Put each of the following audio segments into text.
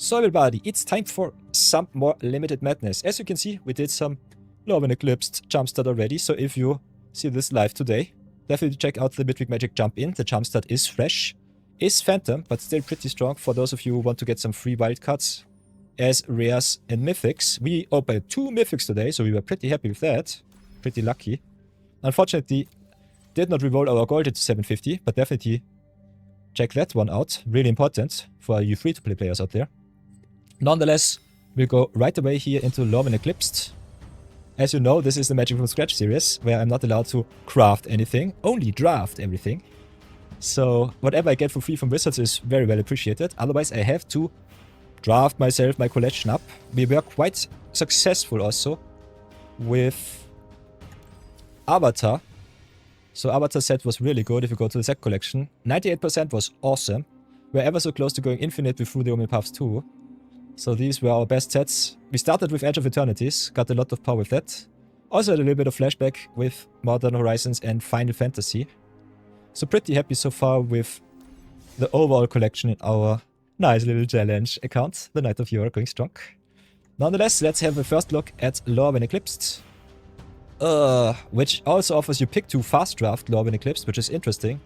So everybody, it's time for some more limited madness. As you can see, we did some Lorwyn Eclipsed jumpstart already, so if you see this live today, definitely check out the Midweek Magic Jump In. The jumpstart is fresh, is phantom, but still pretty strong for those of you who want to get some free wildcards as rares and mythics. We opened 2 mythics today, so we were pretty happy with that. Pretty lucky. Unfortunately, did not reroll our gold into 750, but definitely check that one out. Really important for you free-to-play players out there. Nonetheless, we'll go right away here into Lorwyn Eclipsed. As you know, this is the Magic from Scratch series, where I'm not allowed to craft anything, only draft everything. So whatever I get for free from Wizards is very well appreciated. Otherwise, I have to draft myself my collection up. We were quite successful also with Avatar. So Avatar set was really good if you go to the set collection. 98% was awesome. We're ever so close to going infinite with Through the Omni Paths too. So these were our best sets. We started with Edge of Eternities, got a lot of power with that. Also had a little bit of flashback with Modern Horizons and Final Fantasy. So pretty happy so far with the overall collection in our nice little challenge account. The Knight of Yore going strong. Nonetheless, let's have a first look at Lorwyn Eclipsed. Which also offers you pick 2 fast draft Lorwyn Eclipsed, which is interesting.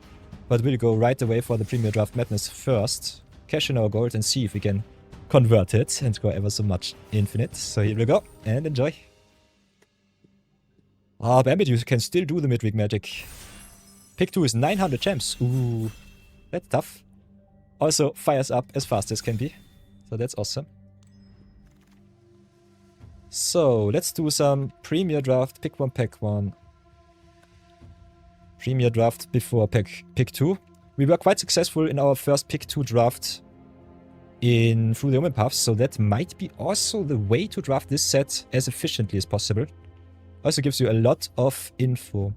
But we'll go right away for the Premier Draft Madness first. Cash in our gold and see if we can convert it and go ever so much infinite. So here we go and enjoy. Ah, Bambit, you can still do the midweek magic. Pick 2 is 900 gems. Ooh, that's tough. Also fires up as fast as can be. So that's awesome. So let's do some Premier Draft, Pick1 Pack1. Premier Draft before Pick 2. We were quite successful in our first Pick 2 draft in Through the Omni Paths, so that might be also the way to draft this set as efficiently as possible. Also gives you a lot of info.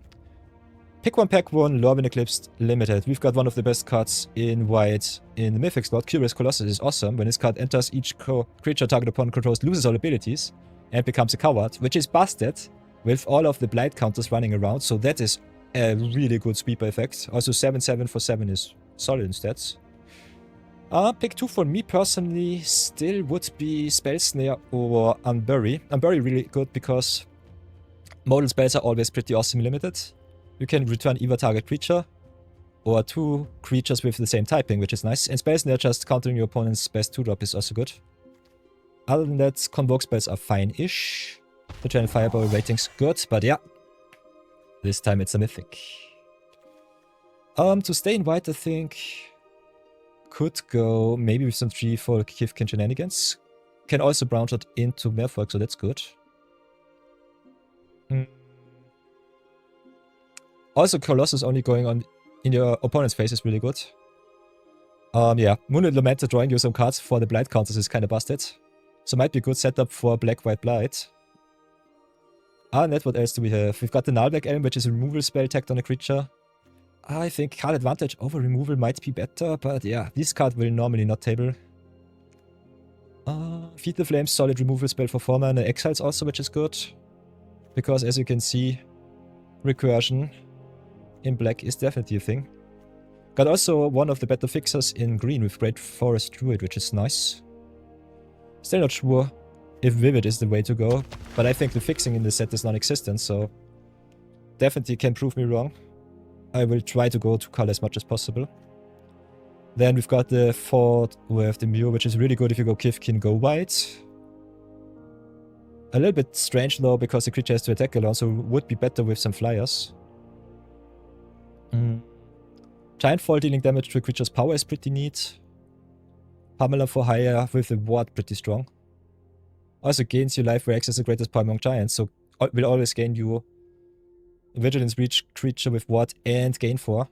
Pick1 Pack1, Lorwyn Eclipsed Limited. We've got one of the best cards in white in the Mythic slot. Curious Colossus is awesome. When this card enters, each creature target opponent controls loses all abilities and becomes a coward, which is busted with all of the blight counters running around, so that is a really good sweeper effect. Also 7/7 for 7 is solid in stats. Pick 2 for me personally still would be Spell Snare or Unbury. Unbury really good because modal spells are always pretty awesome limited. You can return either target creature or 2 creatures with the same typing, which is nice. And Spell Snare just countering your opponent's best 2-drop is also good. Other than that, Convoke spells are fine-ish. The Channel Fireball rating's good, but yeah. This time it's a mythic. To stay in white, I think could go maybe with some 3-4 Kithkins shenanigans. Can also branch out into Merfolk, so that's good. Also, Colossus only going on in your opponent's face is really good. Yeah, Moonlit Lament drawing you some cards for the Blight counters is kind of busted. So might be a good setup for Black-White Blight. And what else do we have? We've got the Nullback Elm, which is a removal spell tagged on a creature. I think card advantage over removal might be better, but yeah, this card will normally not table. Feed the Flames, solid removal spell for 4 mana. Exiles also, which is good. Because as you can see, Recursion in black is definitely a thing. Got also one of the better fixers in green with Great Forest Druid, which is nice. Still not sure if Vivid is the way to go, but I think the fixing in the set is non-existent, so definitely can prove me wrong. I will try to go to color as much as possible. Then we've got the Fort with the Mew, which is really good if you go Kithkins, go white. A little bit strange though, because the creature has to attack alone, so would be better with some flyers. Giant Fall dealing damage to a creature's power is pretty neat. Pummeler for hire with the ward pretty strong. Also gains you life reacts as the greatest power among giants, so will always gain you Vigilance Breach creature with ward and gain 4.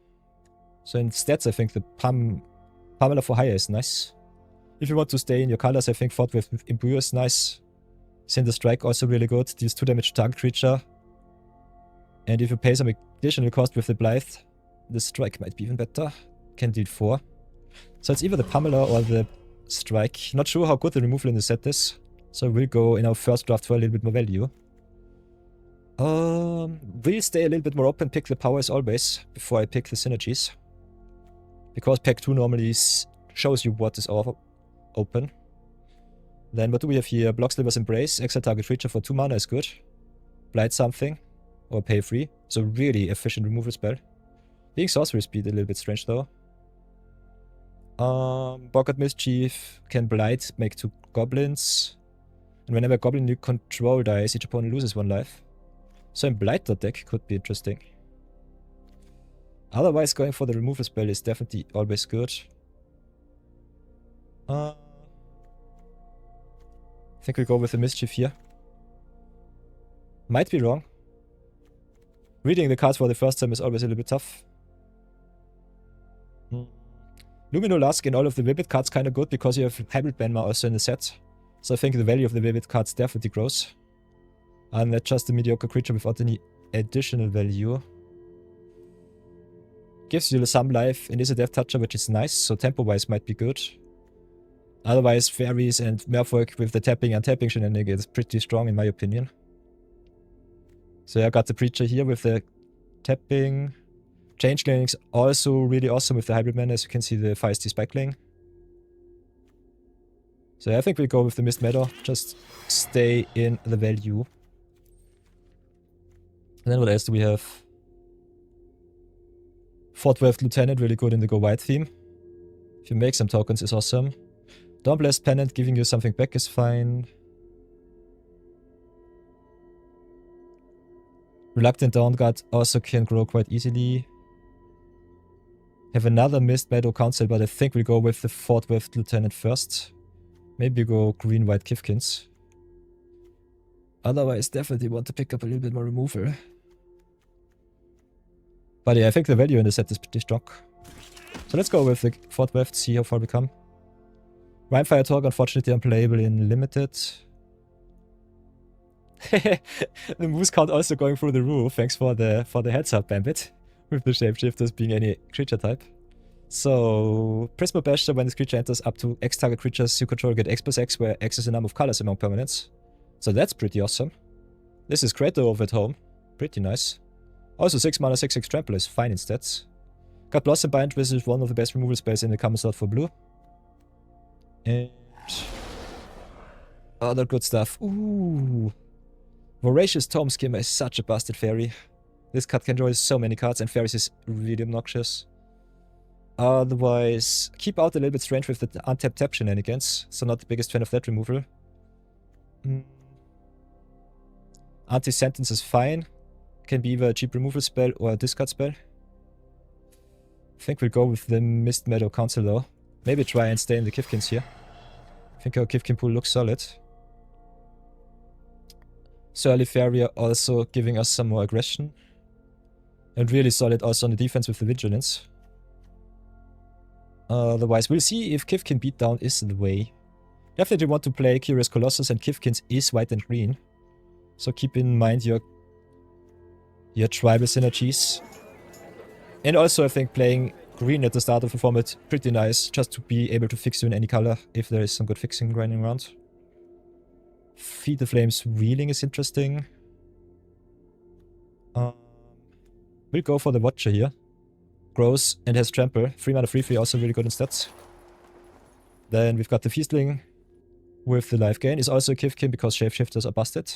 So in stats I think the Pummeler for hire is nice. If you want to stay in your colors, I think Fort with Imbue is nice. Cinder Strike also really good, deals 2 damage to target creature. And if you pay some additional cost with the Blithe, the Strike might be even better. Can deal 4. So it's either the Pummeler or the Strike. Not sure how good the removal in the set is. So we'll go in our first draft for a little bit more value. We'll stay a little bit more open, pick the power as always, before I pick the synergies. Because Pack 2 normally shows you what is open. Then what do we have here? Blocksliver's Embrace. Exile target creature for 2 mana is good. Blight something. Or pay 3. So really efficient removal spell. Being sorcery speed a little bit strange though. Boggart Mischief can blight, make 2 goblins. And whenever a goblin you control dies, each opponent loses 1 life. So in blight deck could be interesting. Otherwise, going for the removal spell is definitely always good. I think we go with the Mischief here. Might be wrong. Reading the cards for the first time is always a little bit tough. Lumino Lusk and all of the Vivid cards kinda good because you have Hybrid Benma also in the set. So I think the value of the Vivid cards definitely grows. And not just a mediocre creature without any additional value. Gives you some life and is a Death Toucher, which is nice, so tempo-wise might be good. Otherwise, Fairies and Merfolk with the tapping and tapping shenanigans is pretty strong in my opinion. So I got the Preacher here with the tapping. Changeling's also really awesome with the Hybrid Mana, as you can see the feisty Spikeling. So I think we go with the Mist Meadow, just stay in the value. And then what else do we have? Fort Worth Lieutenant, really good in the Go White theme. If you make some tokens is awesome. Dawnblast Pennant, giving you something back is fine. Reluctant Dawnguard also can grow quite easily. Have another Mist Meadow Council, but I think we'll go with the Fort Worth Lieutenant first. Maybe go green-white Kithkins. Otherwise, definitely want to pick up a little bit more removal. But yeah, I think the value in the set is pretty strong. So let's go with the Fort Worth, see how far we come. Rhymefire Talk, unfortunately unplayable in Limited. The moose count also going through the roof, thanks for the heads up, Bambit. With the Shapeshifters being any creature type. So, Prisma Basher, when this creature enters up to X target creatures you control get X+X, where X is the number of colors among permanents. So that's pretty awesome. This is great though over at home. Pretty nice. Also 6 mana 6/6 trample is fine in stats. Got Blossom Bind, which is one of the best removal spells in the common slot for blue. And other good stuff. Ooh. Voracious Tome Skimmer is such a busted fairy. This card can draw so many cards, and Fairies is really obnoxious. Otherwise, keep out a little bit strange with the untap tap shenanigans, so not the biggest fan of that removal. Anti-Sentence is fine. Can be either a cheap removal spell or a discard spell. I think we'll go with the Mist Meadow Council though. Maybe try and stay in the Kithkins here. I think our Kithkin pool looks solid. Surly Farrier also giving us some more aggression. And really solid also on the defense with the Vigilance. Otherwise, we'll see if Kithkin Beatdown is the way. Definitely want to play Curious Colossus, and Kithkins is white and green. So keep in mind your tribal synergies. And also I think playing green at the start of the format pretty nice, just to be able to fix you in any color if there is some good fixing running around. Feed the Flames Wheeling is interesting. We'll go for the Watcher here. Grows and has Trample. 3 mana 3/3 also really good in stats. Then we've got the Feastling with the life gain. Is also a Kithkin because Shapeshifters are busted.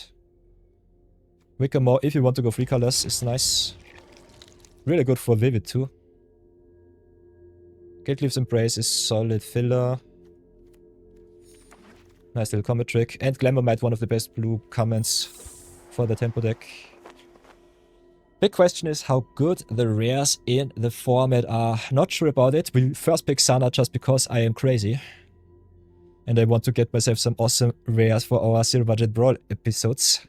Wickermore, if you want to go 3 colors, is nice. Really good for Vivid too. Gateleaf's Embrace is solid filler. Nice little combat trick. And Glamour Might, one of the best blue comments for the tempo deck. Big question is how good the rares in the format are. Not sure about it. We'll first pick Sana just because I am crazy. And I want to get myself some awesome rares for our Zero Budget Brawl episodes.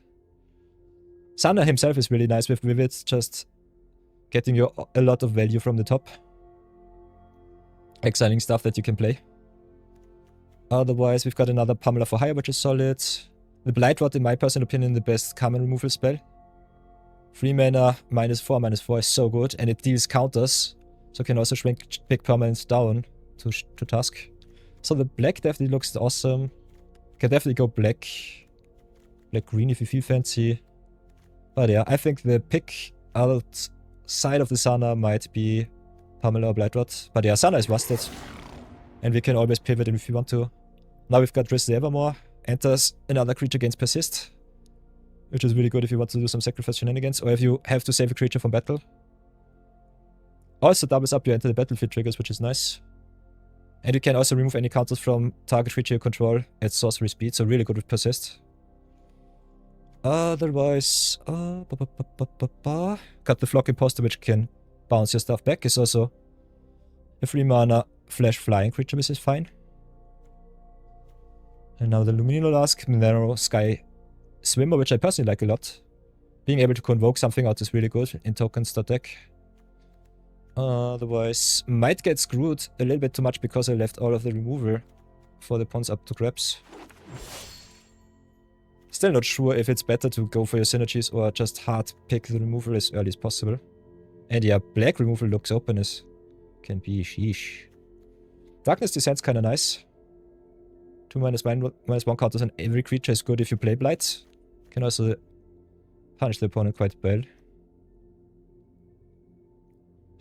Sana himself is really nice with Vivid, just getting you a lot of value from the top. Exiling stuff that you can play. Otherwise, we've got another Pummeler for Hire, which is solid. The Blightrot, in my personal opinion, the best common removal spell. 3 mana, -4/-4 is so good, and it deals counters, so can also shrink big permanents down to task. So the black definitely looks awesome. Can definitely go black. Black-green if you feel fancy. But yeah, I think the pick outside of the Sana might be Pummeler or Blightrot. But yeah, Sana is rusted. And we can always pivot if we want to. Now we've got Drizzle Evermore. enters another creature gains persist, which is really good if you want to do some sacrifice shenanigans, or if you have to save a creature from battle. Also doubles up your enter the battlefield triggers, which is nice. And you can also remove any counters from target creature you control at sorcery speed, so really good with persist. Otherwise, got the Flock Imposter, which can bounce your stuff back. Is also a 3-mana flash flying creature, which is fine. And now the Luminolask, Narrow Sky Swimmer, which I personally like a lot. Being able to convoke something out is really good in tokens.deck. Otherwise, might get screwed a little bit too much because I left all of the removal for the pawns up to grabs. Still not sure if it's better to go for your synergies or just hard pick the removal as early as possible. And yeah, black removal looks open as can be. Sheesh. Darkness Descent's kinda nice. 2 -1 counters on every creature is good if you play Blight. Can also punish the opponent quite well.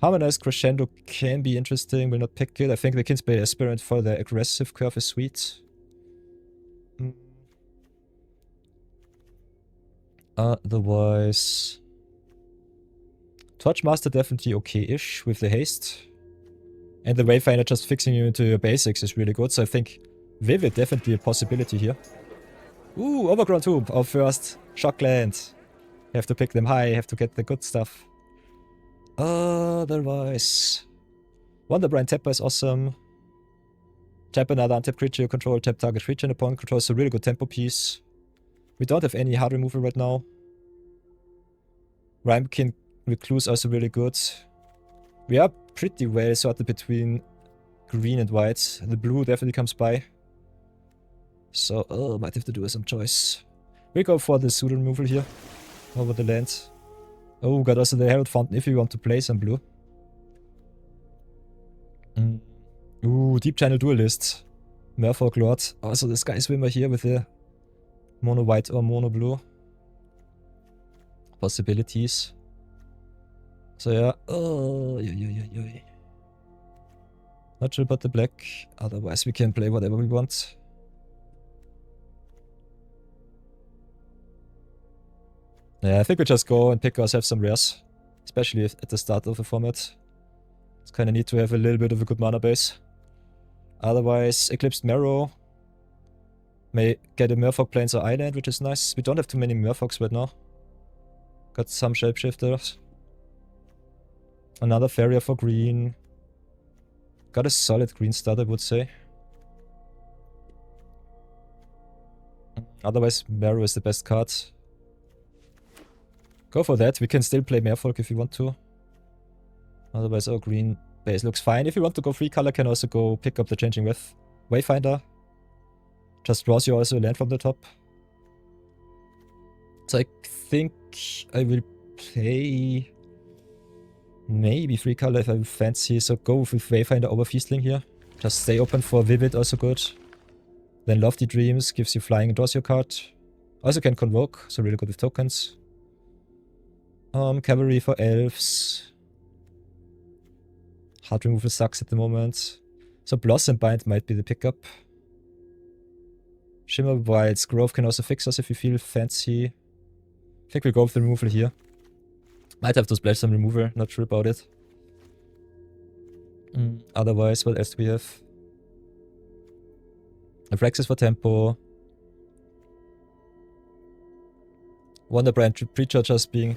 Harmonized Crescendo can be interesting, will not pick it. I think the Kinsbane Aspirant for the aggressive curve is sweet. Otherwise, Torchmaster definitely okay-ish with the haste. And the Wayfinder just fixing you into your basics is really good, so I think Vivid definitely a possibility here. Ooh, Overgrown Tomb, our first Shockland. You have to pick them high, you have to get the good stuff. Otherwise, Wonderbrine Tapper is awesome. Tap another untap creature you control, tap target creature and opponent control, so really good tempo piece. We don't have any hard removal right now. Rhymekin Recluse also really good. We are pretty well sorted between green and white. The blue definitely comes by. So, might have to do some choice. We go for the pseudo removal here. Over the land. Oh, got also the Herald Fountain if you want to play some blue. Ooh, Deep Channel Duelist. Merfolk Lord. Also the Sky Swimmer here with the mono white or mono blue possibilities. So yeah, not sure about the black. Otherwise, we can play whatever we want. Yeah, I think we just go and pick ourselves some rares, especially at the start of the format. It's kind of neat to have a little bit of a good mana base. Otherwise, Eclipsed Marrow may get a Merfolk Plains or Island, which is nice. We don't have too many Merfolks right now. Got some Shapeshifters. Another Farrier for green. Got a solid green start, I would say. Otherwise, Marrow is the best card. Go for that. We can still play Merfolk if you want to. Otherwise, our green base looks fine. If you want to go 3 color, can also go pick up the Changing Wayfinder. Just draws you also a land from the top. So I think I will play maybe 3 color if I fancy. So go with Wayfinder over Feastling here. Just stay open for Vivid, also good. Then Lofty Dreams gives you flying and draws your card. Also can Convoke, so really good with tokens. Cavalry for Elves. Hard removal sucks at the moment. So Blossom Bind might be the pickup. Shimmer Wilds Grove can also fix us if you feel fancy. I think we'll go with the removal here. Might have to splash some removal, not sure about it. Otherwise, what else do we have? Reflexes for tempo. Wonderbrand Preacher just being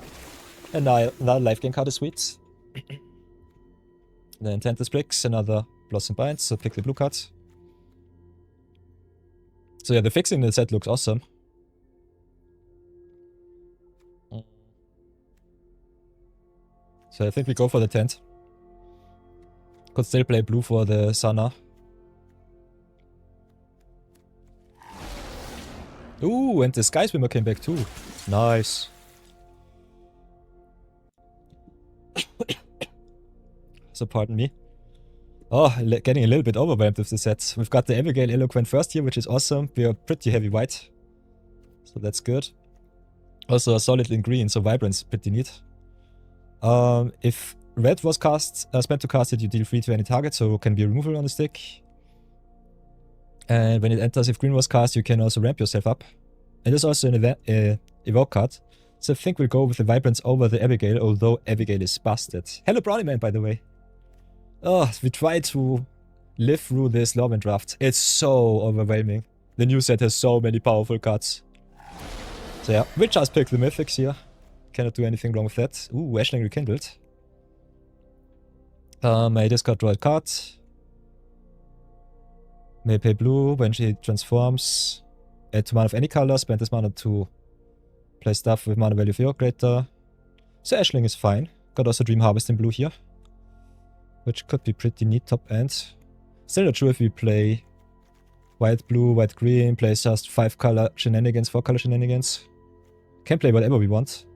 another life gain card is sweet. Then Tentis Bricks, another Blossom Binds, so pick the blue card. So yeah, the fixing in the set looks awesome. So I think we go for the tent. Could still play blue for the Sana. Ooh, and the Sky Swimmer came back too. Nice. So pardon me. Oh, getting a little bit overwhelmed with the set. We've got the Abigail Eloquent first here, which is awesome. We are pretty heavy white. So that's good. Also solid in green, so Vibrance pretty neat. If red was spent to cast it, you deal 3 to any target, so can be a removal on the stick. And when it enters, if green was cast, you can also ramp yourself up. And there's also an evoke card. So I think we'll go with the Vibrance over the Abigail, although Abigail is busted. Hello Brownie Man, by the way. Oh, we try to live through this Lorwyn draft. It's so overwhelming. The new set has so many powerful cards. So yeah, we'll just pick the Mythics here. Cannot do anything wrong with that. Ooh, Ashling Rekindled. I discard draw a card. May pay blue when she transforms. Add 2 mana of any color. Spend this mana to play stuff with mana value of your greater. So Ashling is fine. Got also Dream Harvest in blue here. Which could be pretty neat top end. Still not sure if we play white, blue, white, green. Play just 5 color shenanigans, 4 color shenanigans. Can play whatever we want.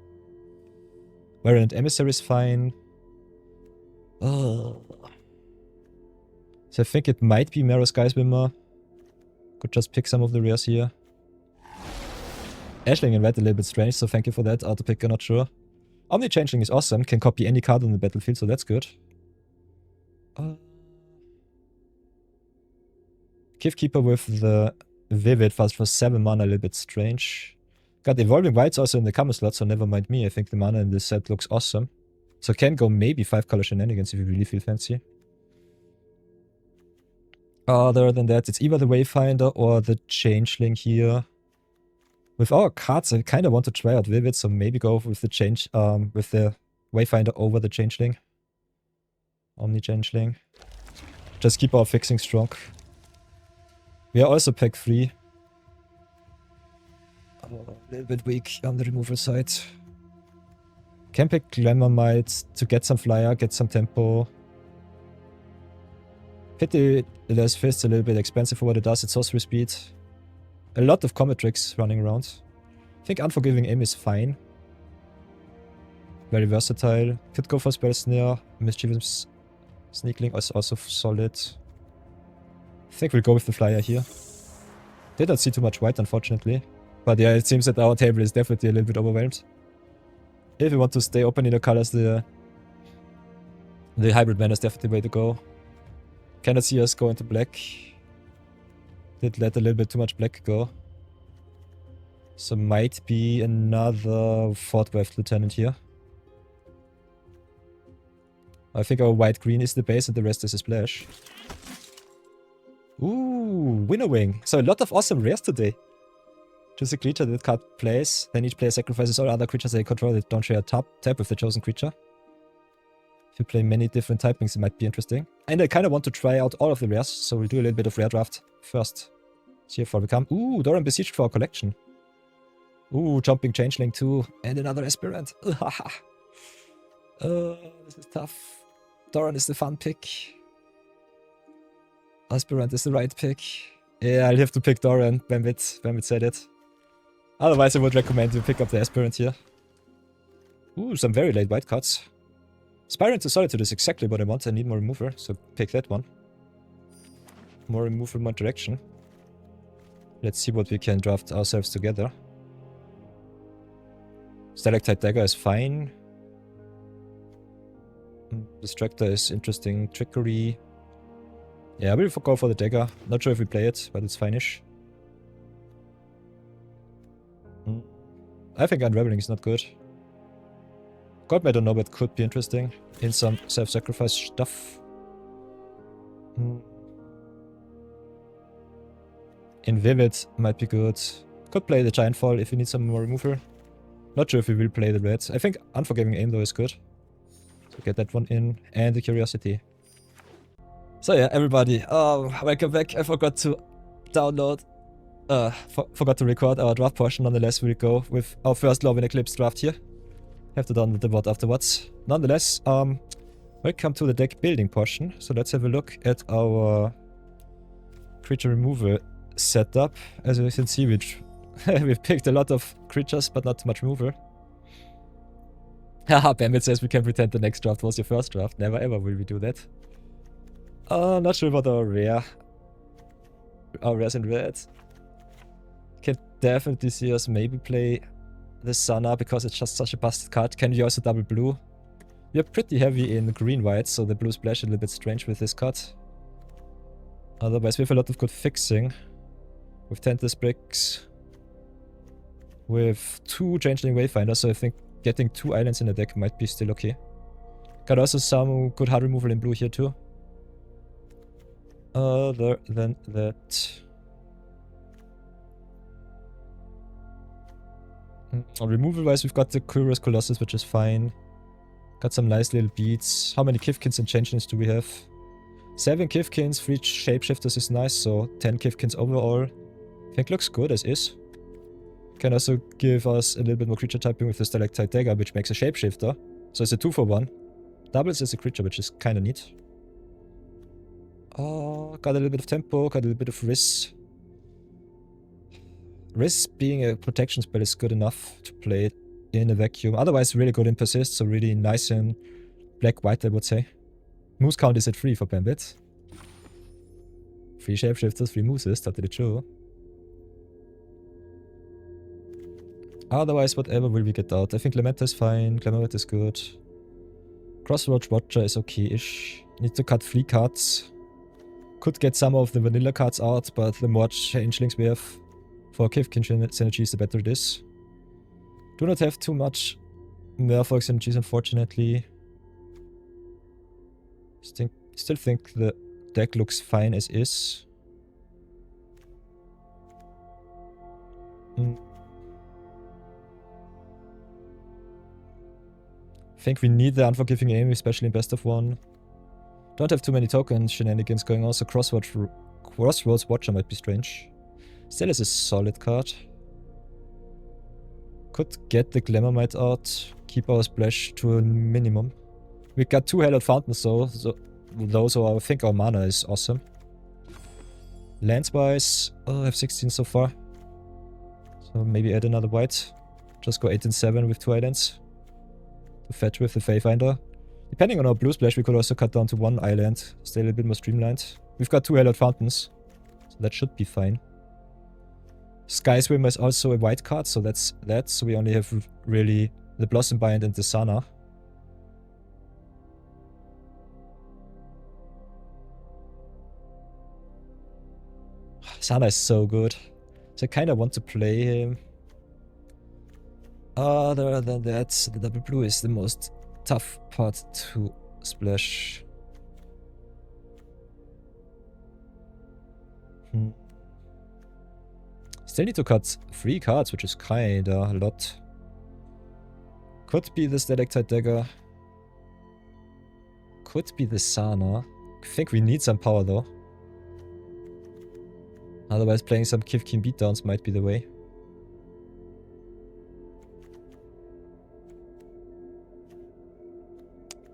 Variant Emissary is fine. Oh. So I think it might be Marrow Sky Swimmer. Could just pick some of the rares here. Ashling in red a little bit strange, so thank you for that. Auto picker, not sure. Omni Changeling is awesome. Can copy any card on the battlefield, so that's good. Keeper with the Vivid fast for 7 mana, a little bit strange. Got Evolving Whites also in the common slot, so never mind me. I think the mana in this set looks awesome. So can go maybe 5 color shenanigans if you really feel fancy. Other than that, it's either the Wayfinder or the Changeling here. With our cards, I kind of want to try out Vivid, so maybe go with the with the Wayfinder over the Changeling. Omni Changeling. Just keep our fixing strong. We are also pack 3. A little bit weak on the removal side. Can pick Glamour Might to get some flyer, get some tempo. Pitiless Fist a little bit expensive for what it does. It's sorcery speed. A lot of combat tricks running around. I think Unforgiving Aim is fine. Very versatile. Could go for Spell Snare. Mischievous Sneakling is also solid. I think we'll go with the flyer here. Did not see too much white, unfortunately. But yeah, it seems that our table is definitely a little bit overwhelmed. If you want to stay open in the colors, the hybrid mana is definitely the way to go. Cannot see us go into black. Did let a little bit too much black go. So might be another 4th Wave Lieutenant here. I think our white-green is the base and the rest is a splash. Ooh, Winnowing. So a lot of awesome rares today. Choose a creature that card plays. Then each player sacrifices all other creatures they control that don't share a tap with the chosen creature. If you play many different typings, it might be interesting. And I kind of want to try out all of the rares, so we'll do a little bit of rare draft first. See how far we come. Ooh, Doran Besieged for our collection. Ooh, Jumping Changeling too. And another Aspirant. This is tough. Doran is the fun pick. Aspirant is the right pick. Yeah, I'll have to pick Doran when it said it. Otherwise, I would recommend you pick up the Aspirant here. Ooh, some very late white cards. Spirant to Solitude is exactly what I want. I need more remover, so pick that one. More removal, more direction. Let's see what we can draft ourselves together. Stalactite Dagger is fine. Distractor is interesting. Trickery. Yeah, we'll go for the dagger. Not sure if we play it, but it's fine-ish. I think Unraveling is not good. Godmother Norbert could be interesting in some self-sacrifice stuff. In Vivid might be good. Could play the Giant Fall if we need some more removal. Not sure if we will play the red. I think Unforgiving Aim though is good. So get that one in. And the Curiosity. So yeah, everybody, welcome back. I forgot to download, forgot to record our draft portion. Nonetheless, we'll go with our first Lorwyn Eclipsed Draft here. Have to download the bot afterwards. Nonetheless, welcome to the deck building portion. So let's have a look at our creature removal setup. As you can see, we've picked a lot of creatures, but not too much removal. Haha, Bambit says we can pretend the next draft was your first draft. Never ever will we do that. Not sure about our rare. Our rares in red. Can definitely see us maybe play the Sana because it's just such a busted card. Can you also double blue? We are pretty heavy in green-white, so the blue splash is a little bit strange with this card. Otherwise, we have a lot of good fixing. With Tentis bricks. With 2 Changeling Wayfinders, so I think getting 2 islands in the deck might be still okay. Got also some good hard removal in blue here too. Other than that... Removal-wise, we've got the Curious Colossus, which is fine. Got some nice little beats. How many Kithkins and Changelings do we have? 7 Kithkins, 3 Shapeshifters is nice, so 10 Kithkins overall. I think looks good as is. Can also give us a little bit more creature typing with the Stalactite Dagger, which makes a Shapeshifter. So it's a 2-for-1. Doubles as a creature, which is kinda neat. Oh, got a little bit of tempo, got a little bit of Riz. Riz being a protection spell is good enough to play it in a vacuum. Otherwise, really good in Persist, so really nice in black-white, I would say. Moose count is at 3 for Bambit. 3 Shapeshifters, 3 Mooses, totally true. Otherwise, whatever will we get out? I think Lamenta is fine, Glamourite is good. Crossroads Watcher is okay-ish. Need to cut 3 cards. Could get some of the vanilla cards out, but the more changelings we have for Kithkin synergies, the better it is. Do not have too much Merfolk synergies, unfortunately. Still think the deck looks fine as is. Think we need the Unforgiving Aim, especially in best of 1. Don't have too many token shenanigans going on, so Crossroads Watcher might be strange. Still is a solid card. Could get the Glamourite out, keep our splash to a minimum. We got 2 Hallowed Fountains though, so I think our mana is awesome. Lands-wise, I have 16 so far. So maybe add another white. Just go 8 and 7 with 2 islands. To fetch with the Wayfinder. Depending on our blue splash, we could also cut down to 1 island. Stay a little bit more streamlined. We've got 2 Hallowed Fountains, so that should be fine. Sky Swimmer is also a white card, so that's that. So we only have really the Blossom Bind and the Sana. Sana is so good. So I kind of want to play him. Other than that, the double blue is the most tough part to splash. Still need to cut 3 cards, which is kinda a lot. Could be the Stalactite Dagger. Could be the Sana. I think we need some power though. Otherwise playing some Kithkin beatdowns might be the way.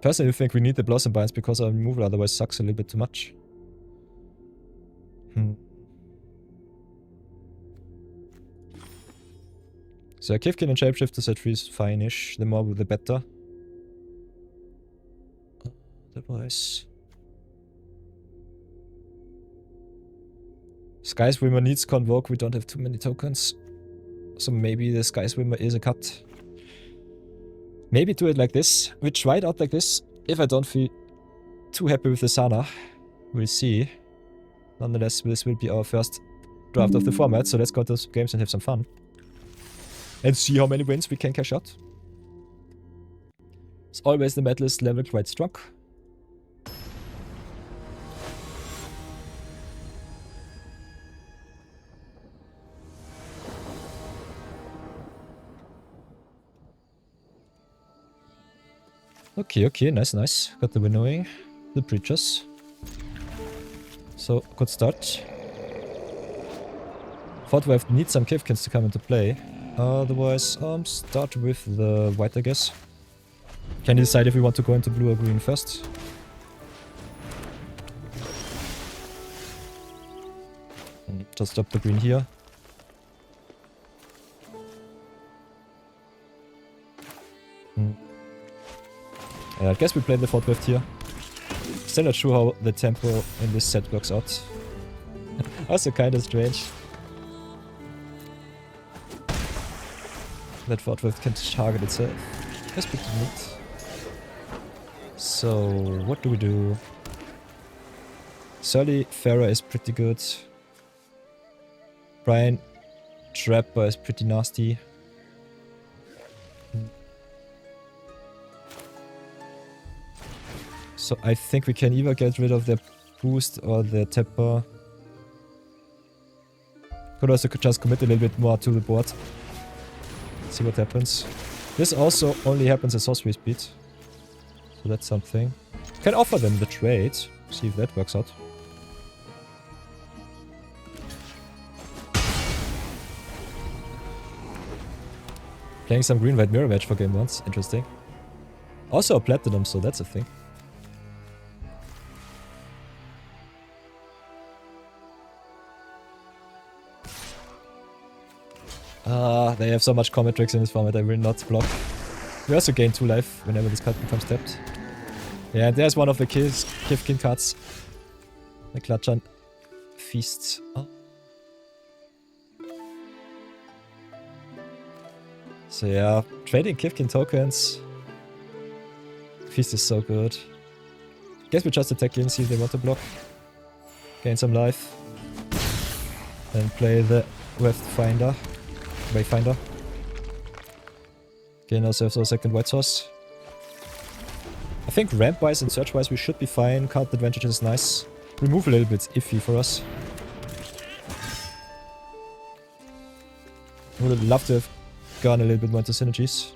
Personally, I think we need the Blossom Binds because our removal otherwise sucks a little bit too much. So Kithkin and Shapeshifters at 3 is fine-ish. The more the better. Otherwise... Sky Swimmer needs Convoke. We don't have too many tokens. So maybe the Sky Swimmer is a cut. Maybe do it like this. We try it out like this. If I don't feel too happy with the Sana, we'll see. Nonetheless, this will be our first draft of the format. So let's go to some games and have some fun. And see how many wins we can cash out. As always, the Metalist level quite strong. Okay, nice. Got the winnowing, the preachers. So, good start. Thought we have need some Kithkins to come into play. Otherwise, start with the white, I guess. Can you decide if we want to go into blue or green first? And just stop the green here. Yeah, I guess we play the Fort Rift here. Still not sure how the tempo in this set works out. Also kinda strange that Fort Rift can target itself. That's pretty neat. So, what do we do? Surly Farah is pretty good. Brian Trapper is pretty nasty. So I think we can either get rid of the boost or the tapper. Could also just commit a little bit more to the board. See what happens. This also only happens at sorcery speed. So that's something. Can offer them the trade. See if that works out. Playing some green-white mirror match for game once. Interesting. Also a platinum, so that's a thing. They have so much combat tricks in this format, I will not block. We also gain 2 life whenever this card becomes tapped. Yeah, and there's one of the Kithkins cards. The Klatschan Feast. Oh. So yeah, trading Kithkins tokens. Feast is so good. Guess we just attack in, see if they want to block. Gain some life. Then play the Wayfinder. Gain ourselves our second white source. I think ramp-wise and search-wise we should be fine. Card advantage is nice. Remove a little bit iffy for us. Would have loved to have gone a little bit more into synergies.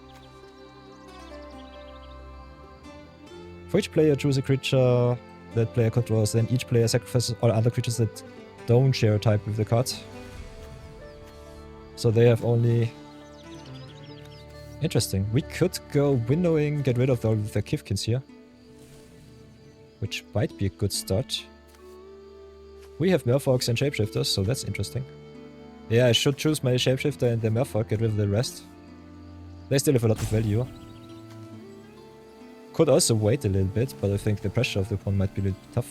For each player, choose a creature that player controls. Then each player sacrifices all other creatures that don't share a type with the card. So they have only... Interesting. We could go windowing, get rid of all the Kithkins here. Which might be a good start. We have Merfolks and Shapeshifters, so that's interesting. Yeah, I should choose my Shapeshifter and the Merfolk, get rid of the rest. They still have a lot of value. Could also wait a little bit, but I think the pressure of the opponent might be a little tough.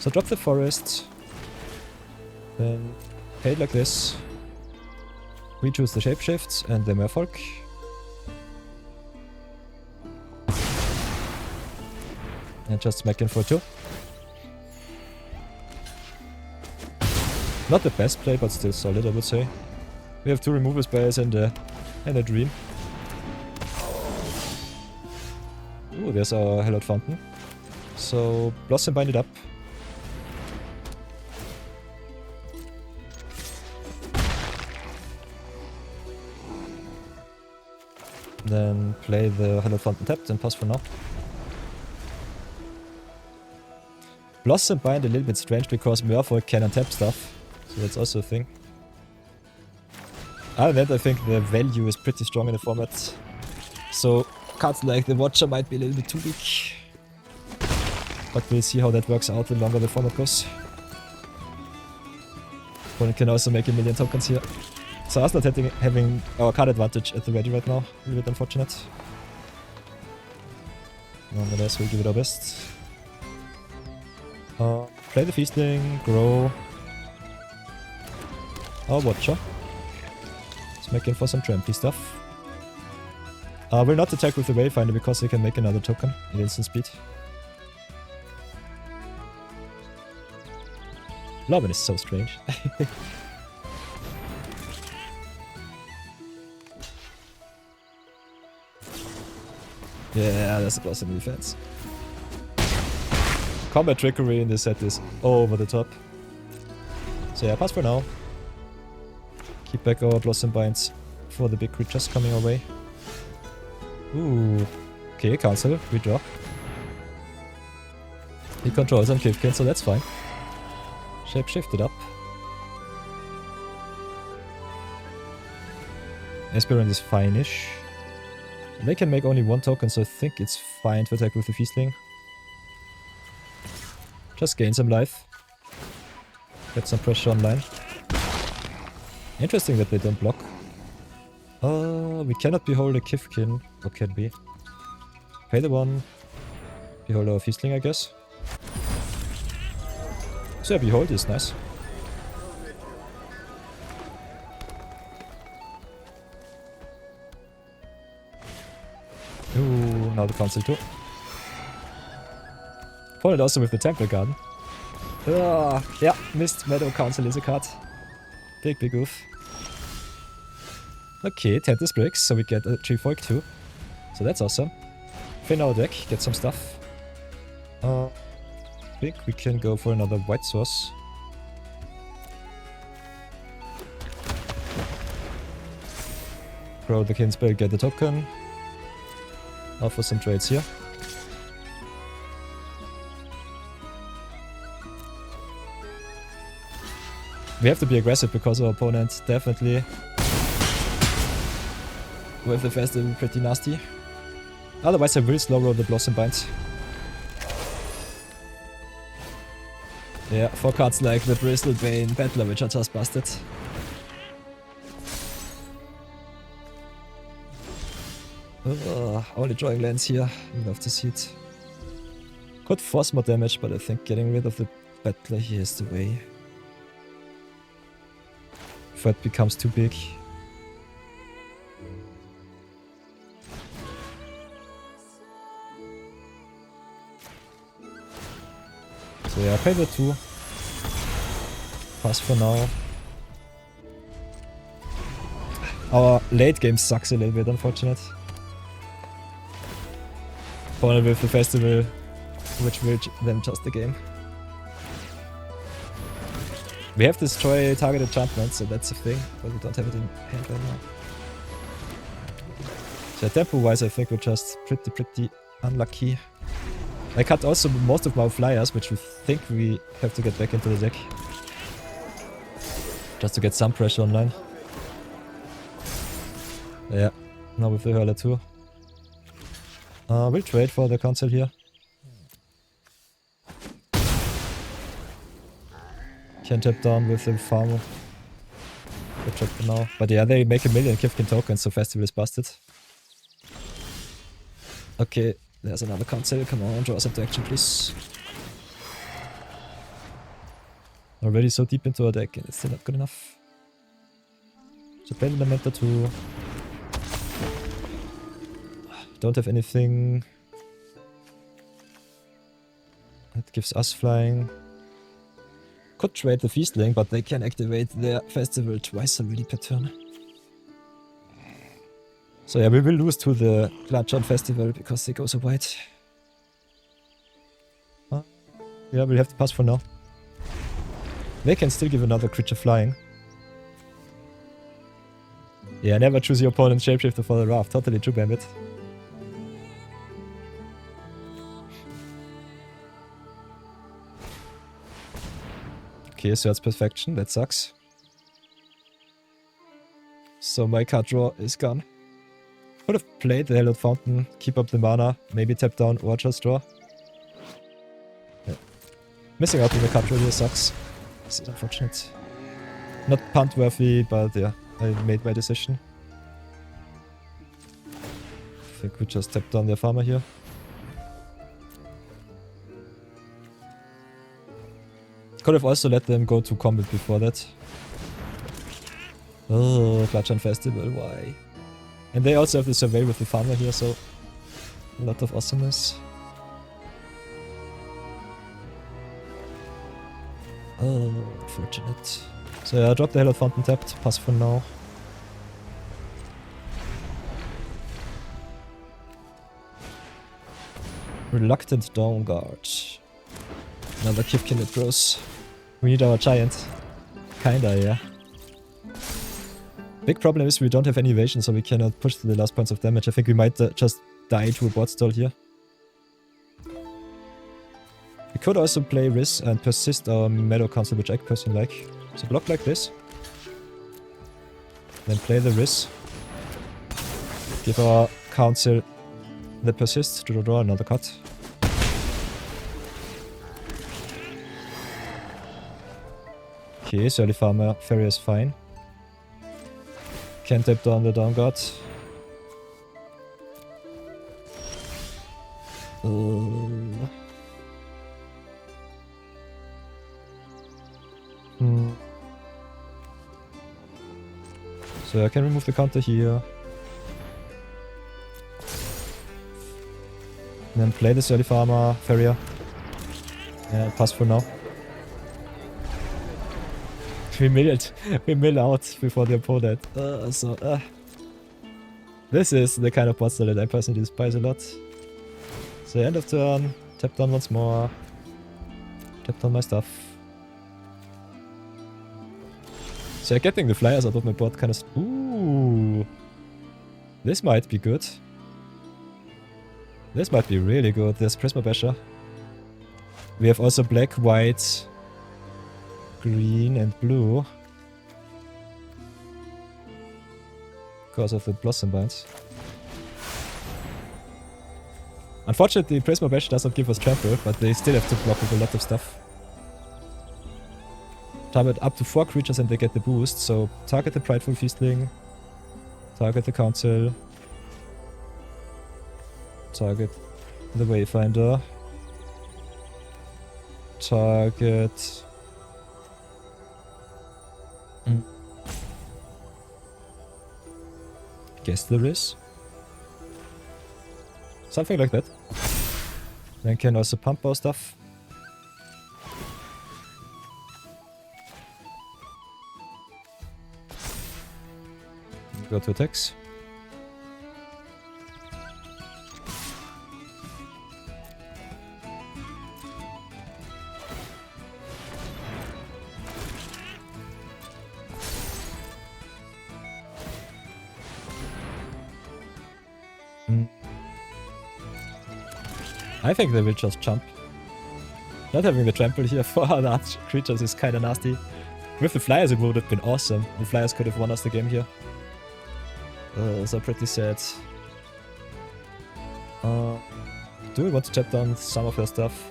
So drop the forest. Then play it like this. We choose the Shapeshifts and the Merfolk. And just smack in for 2. Not the best play, but still solid, I would say. We have 2 removal spells and a dream. Ooh, there's our Hallowed Fountain. So, Blossom bind it up. Then play the Hallowed Fountain tapped and pass for now. Blossom bind a little bit strange because Merfolk can untap stuff. So that's also a thing. Other than that, I think the value is pretty strong in the format. So cards like the Watcher might be a little bit too weak. But we'll see how that works out the longer the format goes. Opponent can also make a million tokens here. So us not having our card advantage at the ready right now. A little bit unfortunate. Nonetheless, we'll give it our best. Play the Feastling, grow. Our Watcher. Let's make in for some trampy stuff. We'll not attack with the Wayfinder because they can make another token at instant speed. Lorwyn is so strange. Yeah, that's a Blossom defense. Combat trickery in this set is over the top. So yeah, pass for now. Keep back our Blossom binds for the big creatures coming our way. Ooh. Okay, cancel. We draw. He controls on Kithkins, so that's fine. Shape shifted up. Aspirant is fine-ish. They can make only 1 token, so I think it's fine to attack with the Feastling. Just gain some life. Get some pressure online. Interesting that they don't block. We cannot behold a Kithkin. Or can we? Pay the 1. Behold our Feastling, I guess. So yeah, behold is nice. Ooh, now the Council too. Followed also with the Temple Garden. Yeah, missed. Meadow Council is a card. Big oof. Okay, Tentis breaks, so we get a Treefolk too. So that's awesome. Thin our deck, get some stuff. I think we can go for another white source. Grow the Kinspell, get the token. Offer some trades here. We have to be aggressive because our opponent definitely with the festival pretty nasty. Otherwise I will slow roll the Blossom Bind. Yeah, 4 cards like the Bristlebane Battler, which I just busted. Only drawing lands here. Love to see it. Could force more damage, but I think getting rid of the Battler here is the way. Before it becomes too big. So yeah, pay the 2. Pass for now. Our late game sucks a little bit, unfortunate. Opponent with the festival, which will then just the game. We have destroy target enchantment, so that's a thing, but we don't have it in hand right now. So tempo wise I think we're just pretty unlucky. I cut also most of my flyers, which we think we have to get back into the deck. Just to get some pressure online. Yeah, now with the Hurler too. We'll trade for the console here. Can tap down with the farmer. Good job for now. But yeah, they make 1,000,000 Kithkin tokens, so festival is busted. Okay, there's another console. Come on, draw us into action, please. Already so deep into our deck and it's still not good enough. So play the Lamenter too. Don't have anything. That gives us flying. Could trade the Feastling, but they can activate their festival twice already per turn. So yeah, we will lose to the Gladjon festival because they go so wide. Yeah, we'll have to pass for now. They can still give another creature flying. Yeah, never choose your opponent's shapeshifter for the draft. Totally true, Bambit. Okay, so that's perfection. That sucks. So my card draw is gone. Could have played the Hallowed Fountain, keep up the mana, maybe tap down or just draw. Yeah. Missing out on the card draw here sucks. This is unfortunate. Not punt worthy, but yeah, I made my decision. I think we just tap down their farmer here. Could have also let them go to combat before that. Oh, Gladjon Festival, why? And they also have the survey with the farmer here, so a lot of awesomeness. Oh, unfortunate. So yeah, I dropped the Hallowed Fountain tapped, pass for now. Reluctant Dawnguard. Another Kithkin that grows. We need our giant. Kinda, yeah. Big problem is we don't have any evasion, so we cannot push to the last points of damage. I think we might just die to a board stall here. We could also play Riz and persist our Meadow Council, which I personally like. So block like this. Then play the Riz. Give our Council the persist to draw another card. Okay, so early farmer, Farrier is fine. Can tap down the Dawnguard. So I can remove the counter here. And then play this early farmer, Farrier. And pass for now. we mill out before the opponent. This is the kind of monster that I personally despise a lot. So end of turn, tap down once more. Tap down my stuff. So getting the flyers out of my board kind of... Ooh. This might be good. This might be really good. There's Prisma Basher. We have also black, white, green and blue. Because of the Blossom Binds. Unfortunately, Prisma Bash does not give us trample, but they still have to block with a lot of stuff. Target up to 4 creatures and they get the boost, so target the Prideful Feastling, target the Council, target the Wayfinder, target... Guess there is. Something like that. Then can also pump our stuff. Go to attacks. I think they will just jump. Not having the trample here for large creatures is kinda nasty. With the flyers it would have been awesome. The flyers could have won us the game here. So pretty sad. Do we want to tap down some of their stuff?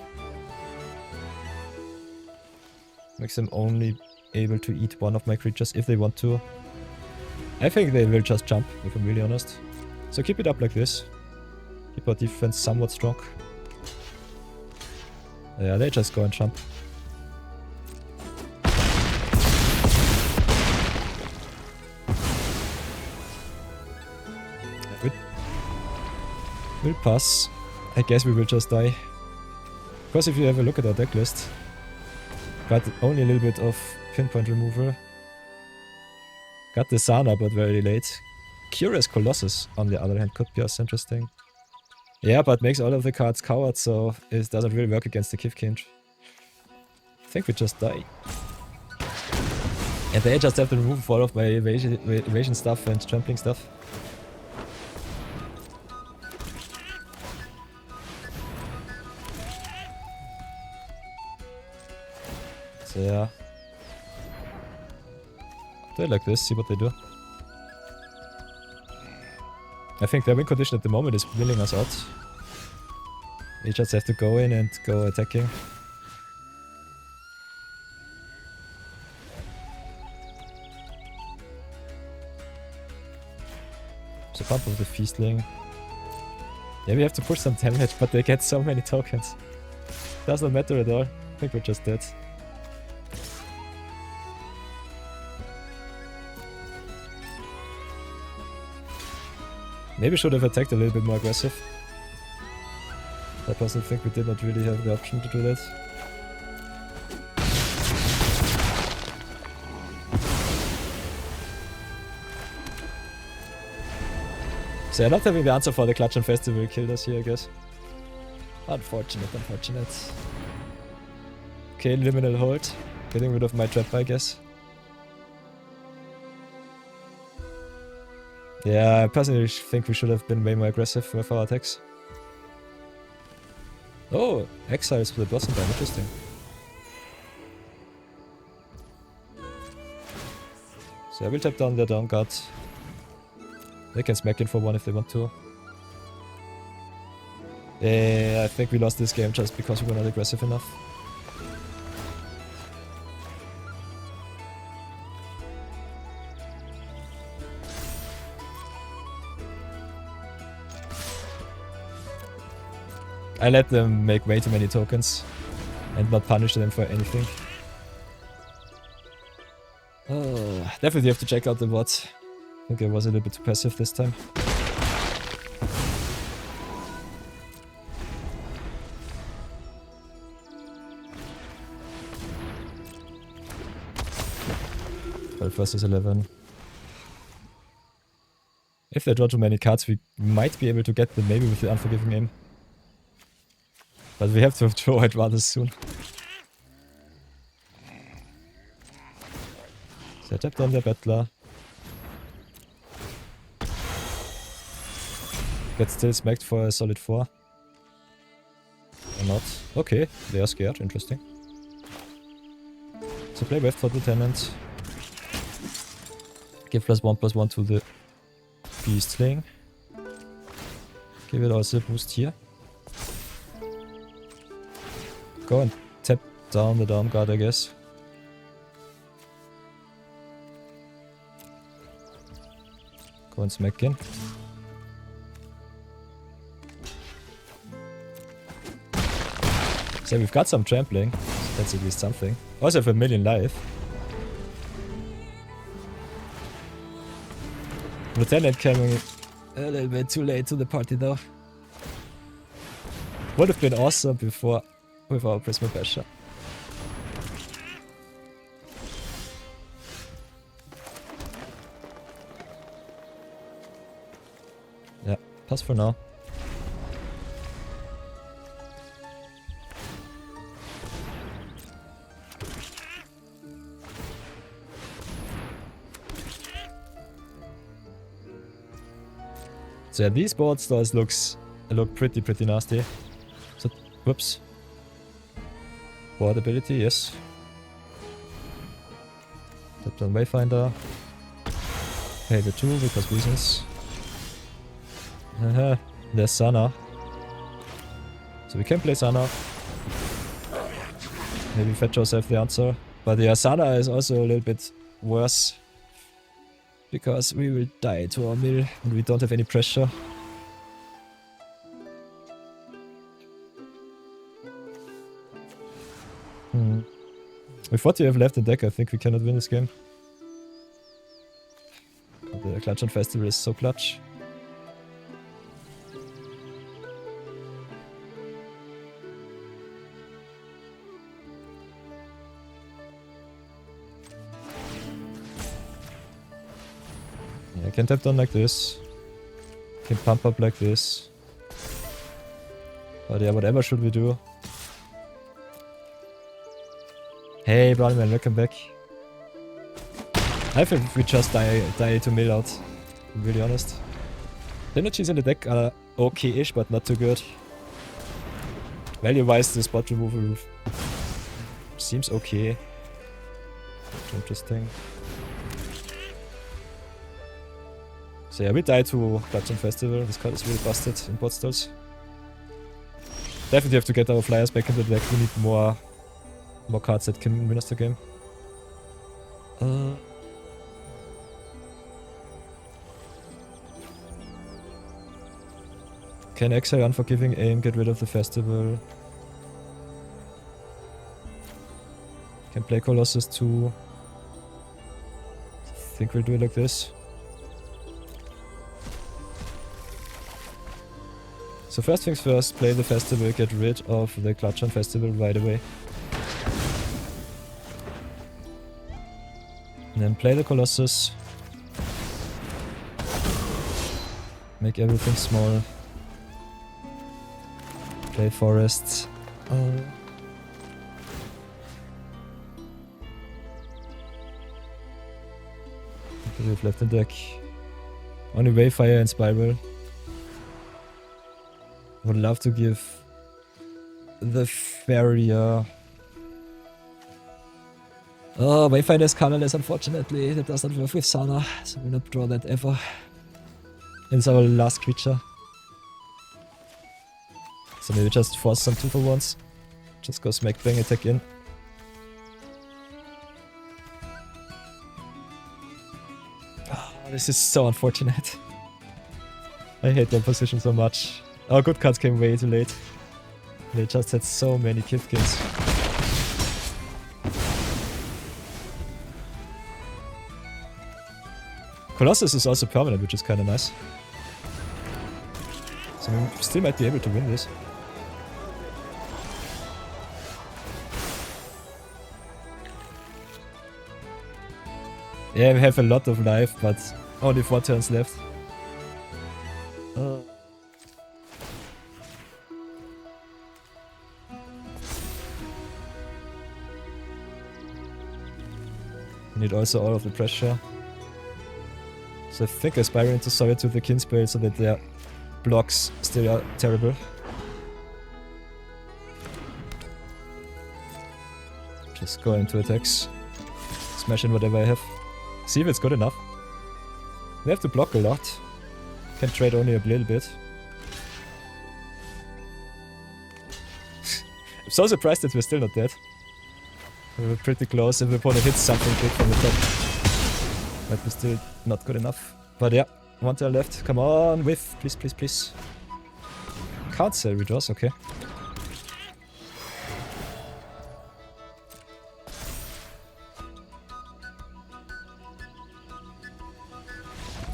Makes them only able to eat one of my creatures if they want to. I think they will just jump, if I'm really honest. So keep it up like this. Keep our defense somewhat strong. Yeah, they just go and jump. We'll pass. I guess we will just die. Because if you have a look at our deck list, got only a little bit of pinpoint removal. Got the Sana, but very late. Curious Colossus, on the other hand, could be also interesting. Yeah, but makes all of the cards coward, so it doesn't really work against the Kithkins. I think we just die. And they just have to remove all of my evasion stuff and trampling stuff. So yeah. They like this, see what they do. I think their win condition at the moment is milling us out. We just have to go in and go attacking. So pump of the Feastling. Yeah, we have to push some damage, but they get so many tokens. Does not matter at all. I think we're just dead. Maybe should have attacked a little bit more aggressive. I personally think we did not really have the option to do that. So yeah, not having the answer for the Clutch and Festival killed us here, I guess. Unfortunate, unfortunate. Okay, Liminal Hold. Getting rid of my trap, I guess. Yeah, I personally think we should have been way more aggressive with our attacks. Oh, exiles for the Blossom Bind, interesting. So I will tap down their down guard. They can smack in for one if they want to. Yeah, I think we lost this game just because we were not aggressive enough. I let them make way too many tokens and not punish them for anything. Oh, definitely have to check out the bot. I think I was a little bit too passive this time. 12 versus 11. If they draw too many cards, we might be able to get them maybe with the Unforgiving Aim. But we have to draw it rather soon. So I tapped on the Battler. Get still smacked for a solid 4. Or not. Okay, they are scared, interesting. So play Weft for the Tenant. Give +1/+1 to the Beastling. Give it also a boost here. Go and tap down the Down Guard, I guess. Go and smack in. So we've got some trampling, so that's at least something. Also have a million life. Lieutenant coming a little bit too late to the party though. Would have been awesome before with our Prisma Basher. Yeah, pass for now. So yeah, these board stars look pretty nasty. So, whoops. Board ability, yes. Tapped on Wayfinder. Pay the 2 because reasons. There's Sana. So we can play Sana. Maybe fetch ourselves the answer. But the Sana is also a little bit worse. Because we will die to our mill and we don't have any pressure. With what you have left in deck, I think we cannot win this game. The Clutch on Festival is so clutch. Yeah, I can tap down like this. Can pump up like this. But yeah, whatever should we do? Hey, Brownman, welcome back. I think we just die to mill out, to be really honest. The energies in the deck are okay-ish, but not too good. Value-wise, the spot removal seems okay. Interesting. So yeah, we die to Clutch on Festival. This card is really busted in bot stalls. Definitely have to get our flyers back into the deck. We need more cards that can win us the game. Can exile Unforgiving Aim, get rid of the festival. Can play Colossus too. Think we'll do it like this. So first things first, play the festival, get rid of the Clutch on Festival right away. And then play the Colossus. Make everything small. Play Forest. What do we have left in deck? Only Wayfire and Spiral. Would love to give the Farrier. Oh, Wayfinder is colorless, unfortunately. That does not work with Sana, so we'll not draw that ever. It's our last creature. So maybe just force some 2-for-1s. Just go smack bang attack in. Oh, this is so unfortunate. I hate that position so much. Our good cards came way too late. They just had so many Kithkins. Colossus is also permanent, which is kinda nice. So we still might be able to win this. Yeah, we have a lot of life, but only 4 turns left. We need also all of the pressure. So I think I spiral into Soviet with the kin spell so that their blocks still are terrible. Just go into attacks. Smash in whatever I have. See if it's good enough. We have to block a lot. Can trade only a little bit. I'm so surprised that we're still not dead. We were pretty close if the opponent hits something big from the top. But we're still not good enough. But yeah, 1 turn left. Come on, whiff. Please, please, please. Can't sell redraws, okay.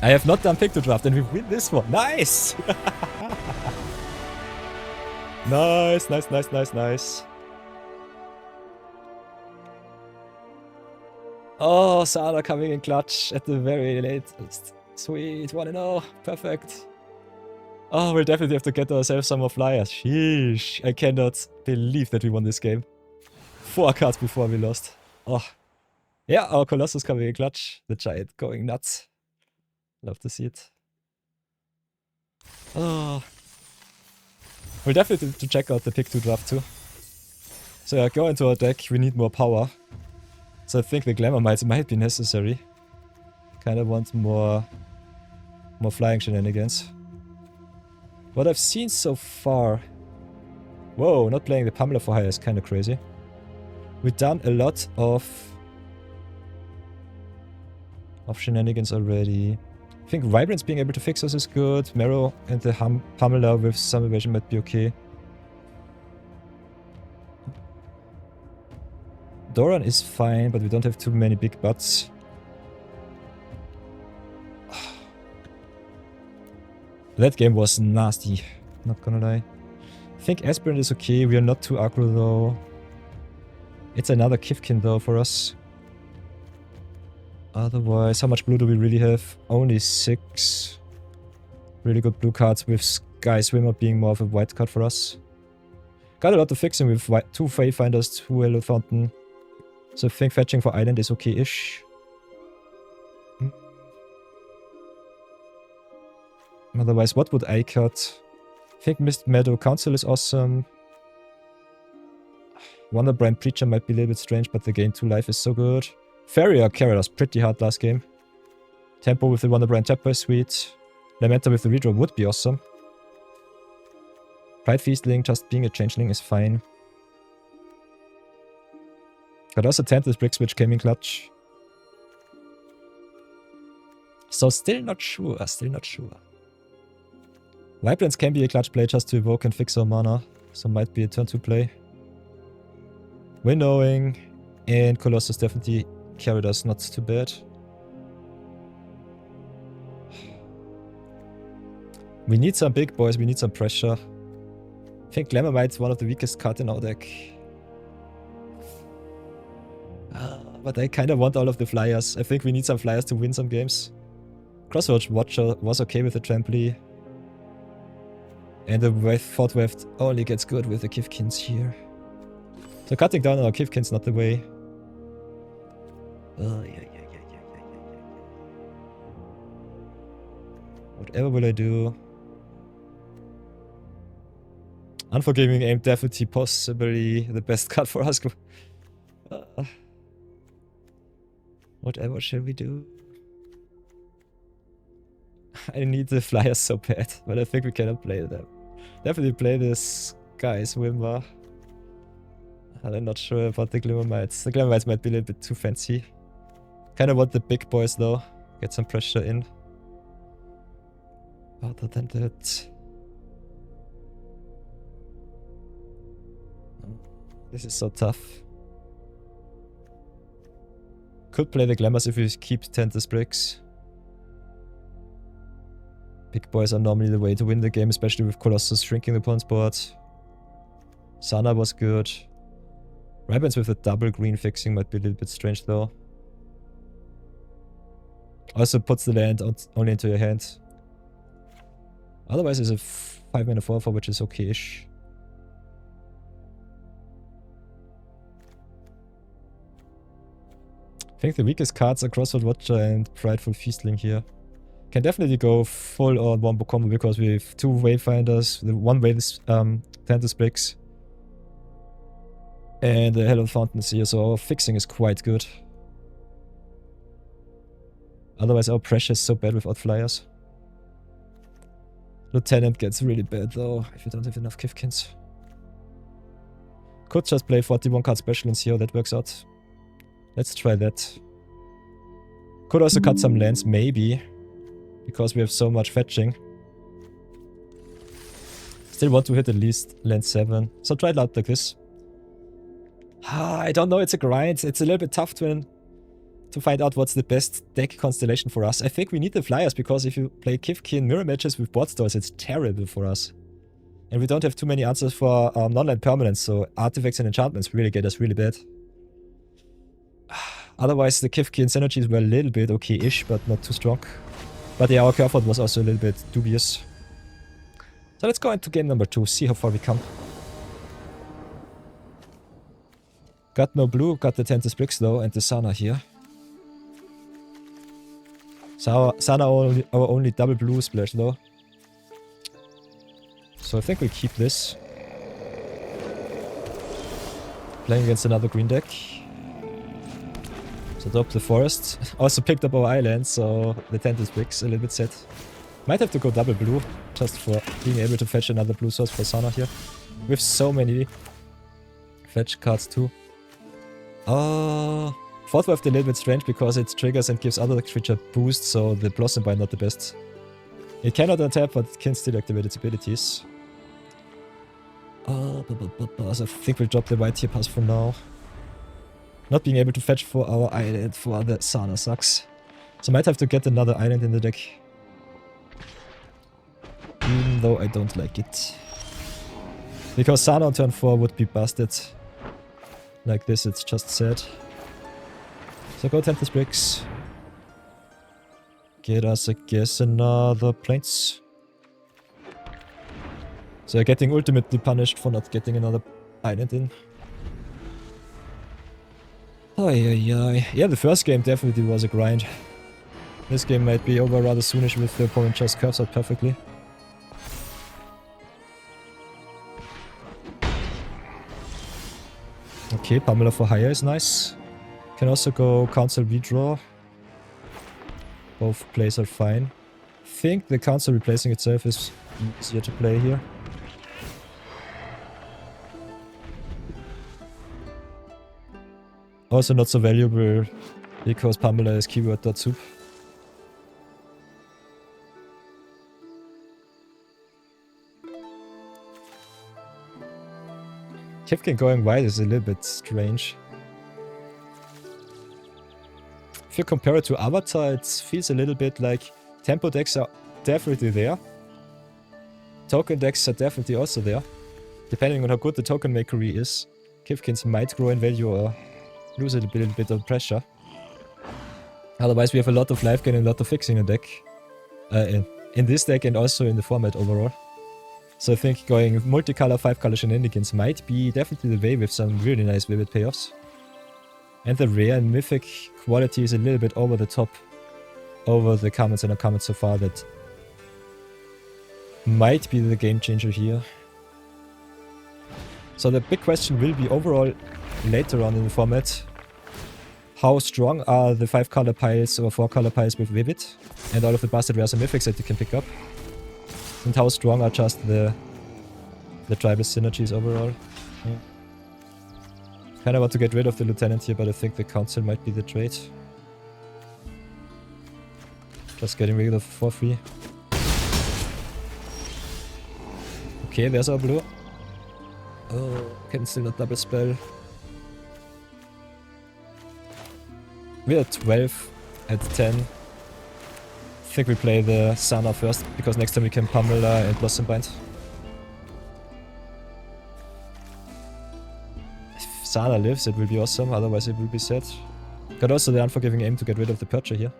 I have not done Pick1 Draft and we win this one. Nice! Nice, nice, nice, nice, nice. Oh, Sana coming in clutch at the very latest. Sweet, 1-0. Perfect. Oh, we'll definitely have to get ourselves some more flyers. Sheesh. I cannot believe that we won this game. 4 cards before we lost. Oh. Yeah, our Colossus coming in clutch. The Giant going nuts. Love to see it. Oh. We'll definitely have to check out the Pick1 Draft too. So yeah, go into our deck. We need more power. So I think the Glamour Mites might be necessary. Kinda want more flying shenanigans. What I've seen so far... Whoa, not playing the Pummeler for hire is kinda crazy. We've done a lot of shenanigans already. I think Vibrance being able to fix us is good. Marrow and the Pummeler with some evasion might be okay. Doran is fine, but we don't have too many big butts. That game was nasty, not gonna lie. I think Aspirant is okay, we are not too aggro though. It's another Kithkin though for us. Otherwise, how much blue do we really have? Only 6. Really good blue cards with Sky Swimmer being more of a white card for us. Got a lot of fixing with 2 Wayfinders, 2 Hello Fountain. So I think fetching for Island is okay-ish. Otherwise, what would I cut? I think Mist Meadow Council is awesome. Wonderbrand Preacher might be a little bit strange, but the gain 2 life is so good. Farrier carried us pretty hard last game. Tempo with the Wonderbrand Tapper is sweet. Lamenta with the redraw would be awesome. Pride Feastling, just being a changeling is fine. Got also Tantalus Brick Switch came in clutch. So still not sure, still not sure. Vibrance can be a clutch play just to evoke and fix our mana. So might be a turn 2 play. Winnowing and Colossus definitely carried us not too bad. We need some big boys, we need some pressure. I think Glamour Mite's one of the weakest cards in our deck. But I kind of want all of the flyers. I think we need some flyers to win some games. Crossroads Watcher was okay with the Trampoline. And the Fort Weft only gets good with the Kithkins here. So cutting down on our Kithkins not the way. Oh, yeah. Whatever will I do? Unforgiving Aim definitely possibly the best card for us. Whatever shall we do? I need the flyers so bad, but I think we cannot play them. Definitely play this Sky Swimmer. I'm not sure about the Glamour Mites. The Glamour Mites might be a little bit too fancy. Kinda want the big boys though. Get some pressure in. Other than that... This is so tough. Could play the Glamours if we keep Tantalus Bricks. Big boys are normally the way to win the game, especially with Colossus shrinking the opponent's board. Sana was good. Rybans with a double green fixing might be a little bit strange though. Also puts the land only into your hand. Otherwise it's a 5-mana 4/4, which is okay-ish. I think the weakest cards are Crossroad Watcher and Prideful Feastling here. Can definitely go full on wombo combo because we have 2 Wayfinders, the 1 way this Tantus Bricks, and the Hell of Fountains here, so our fixing is quite good. Otherwise our pressure is so bad without flyers. Lieutenant gets really bad though, if you don't have enough Kithkins. Could just play 41 card special and see how that works out. Let's try that. Could also cut some lands, maybe. Because we have so much fetching. Still want to hit at least land 7. So try it out like this. I don't know, it's a grind. It's a little bit tough to find out what's the best deck constellation for us. I think we need the flyers, because if you play Kithkin mirror matches with board stores, it's terrible for us. And we don't have too many answers for non-land permanents, so artifacts and enchantments really get us really bad. Otherwise, the Kithkin synergies were a little bit okay-ish, but not too strong. But yeah, our curve out was also a little bit dubious. So let's go into game number 2, see how far we come. Got no blue, got the Tantus Bricks though, and the Sana here. So Sana our only double blue splash though. So I think we'll keep this. Playing against another green deck. So drop the forest. Also picked up our island, so the Tantus Bricks a little bit set. Might have to go double blue, just for being able to fetch another blue source for Sana here. We have so many fetch cards too. Fourth Wave a little bit strange because it triggers and gives other creature boost, so the Blossom Bind not the best. It cannot untap, but it can still activate its abilities. So I think we'll drop the white tier pass for now. Not being able to fetch for our island for the Sana sucks. So might have to get another island in the deck. Even though I don't like it. Because Sana on turn 4 would be busted. Like this, it's just sad. So go Tantus Bricks. Get us, I guess, another Plains. So getting ultimately punished for not getting another island in. Yeah, the first game definitely was a grind. This game might be over rather soonish with the opponent just curves out perfectly. Okay, Pamela for hire is nice. Can also go Council redraw. Both plays are fine. I think the Council replacing itself is easier to play here. Also not so valuable because Pamela is keyword.soup. Kithkin going wide is a little bit strange. If you compare it to Avatar, it feels a little bit like tempo decks are definitely there. Token decks are definitely also there. Depending on how good the token makery is, Kithkins might grow in value or lose a little bit of pressure. Otherwise we have a lot of life gain and a lot of fixing in the deck. In this deck and also in the format overall. So I think going multicolor, 5-color shenanigans might be definitely the way with some really nice vivid payoffs. And the rare and mythic quality is a little bit over the top over the comments and uncommons so far that might be the game changer here. So the big question will be overall later on in the format. How strong are the 5-color piles or 4-color piles with Vivid and all of the bastard rares and mythics that you can pick up? And how strong are just the tribal synergies overall? Yeah. Kinda want to get rid of the lieutenant here, but I think the council might be the trade. Just getting rid of 4-3. Okay, there's our blue. Oh, can still not double spell. We're at 12, at 10. I think we play the Sana first, because next time we can pummel and Blossom Bind. If Sana lives, it will be awesome, otherwise it will be sad. Got also the Unforgiving Aim to get rid of the Percher here.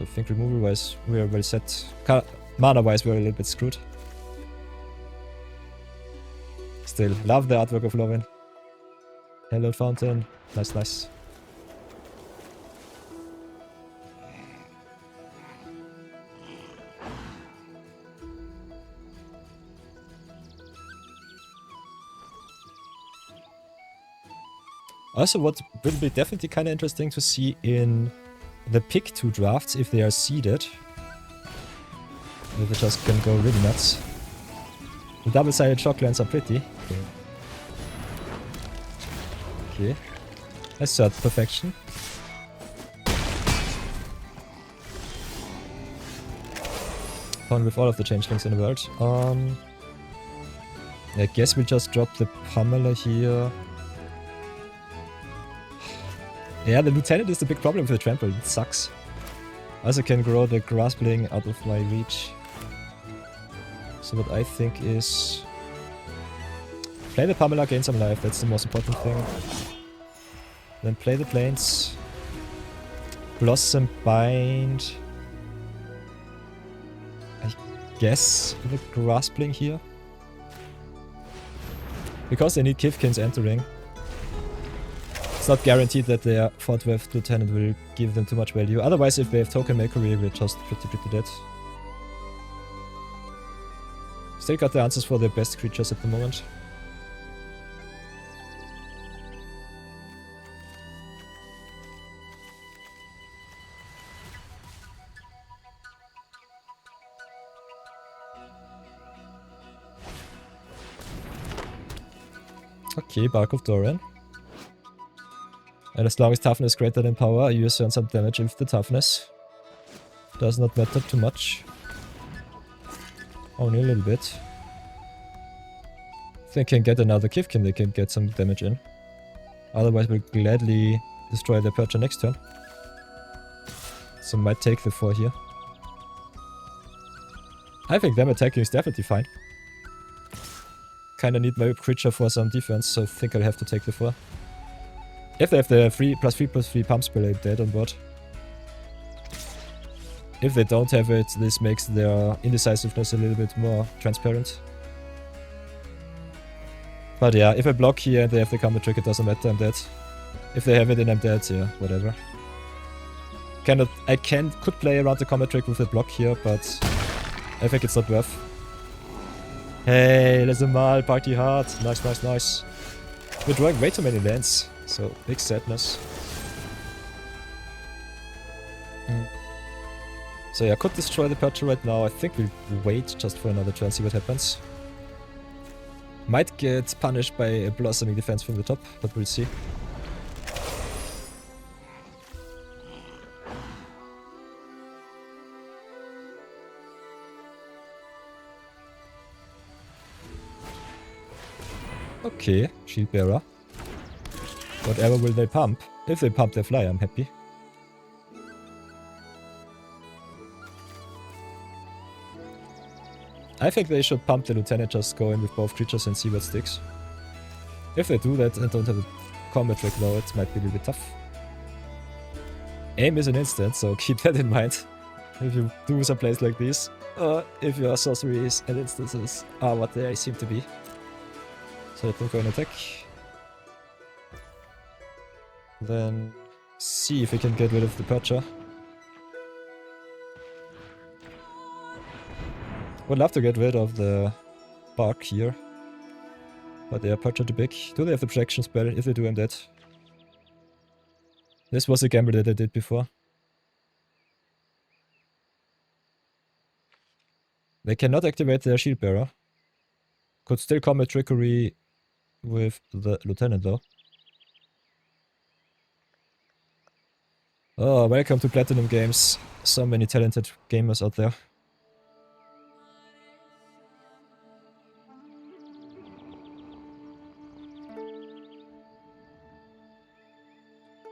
I think removal-wise, we are well set. Mana-wise, we're a little bit screwed. Still, love the artwork of Lorwyn. Hello, Fountain. Nice, nice. Also, what will be definitely kind of interesting to see in the Pick2 drafts, if they are seeded. If it just can go really nuts. The double-sided shocklands are pretty. Okay. Assert perfection. Fun with all of the changelings in the world. I guess we'll just drop the pummeler here. Yeah, the lieutenant is the big problem with the trample. It sucks. Also can grow the graspling out of my reach. So what I think is... play the pummeler, gain some life. That's the most important thing. Then play the planes. Blossom bind. I guess the graspling here. Because they need Kithkins entering. It's not guaranteed that their 412 lieutenant will give them too much value. Otherwise, if they have token makery, we're just pretty dead. Still got the answers for their best creatures at the moment. Okay, Bark of Doran. And as long as toughness is greater than power, you earn some damage with the toughness. Does not matter too much. Only a little bit. If they can get another Kithkin, they can get some damage in. Otherwise, we'll gladly destroy the Percher next turn. So might take the 4 here. I think them attacking is definitely fine. Kinda need my creature for some defense, so I think I'll have to take the 4. If they have the 3/3/3 pump spell, I'm dead on board. If they don't have it, this makes their indecisiveness a little bit more transparent. But yeah, if I block here and they have the combat trick, it doesn't matter, I'm dead. If they have it and I'm dead, yeah, whatever. Could play around the combat trick with the block here, but I think it's not worth. Hey, let's mal, party hard. Nice, nice, nice. We're drawing way too many lands, so big sadness. So yeah, I could destroy the Percher right now. I think we'll wait just for another turn, see what happens. Might get punished by a blossoming defense from the top, but we'll see. Okay, Shield Bearer. Whatever will they pump? If they pump their fly, I'm happy. I think they should pump the lieutenant, just go in with both creatures and see what sticks. If they do that and don't have a combat trick though, it might be a little bit tough. Aim is an instant, so keep that in mind. If you do some plays like these, if your sorceries and instances are what they seem to be. So let them go and attack. Then see if we can get rid of the Percher. Would love to get rid of the Bark here. But they are Percher too big. Do they have the protection spell? If they do, I'm dead. This was a gamble that I did before. They cannot activate their Shield Bearer. Could still combat trickery with the lieutenant though. Oh, welcome to Platinum Games. So many talented gamers out there.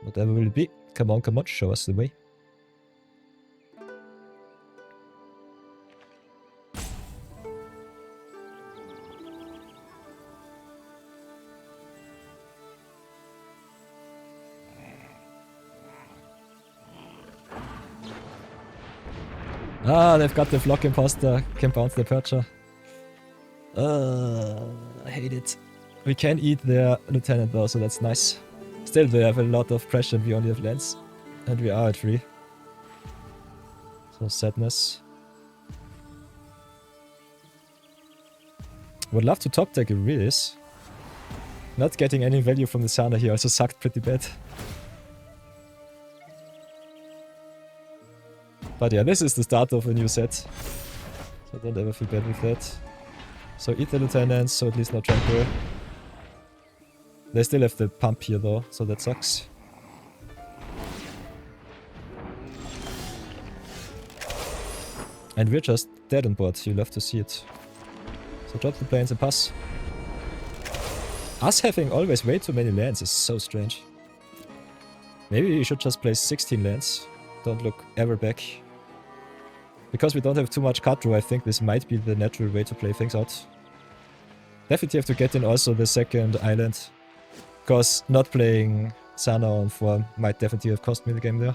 Whatever will it be? Come on, show us the way. Ah, they've got the Flock Imposter. Can bounce the Percher. I hate it. We can eat their Lieutenant though, so that's nice. Still, they have a lot of pressure and we only have lands. And we are at 3. So sadness. Would love to top deck Iris. Not getting any value from the Sana here also sucked pretty bad. But yeah, this is the start of a new set. So don't ever feel bad with that. So eat the Lieutenants, so at least not trample. They still have the pump here though, so that sucks. And we're just dead on board, you love to see it. So drop the planes and pass. Us having always way too many lands is so strange. Maybe we should just play 16 lands. Don't look ever back. Because we don't have too much card draw, I think this might be the natural way to play things out. Definitely have to get in also the second island. Because not playing Sana on 4 might definitely have cost me the game there.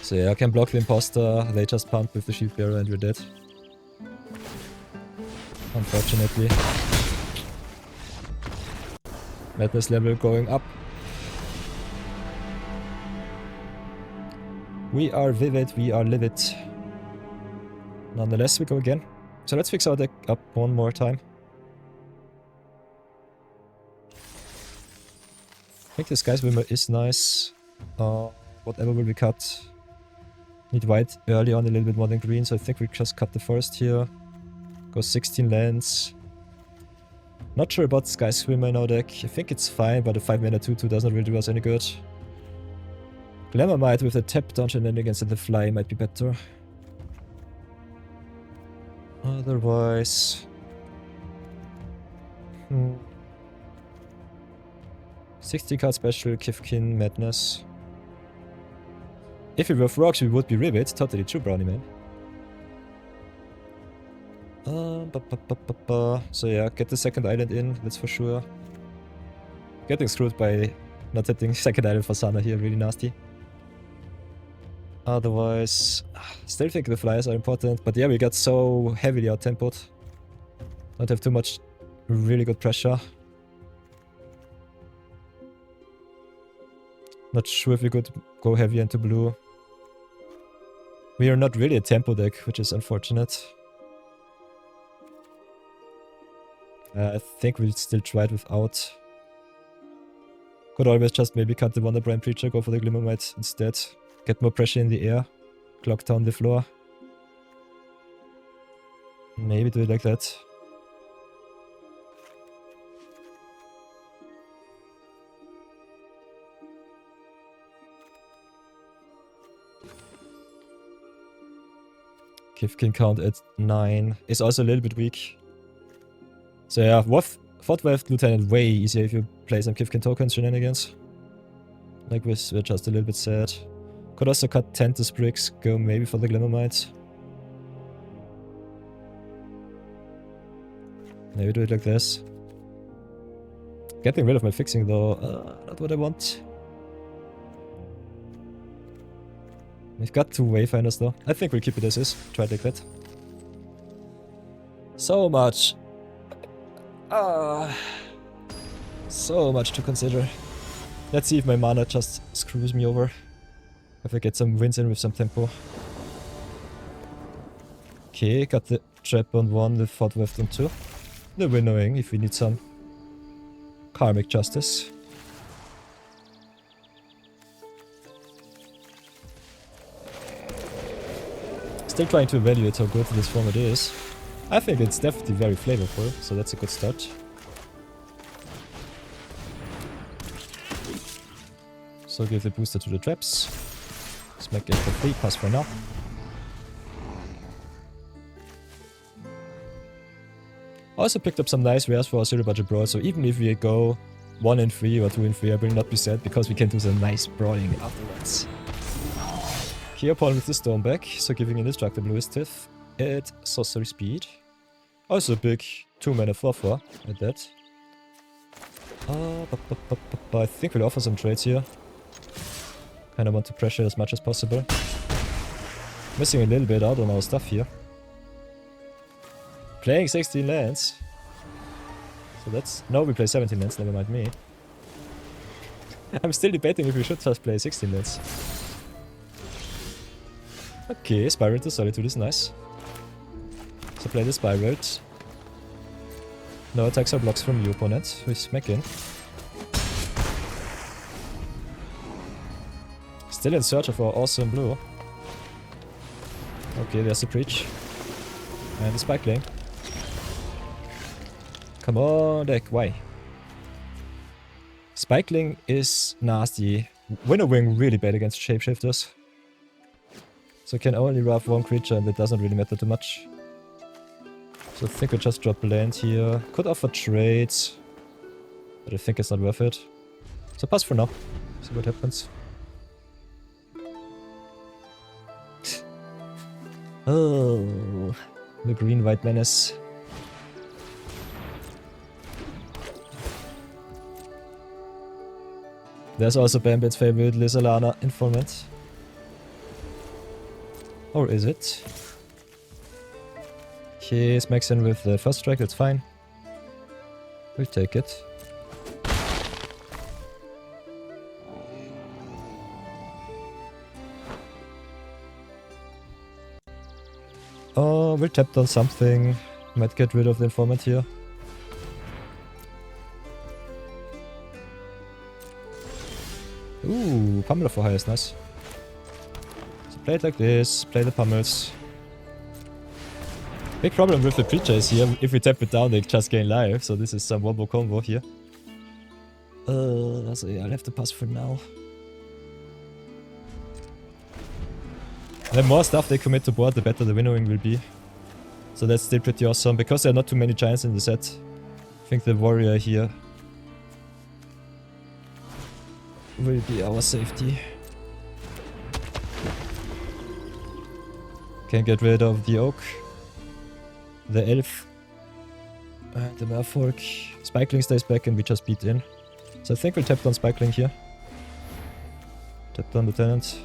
So yeah, I can block the Imposter, they just pump with the Shield Bearer and we're dead. Unfortunately. Madness level going up. We are vivid, we are livid. Nonetheless, we go again. So let's fix our deck up one more time. I think this Sky Swimmer is nice. Whatever will we cut? Need white early on a little bit more than green, so I think we just cut the forest here. Go 16 lands. Not sure about Sky Swimmer in our deck. I think it's fine, but a 5 mana 2/2 doesn't really do us any good. Glamour Might with a tap dungeon and against the fly might be better. Otherwise... 60 card special, Kithkins, Madness. If we were frogs, we would be Rivet. Totally true, Brownie Man. So yeah, get the second island in, that's for sure. Getting screwed by not hitting second island for Sana here, really nasty. Otherwise, still think the flyers are important, but yeah, we got so heavily out-tempoed. Don't have too much really good pressure. Not sure if we could go heavy into blue. We are not really a tempo deck, which is unfortunate. I think we'll still try it without. Could always just maybe cut the Wonderbrand Preacher, go for the Glimmermight instead. Get more pressure in the air. Clock down the floor. Maybe do it like that. Kithkins count at 9 is also a little bit weak. So yeah, Fourth Weft Lieutenant way easier if you play some Kithkins tokens shenanigans. Like this, we're just a little bit sad. Could also cut Tentus Bricks, go maybe for the Glimmermight. Maybe do it like this. Getting rid of my fixing though, not what I want. We've got 2 Wayfinders though. I think we'll keep it as is. Try it like that. So much. So much to consider. Let's see if my mana just screws me over. If I get some wins in with some tempo. Okay, got the trap on 1, the Fourth Weft on 2. The winnowing if we need some karmic justice. Still trying to evaluate how good this format is. I think it's definitely very flavorful, so that's a good start. So give the booster to the traps. Smack it for free, pass for now. Also picked up some nice rares for our zero budget brawl, so even if we go 1 in 3 or 2 in 3, I will not be sad because we can do some nice brawling afterwards. Keopol with the Storm back, so giving an Indestructible Wistif at sorcery speed. Also big 2 mana 4/4 at that. I think we'll offer some trades here. Kinda want to pressure as much as possible. Missing a little bit out on our stuff here. Playing 16 lands. So that's... No, we play 17 lands, never mind me. I'm still debating if we should just play 16 lands. Okay, Spiral to Solitude is nice. So play the Spiraled. No attacks or blocks from you, opponent. We smack in. Still in search of our awesome blue. Okay, there's the Preach. And the Spikeling. Come on, deck. Why? Spikeling is nasty. Winnowing really bad against shapeshifters. So can only rough one creature and it doesn't really matter too much. So I think we just drop land here. Could offer trades. But I think it's not worth it. So pass for now. See what happens. Oh, the green-white menace. There's also Bambit's favorite Lizalana informant. Or is it? Okay, smacks in with the first strike, that's fine. We'll take it. Oh, we'll tap on something. Might get rid of the informant here. Ooh, Pummeler for hire is nice. So play it like this, play the pummels. Big problem with the Preacher is here, if we tap it down they just gain life, so this is some wombo combo here. So yeah, I'll have to pass for now. The more stuff they commit to board, the better the winnowing will be. So that's still pretty awesome, because there are not too many giants in the set. I think the warrior here will be our safety. Can get rid of the oak, the elf, and the merfolk. Spikeling stays back and we just beat in. So I think we'll tap down Spikeling here. Tap down the tenant.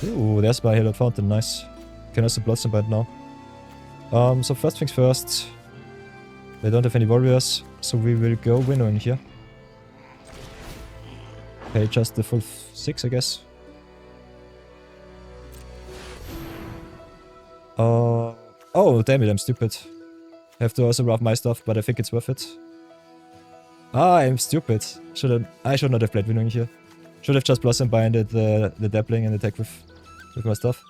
Ooh, there's my Hallowed Fountain, nice. Can also Blossom Bind now. So first things first. They don't have any warriors, so we will go winnowing here. Okay, just the full 6, I guess. Oh, damn it, I'm stupid. Have to also rough my stuff, but I think it's worth it. Ah, I'm stupid. I should not have played winnowing here. Should have just Blossom Binded the Dappling and attack with my stuff.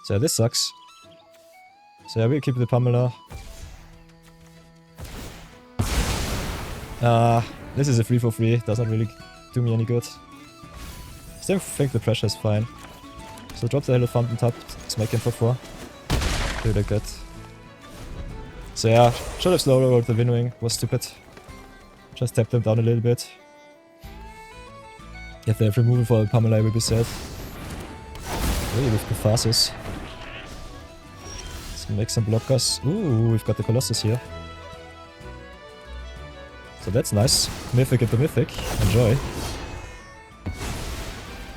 So yeah, this sucks. So yeah, we'll keep the Pummeler. This is a 3 for 3, doesn't really do me any good. Still think the pressure is fine. So drop the Hallowed Fountain tapped, smack in for 4. Do like that. So yeah, should have slow rolled the winnowing, was stupid. Just tap them down a little bit. If they have removal for the Pummeler, I will be sad. Really with Catharsis. Let's make some blockers. Ooh, we've got the Colossus here. So that's nice. Mythic into Mythic. Enjoy.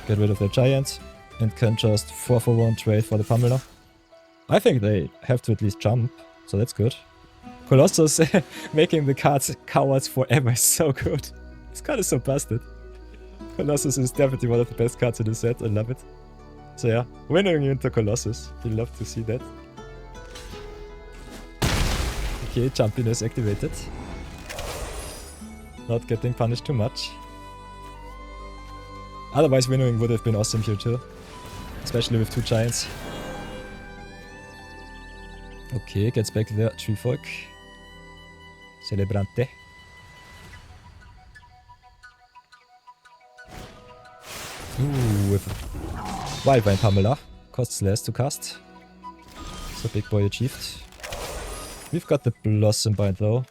Get rid of the Giant. And can just 4 for 1 trade for the Pummeler. I think they have to at least jump. So that's good. Colossus making the cards cowards forever is so good. It's kind of so busted. Colossus is definitely one of the best cards in the set. I love it. So yeah, winnowing into Colossus. You'll love to see that. Okay, jumpiness activated. Not getting punished too much. Otherwise winnowing would have been awesome here too. Especially with 2 giants. Okay, gets back the Treefolk. Celebrante. Ooh, with Wildvine Pummeler. Costs less to cast. So big boy achieved. We've got the Blossom Bind though.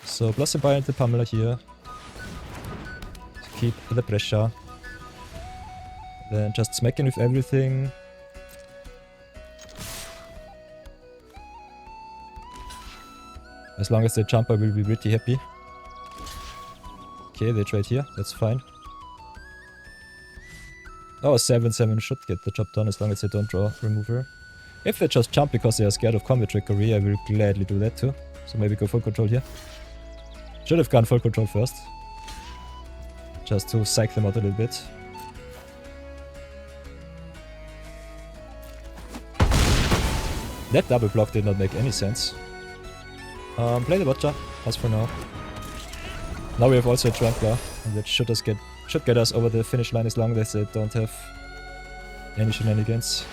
So Blossom Bind the Pummeler here. To keep the pressure. Then just smack in with everything. As long as they jump, I will be pretty happy. Okay, they trade here. That's fine. Oh, 7-7 should get the job done as long as they don't draw remover. If they just jump because they are scared of combat trickery, I will gladly do that too. So maybe go full control here. Should have gone full control first. Just to psych them out a little bit. That double block did not make any sense. Play the Watcher, as for now. Now we have also a Trampler, and that should get us over the finish line as long as they don't have any shenanigans.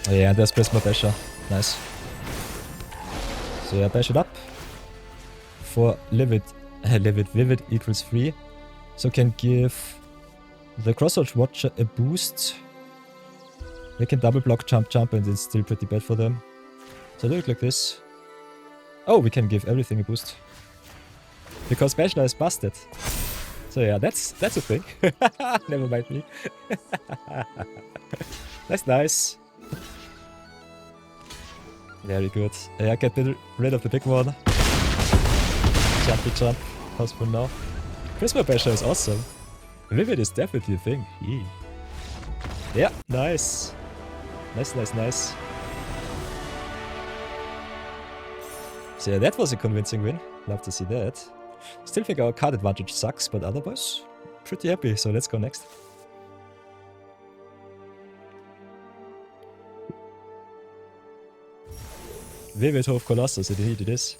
Oh yeah, there's Prisma Basher. Nice. So yeah, bash it up. For Vivid equals 3. So can give the Crossroads Watcher a boost. They can double block jump and it's still pretty bad for them. So do it like this. Oh, we can give everything a boost. Because Bashla is busted. So yeah, that's a thing. Never mind me. That's nice. Very good. Yeah, get rid of the big one. Jumpy jump. How's for now? Prisma Basher is awesome. Vivid is definitely a thing. Yeah, nice. Nice. So yeah, that was a convincing win. Love to see that. Still think our card advantage sucks, but otherwise, pretty happy. So let's go next. Vivid Hove Colossus, indeed it is.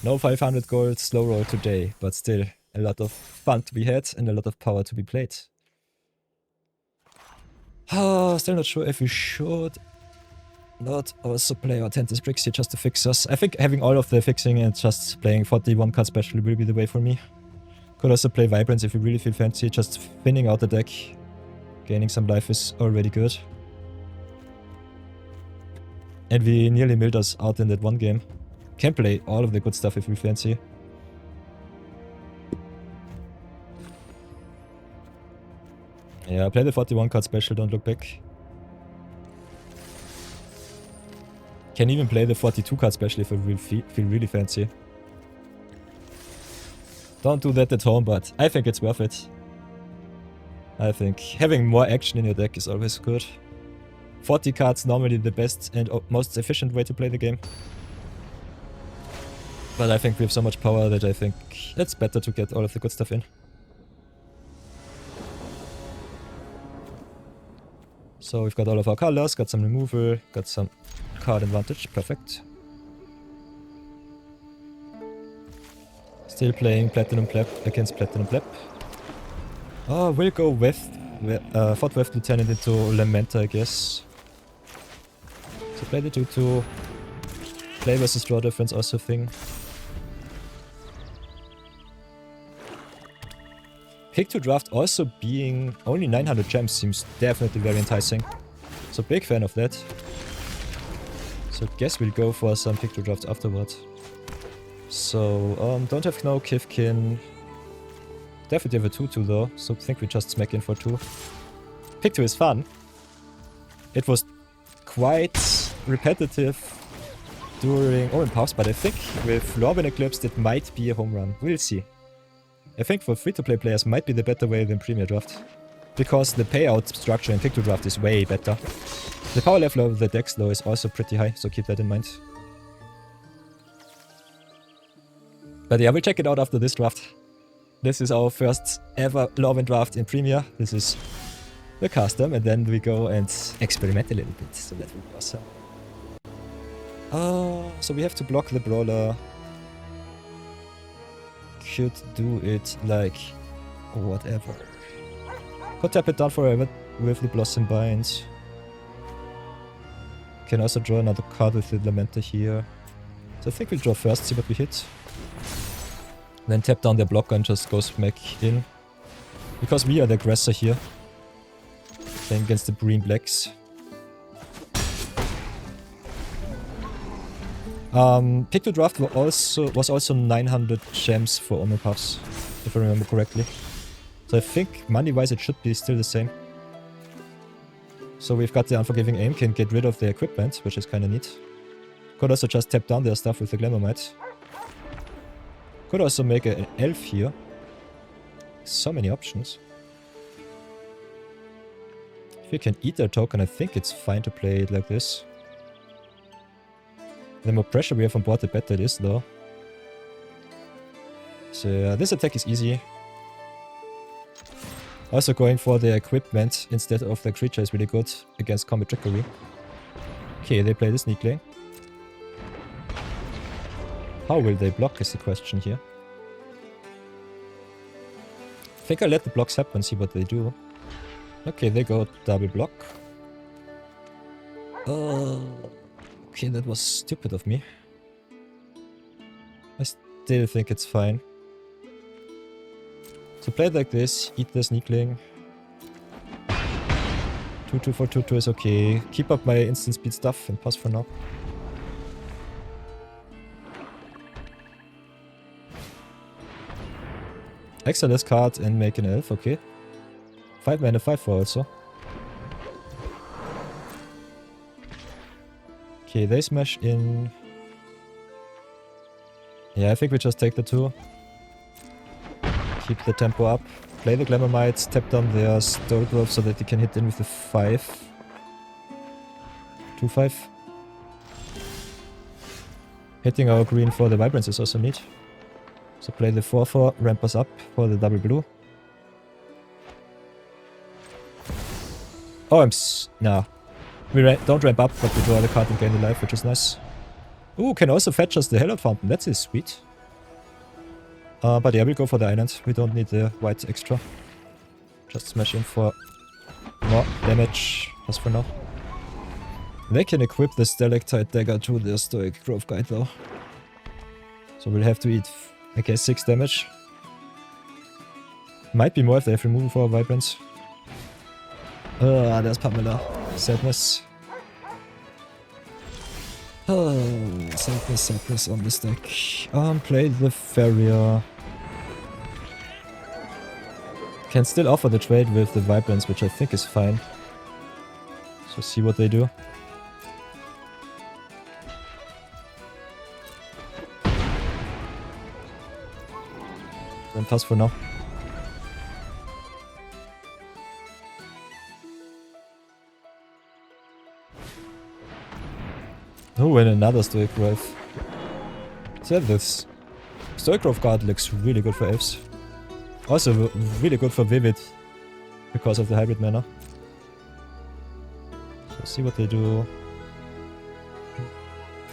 No 500 gold slow roll today, but still a lot of fun to be had and a lot of power to be played. Still not sure if we should not also play our Tentis Bricks here just to fix us. I think having all of the fixing and just playing 41 card special will be the way for me. Could also play Vibrance if you really feel fancy, just thinning out the deck. Gaining some life is already good. And we nearly milled us out in that one game. Can play all of the good stuff if we fancy. Yeah, play the 41 card special, don't look back. Can even play the 42 card special if I feel really fancy. Don't do that at home, but I think it's worth it. I think having more action in your deck is always good. 40 cards normally the best and most efficient way to play the game. But I think we have so much power that I think it's better to get all of the good stuff in. So we've got all of our colors, got some removal, got some card advantage, perfect. Still playing Platinum Pleb against Platinum Pleb. Oh, we'll go with Fort Weft Lieutenant into Lamenta, I guess. So play the 2-2. Play versus draw difference also thing. Pick2 Draft also being only 900 gems seems definitely very enticing. So big fan of that. So guess we'll go for some Pick2 Draft afterward. So don't have no Kithkin. Definitely have a 2-2 though, so I think we just smack in for 2. Pick2 is fun. It was quite repetitive during Omen Puffs, but I think with Lorwyn Eclipsed it might be a home run. We'll see. I think for free-to-play players might be the better way than Premier Draft. Because the payout structure in Pick2 Draft is way better. The power level of the decks though is also pretty high, so keep that in mind. But yeah, we'll check it out after this draft. This is our first ever Lorwyn draft in Premier. This is the custom, and then we go and experiment a little bit. So that will be awesome. So we have to block the Brawler. Could do it like whatever. Could tap it down forever with the Blossom Bind. Can also draw another card with the Lamenta here. So I think we'll draw first, see what we hit. Then tap down their blocker and just go smack in. Because we are the aggressor here. Playing against the green blacks. Pick2 Draft was also 900 gems for Omen Puffs, if I remember correctly. So I think money-wise it should be still the same. So we've got the Unforgiving Aim, can get rid of the equipment, which is kinda neat. Could also just tap down their stuff with the Glamourmite. Could also make an Elf here. So many options. If you can eat their token, I think it's fine to play it like this. The more pressure we have on board, the better it is, though. So yeah, this attack is easy. Also going for the equipment instead of the creature is really good against combat trickery. Okay, they play the Sneakling. How will they block is the question here. I think I'll let the blocks happen and see what they do. Okay, they go double block. Okay, that was stupid of me. I still think it's fine. So play it like this, eat the Sneakling. 2-2 for 2-2 is okay. Keep up my instant speed stuff and pass for now. Exile this card and make an Elf, okay. 5 mana, 5-4 also. Okay, they smash in. Yeah, I think we just take the 2. Keep the tempo up. Play the Glamourmite, tap down their Stonegrove so that they can hit in with the 5. 2-5. Hitting our green for the Vibrance is also neat. So play the 4-4, ramp us up for the double blue. Oh, nah. We don't ramp up, but we draw the card and gain the life, which is nice. Ooh, can also fetch us the Hellot Fountain. That is sweet. But yeah, we'll go for the island. We don't need the white extra. Just smash in for more damage, as for now. They can equip the Stalactite Dagger to their Stoic Grove Guide though. So we'll have to eat, I guess, 6 damage. Might be more if they have removal for our Vibrance. There's Pamela. Sadness. Sadness on this deck. Play the Farrier. Can still offer the trade with the Vibrance, which I think is fine. So see what they do. Then pass for now. Oh, and another Stoic Grove. So this Stoic Grove card looks really good for Elves. Also really good for Vivid because of the hybrid mana. So see what they do.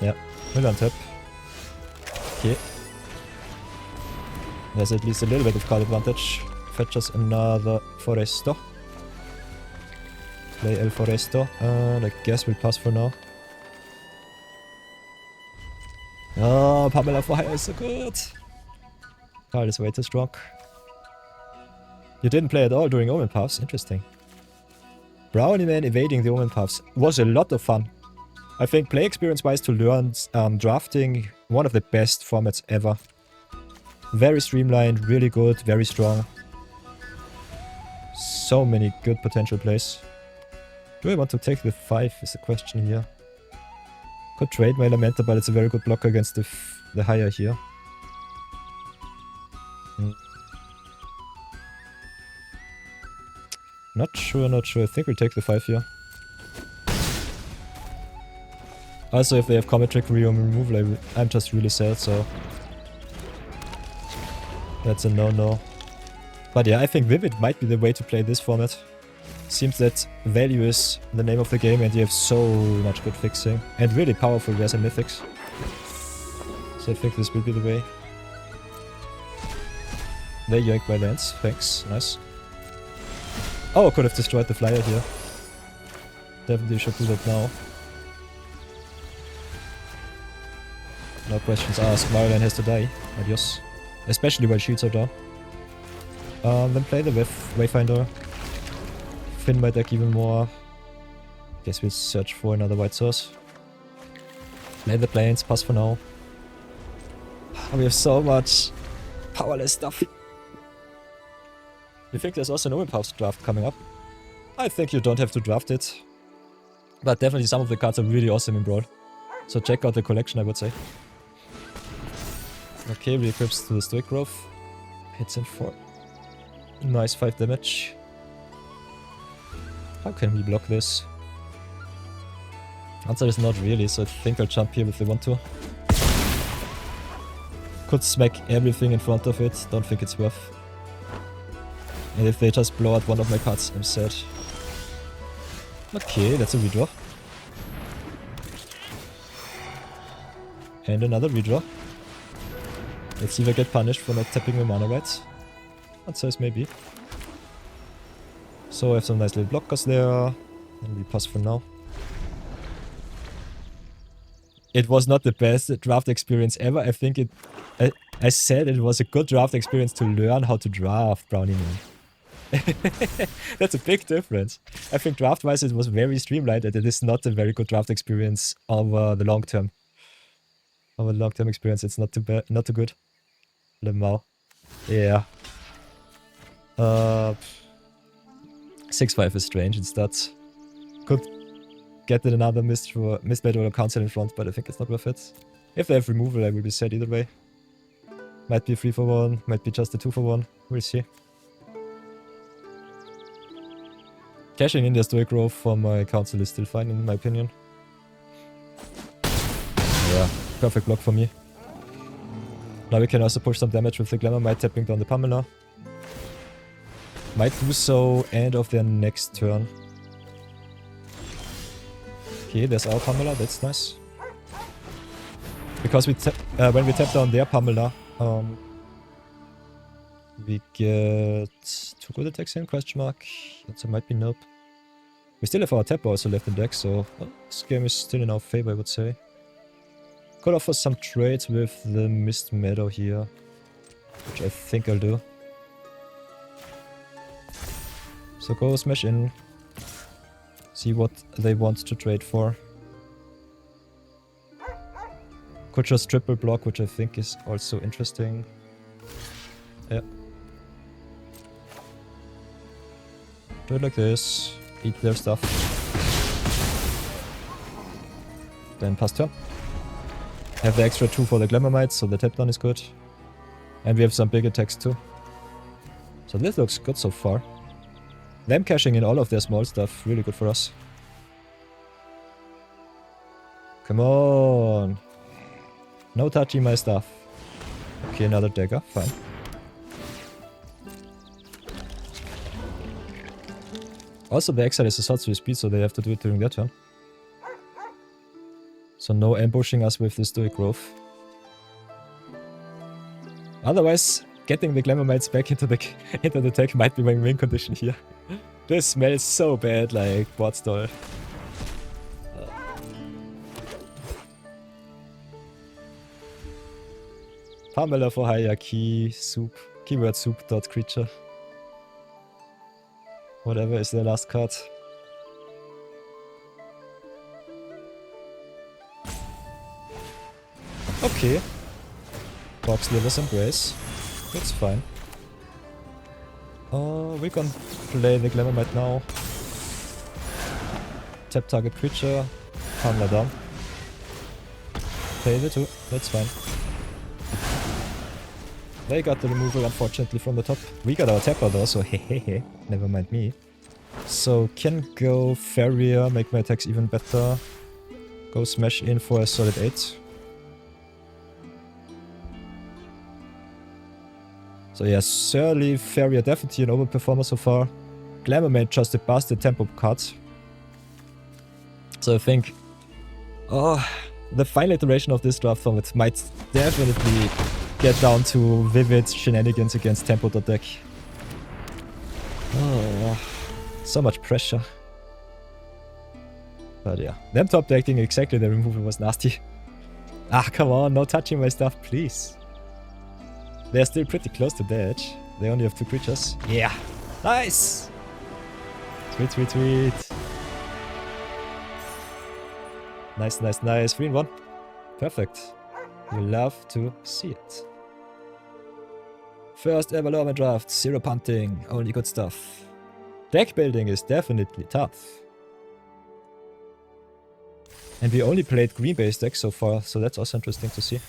Yeah, we'll untap. Okay. There's at least a little bit of card advantage. Fetch us another Foresto. Play El Foresto. And I guess we'll pass for now. Oh, Pamela for hire is so good. Card is way too strong. You didn't play at all during Omen Paths? Interesting. Brownie Man evading the Omen Paths was a lot of fun. I think play experience wise to learn drafting, one of the best formats ever. Very streamlined, really good, very strong. So many good potential plays. Do I want to take the 5 is the question here. Could trade my Elementa, but it's a very good blocker against the higher here. Not sure. I think we'll take the 5 here. Also, if they have Comet Trickery or removal, I'm just really sad, so... That's a no-no. But yeah, I think Vivid might be the way to play this format. Seems that value is the name of the game and you have so much good fixing. And really powerful rares and mythics. So I think this will be the way. They yank my lands. Thanks. Nice. Oh, I could have destroyed the flyer here. Definitely should do that now. No questions asked. Mario has to die. Adios. Especially while shields are down. Then play the Wayfinder. Fin my deck even more. Guess we'll search for another white source. Play the planes, pass for now. We have so much powerless stuff. You think there's also an Omen Paths draft coming up? I think you don't have to draft it. But definitely some of the cards are really awesome in Brawl. So check out the collection, I would say. Okay, re-equips to the Stoic Growth. Hits in 4. Nice 5 damage. How can we block this? Answer is not really, so I think I'll jump here if they want to. Could smack everything in front of it, don't think it's worth. And if they just blow out one of my cards, I'm sad. Okay, that's a redraw. And another redraw. Let's see if I get punished for not tapping my mana rights. Answer is maybe. So I have some nice little blockers there. And we pass for now. It was not the best draft experience ever. I think it... I said it was a good draft experience to learn how to draft, Brownie Man. That's a big difference. I think draft-wise it was very streamlined and it is not a very good draft experience over the long term. Over the long term experience it's not too bad, not too good. Lemao. Yeah. 6-5 is strange instead. Could get another Mistblade or Council in front, but I think it's not worth it. If they have removal, I will be sad either way. Might be a 3-for-1, might be just a 2-for-1. We'll see. Cashing in the Stoic Growth for my Council is still fine in my opinion. Yeah, perfect block for me. Now we can also push some damage with the Glamour Might tapping down the Pummeler. Might do so end of their next turn. Okay, there's our Pummeler, that's nice. Because we when we tap down their Pummeler, we get 2 good attacks in, question mark. That might be nope. We still have our Tapper also left in deck, so this game is still in our favor, I would say. Could offer some trades with the Mist Meadow here, which I think I'll do. So go smash in, see what they want to trade for. Could just triple block, which I think is also interesting. Yeah. Do it like this, eat their stuff. Then pass turn. Have the extra 2 for the Glamour Might, so the tap down is good. And we have some big attacks too. So this looks good so far. Them cashing in all of their small stuff, really good for us. Come on! No touching my stuff. Okay, another dagger, fine. Also the exile is a sorcery speed, so they have to do it during their turn. So no ambushing us with the Stoic Growth. Otherwise, getting the Glamour Mites back into the deck might be my win condition here. This smells so bad, like board stall. Pamela for hierarchy, soup, keyword soup dot creature. Whatever is their last card. Okay. Box Liver's Embrace. That's fine. We can play the Glamour Might now. Tap target creature. Pamela down. Pay the 2. That's fine. They got the removal unfortunately from the top. We got our tapper though, so hehehe. Never mind me. So can go Farrier, make my attacks even better. Go smash in for a solid 8. So yeah, Surly, Farrier definitely an overperformer so far. Glamour Might just a busted tempo card. So I think... Oh, the final iteration of this draft format might definitely get down to vivid shenanigans against tempo.deck. Oh, so much pressure. But yeah, them top decking exactly the removal was nasty. Ah, come on, no touching my stuff, please. They're still pretty close to the edge. They only have 2 creatures. Yeah, nice! Sweet, sweet, sweet. Nice, nice, nice. 3-1. Perfect. We love to see it. First ever Lorwyn draft, 0 punting, only good stuff. Deck building is definitely tough. And we only played green-based decks so far, so that's also interesting to see.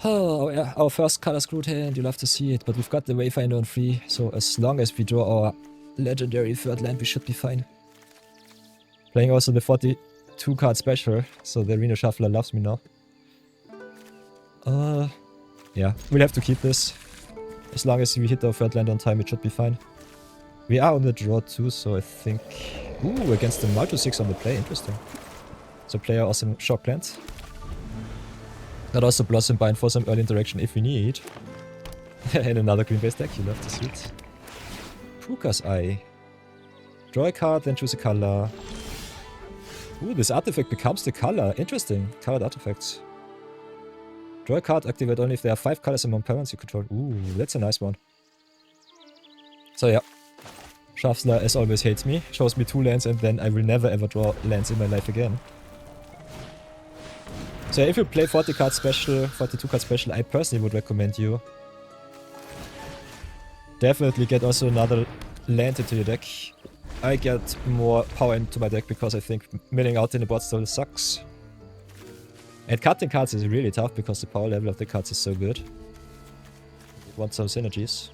Oh, yeah, our first color screwed hand, you love to see it, but we've got the Wayfinder on 3, so as long as we draw our legendary third land, we should be fine. Playing also the 42 card special, so the Arena Shuffler loves me now. Yeah, we'll have to keep this. As long as we hit our third land on time, it should be fine. We are on the draw too, so I think... Ooh, against the Multi 6 on the play, interesting. So player awesome shock land. That also Blossom Bind for some early interaction if we need. And another green-based deck, you love to see it. Puka's Eye. Draw a card, then choose a color. Ooh, this artifact becomes the color. Interesting. Colored artifacts. Draw a card, activate only if there are 5 colors among parents you control. Ooh, that's a nice one. So yeah. Shuffler, as always, hates me. Shows me 2 lands and then I will never ever draw lands in my life again. So if you play 40 card special, 42 card special, I personally would recommend you definitely get also another land into your deck. I get more power into my deck because I think milling out in the board still sucks. And cutting cards is really tough because the power level of the cards is so good. You want some synergies.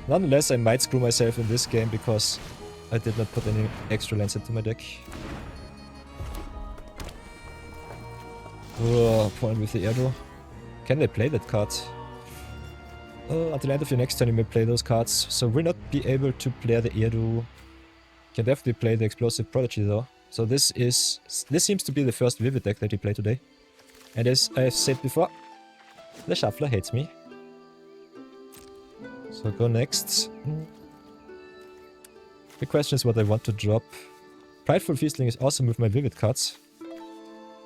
Nonetheless, I might screw myself in this game because I did not put any extra lands into my deck. Oh, point with the Erdo. Can they play that card? At the end of your next turn you may play those cards, so we'll not be able to play the Erdo. Can definitely play the Explosive Prodigy though. So this seems to be the first Vivid deck that he played today. And as I've said before, the Shuffler hates me. So go next. The question is what I want to drop. Prideful Feastling is awesome with my Vivid cards.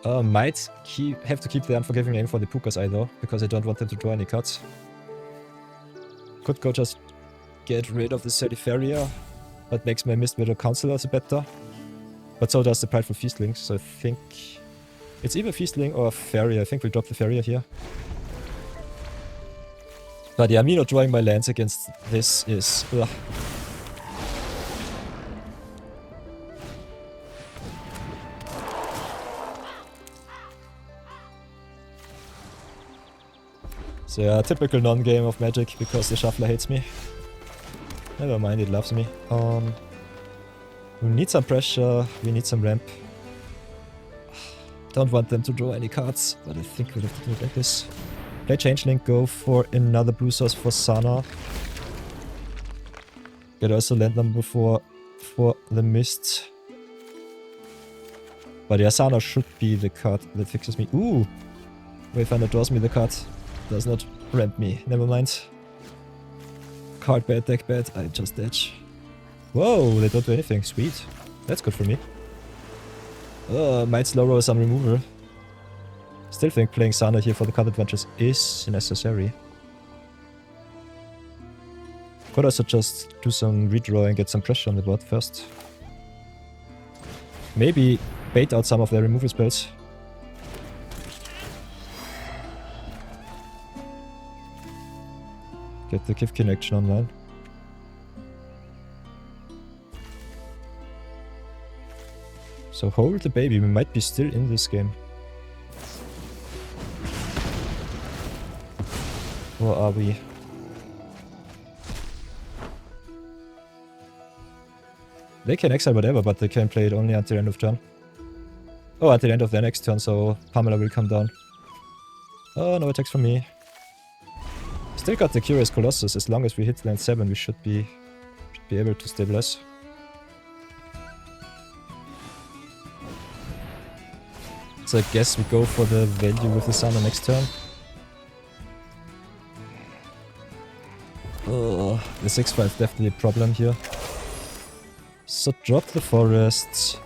Might have to keep the Unforgiving Aim for the Puka's Eye though, because I don't want them to draw any cards. Could go just get rid of the Certiferia, but makes my Mistweather Council also better. But so does the Prideful Feastling, so I think it's either Feastling or Farrier. I think we'll drop the Farrier here. But yeah, me not drawing my lands against this is... Ugh. So yeah, typical non-game of Magic because the Shuffler hates me. Never mind, it loves me. We need some pressure, we need some ramp. Don't want them to draw any cards, but I think we'll have to do it like this. Play Changeling, go for another blue source for Sana. Get also land number 4 for the Mist. But yeah, Sana should be the card that fixes me. Ooh! Wayfinder draws me the card. Does not ramp me. Never mind. Card bad, deck bad. I just edge. Whoa, they don't do anything. Sweet. That's good for me. Might slow roll some removal. Still think playing Sana here for the card advantage is necessary. Could also just do some redraw and get some pressure on the board first. Maybe bait out some of their removal spells. Get the Kithkins action online. So hold the baby, we might be still in this game. Or are we? They can exile whatever, but they can play it only until the end of turn. Oh, until the end of their next turn, so Pamela will come down. Oh, no attacks from me. Still got the Curious Colossus. As long as we hit land 7, we should be able to stabilize. So I guess we go for the value with the Sana next turn. Oh, the 6-5 definitely a problem here. So drop the forests.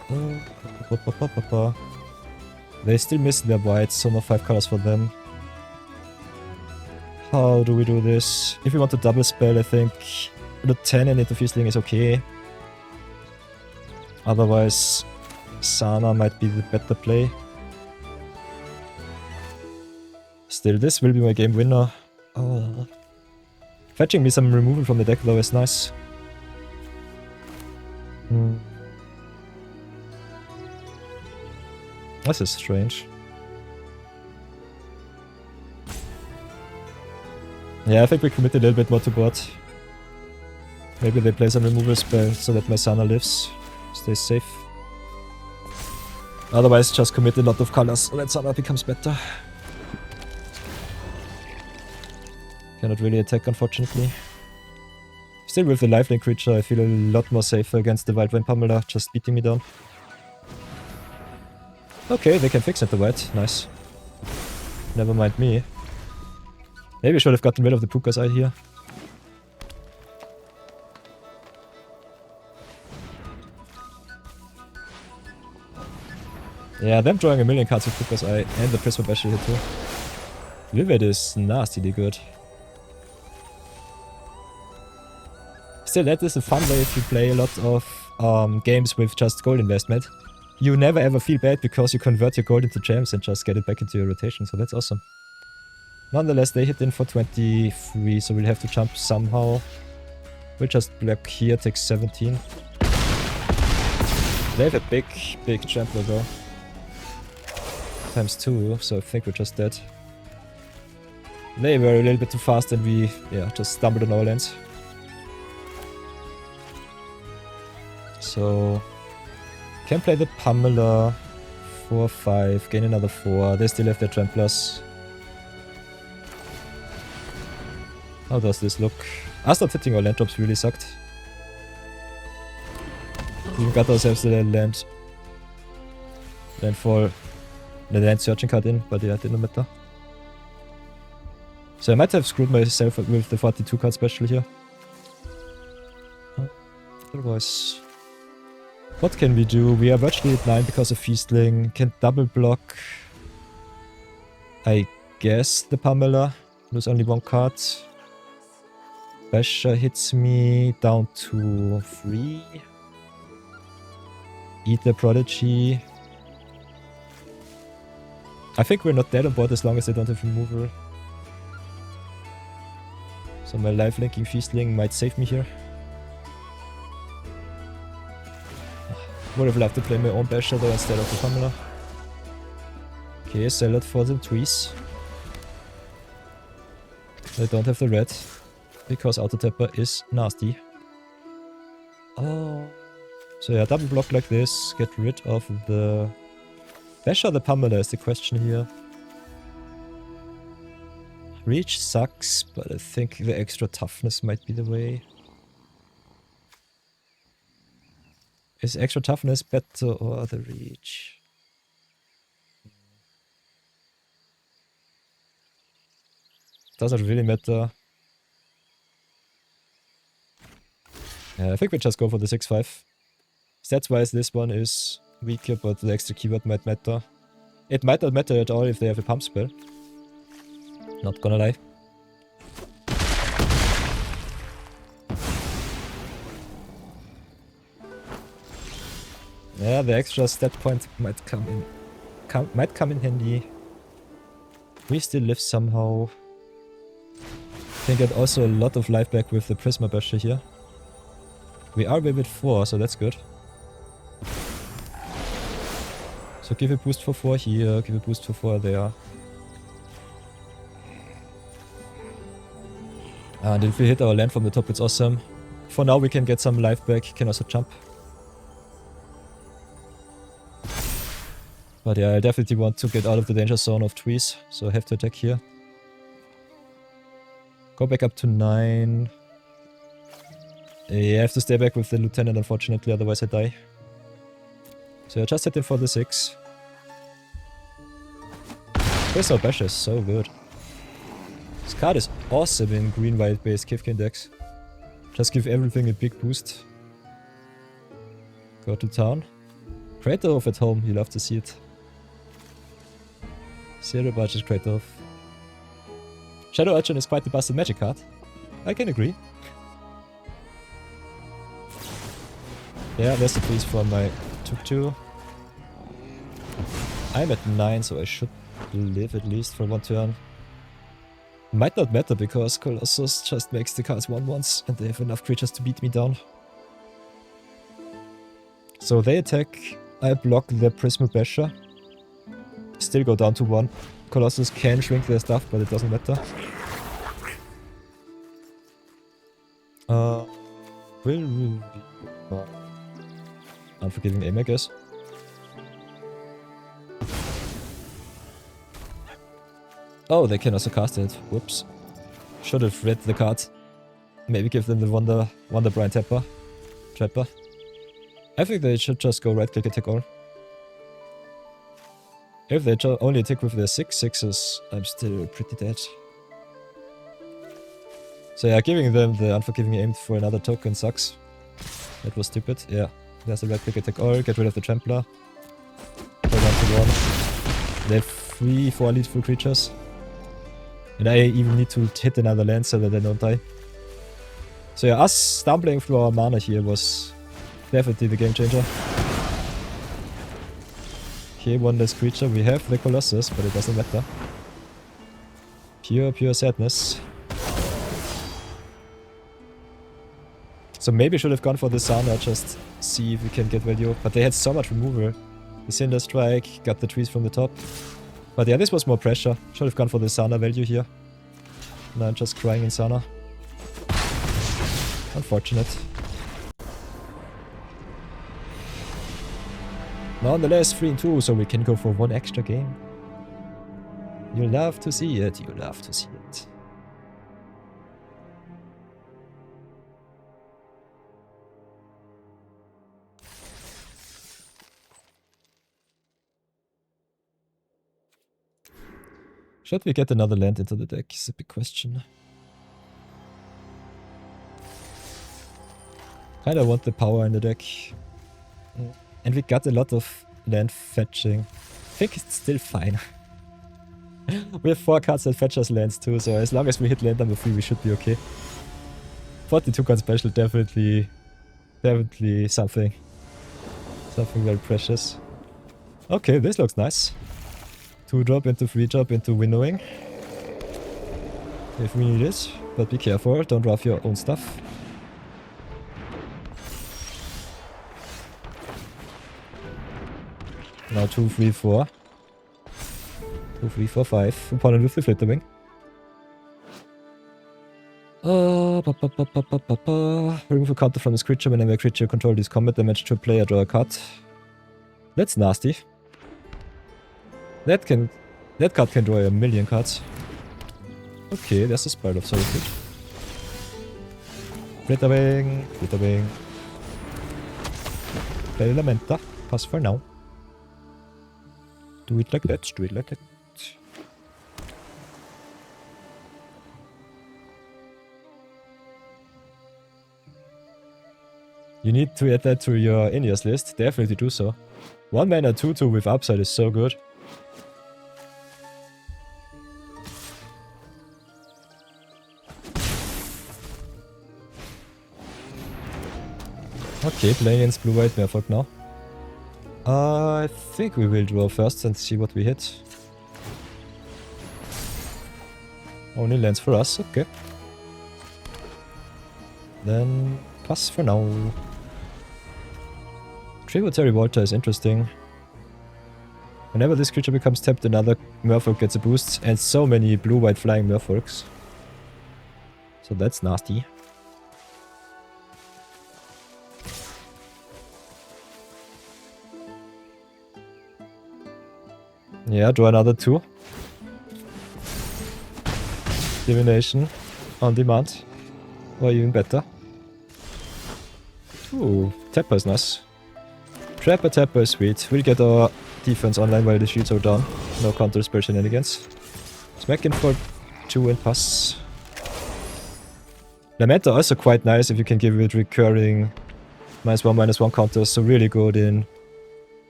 They still miss their whites, so no 5 colors for them. How do we do this? If we want to double spell, I think the 10 and into Feastling is okay. Otherwise, Sana might be the better play. Still, this will be my game winner. Oh. Fetching me some removal from the deck though is nice. This is strange. Yeah, I think we committed a little bit more to board. Maybe they play some removal spell so that my Sana lives. Stays safe. Otherwise, just commit a lot of colors so that Sana becomes better. Cannot really attack, unfortunately. Still with the lifelink creature, I feel a lot more safer against the Wildwind Pummeler just beating me down. Okay, they can fix it, the white. Nice. Never mind me. Maybe I should have gotten rid of the Puka's Eye here. Yeah, them drawing a million cards with Puka's Eye and the Prisma Bash here too. Vivid is nastily good. Still, that is a fun way if you play a lot of games with just gold investment. You never ever feel bad because you convert your gold into gems and just get it back into your rotation, so that's awesome. Nonetheless, they hit in for 23, so we'll have to jump somehow. We'll just block here, take 17. They have a big trampler though. Times 2, so I think we're just dead. They were a little bit too fast and we, yeah, just stumbled on our lands. So, can play the Pummeler, 4-5, gain another 4, they still have their Tramplers. How does this look? Us not hitting our land drops really sucked. We got ourselves the landfall, the land searching card in, but yeah, it didn't matter. So I might have screwed myself with the 42 card special here. Otherwise, what can we do? We are virtually at 9 because of Feastling. Can double block, I guess, the Pummeler. Lose only 1 card. Basher hits me down to 3. Eat the Prodigy. I think we're not dead on board as long as they don't have removal. So my life-linking Feastling might save me here. Would have loved to play my own Basher though instead of the Pummeler. Okay, sell it for the trees. They don't have the red, because auto-tapper is nasty. Oh. So yeah, double block like this, get rid of the Basher or the Pummeler is the question here. Reach sucks, but I think the extra toughness might be the way. Is extra toughness better or the reach? Doesn't really matter. Yeah, I think we just go for the 6-5. Stats-wise, this one is weaker, but the extra keyword might matter. It might not matter at all if they have a pump spell. Not gonna lie. Yeah, the extra stat point might come in handy. We still live somehow. Can get also a lot of life back with the Prisma Basher here. We are Vivid 4, so that's good. So give a boost for 4 here, give a boost for 4 there. And if we hit our land from the top, it's awesome. For now we can get some life back, can also jump. But yeah, I definitely want to get out of the danger zone of trees, so I have to attack here. Go back up to 9. Yeah, I have to stay back with the lieutenant, unfortunately, otherwise I die. So I just hit him for the 6. This Bash is so good. This card is awesome in green-white based Kithkins decks. Just give everything a big boost. Go to town. Kratos at home, you love to see it. 0 budget Kratos. Shadow Urchin is quite the busted magic card. I can agree. Yeah, there's the piece for my tuk-tuk. I'm at 9, so I should live at least for 1 turn. Might not matter because Colossus just makes the cards 1/1s and they have enough creatures to beat me down. So they attack, I block their Prismal Basher. Still go down to 1. Colossus can shrink their stuff, but it doesn't matter. Will Unforgiving Aim, I guess. Oh, they can also cast it. Whoops. Should have read the card. Maybe give them the Wonder Brine Trapper. I think they should just go right click attack all. If they only attack with their 6/6s, I'm still pretty dead. So yeah, giving them the Unforgiving Aim for another token sucks. That was stupid. Yeah, there's a right click attack all. Get rid of the Trampler. Go down to 1. They have 3-4 lethal creatures. And I even need to hit another land so that I don't die. So yeah, us stumbling through our mana here was definitely the game changer. Okay, one less creature. We have the Colossus, but it doesn't matter. Pure sadness. So maybe should have gone for the Sana, just see if we can get value. But they had so much removal. The Cinder Strike, got the trees from the top. But yeah, this was more pressure. Should have gone for the Sana value here. Now I'm just crying in Sana. Unfortunate. Nonetheless, 3-2, so we can go for 1 extra game. You love to see it, you love to see it. Should we get another land into the deck is a big question. Kinda want the power in the deck. And we got a lot of land fetching. I think it's still fine. We have 4 cards that fetch us lands too, so as long as we hit land number 3 we should be okay. 42 card special, definitely something very precious. Okay, this looks nice. 2-drop into 3-drop into Winnowing. If we need it, but be careful, don't draw your own stuff. Now 2, 3, 4. 2, 3, 4, 5. Opponent with the Flitterwing. Remove a counter from this creature whenever a creature control deals combat damage to a player, draw a card. That's nasty. That card can draw a million cards. Okay, there's a Spiral of Solitude. Flitterwing. Play Lamenta. Pass for now. Do it like that, do it like that. You need to add that to your in-years list, definitely do so. 1 mana 2/2 with upside is so good. Okay, playing against blue-white Merfolk now. I think we will draw first and see what we hit. Only lands for us, okay. Then pass for now. Tributary Volta is interesting. Whenever this creature becomes tapped, another Merfolk gets a boost, and so many blue-white flying Merfolks. So that's nasty. Yeah, draw another 2. Divination on demand. Or even better. Ooh, Tapper is nice. Tapper is sweet. We'll get our defense online while the shields are down. No counter spell shenanigans. Smack in for 2 and pass. Lamenta also quite nice if you can give it recurring -1/-1 counters, so really good in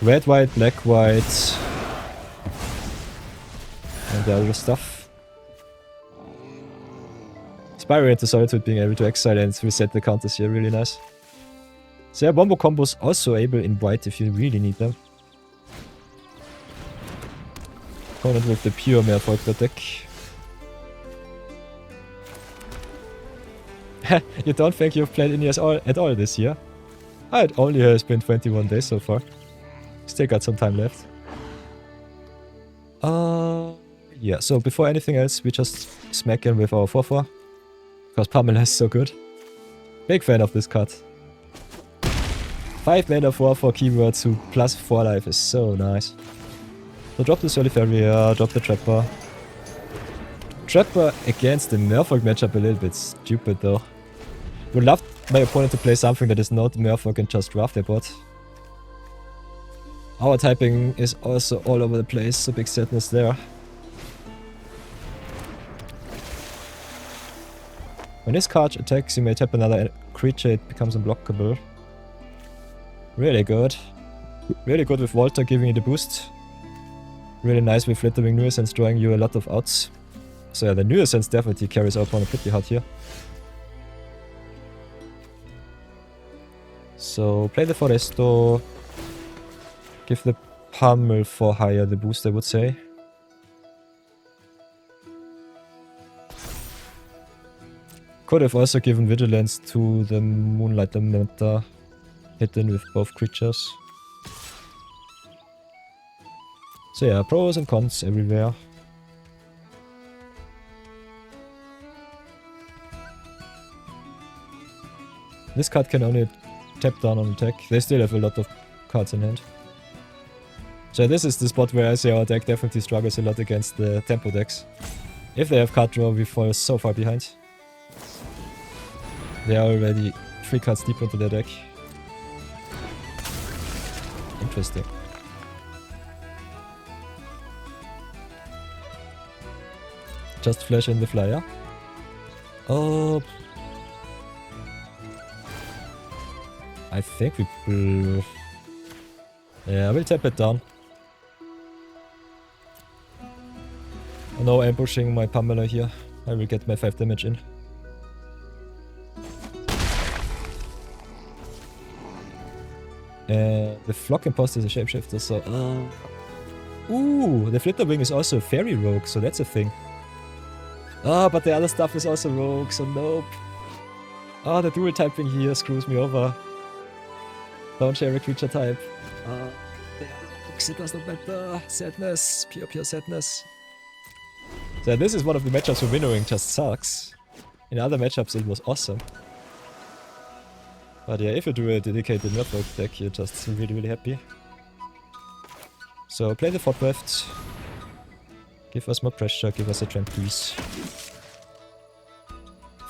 red, white, black, white, and the other stuff. Spiral into Solitude being able to exile and reset the counters here, really nice. So yeah, Wombo combos also able in white if you really need them. Opponent with the pure Merfolk deck. You don't think you've played Indias at all this year? It only has been 21 days so far. Still got some time left. Yeah, so before anything else, we just smack in with our 4-4. Because Pamela is so good. Big fan of this card. 5 mana 4-4 keywords who plus 4 life is so nice. So drop the Solifaria, drop the Trapper. Trapper against the Merfolk matchup a little bit stupid though. Would love my opponent to play something that is not Merfolk and just draft their bot. Our typing is also all over the place, so big sadness there. When this card attacks, you may tap another creature, it becomes unblockable. Really good. Really good with Walter giving you the boost. Really nice with Flittering Nuisance drawing you a lot of outs. So yeah, the Nuisance definitely carries our opponent pretty hard here. So play the Foresto. Give the Pummel for higher the boost, I would say. Could have also given Vigilance to the Moonlight Lamenter. Hit in with both creatures. So yeah, pros and cons everywhere. This card can only tap down on attack. They still have a lot of cards in hand. So this is the spot where I say our deck definitely struggles a lot against the tempo decks. If they have card draw, we fall so far behind. They are already 3 cards deep into their deck. Interesting. Just flash in the flyer. Oh. I think we will... Yeah, we'll tap it down. No ambushing my Pamela here. I will get my 5 damage in. The Flock Imposter is a shapeshifter, so... Ooh, the Flitterwing is also a fairy rogue, so that's a thing. But the other stuff is also rogue, so nope. The dual typing here screws me over. Don't share a creature type. It does not matter. Sadness. Pure sadness. So this is one of the matchups where winnowing just sucks. In other matchups it was awesome. But yeah, if you do a dedicated Merfolk deck, you're just really happy. So play the Fortdraft. Give us more pressure, give us a Trampies.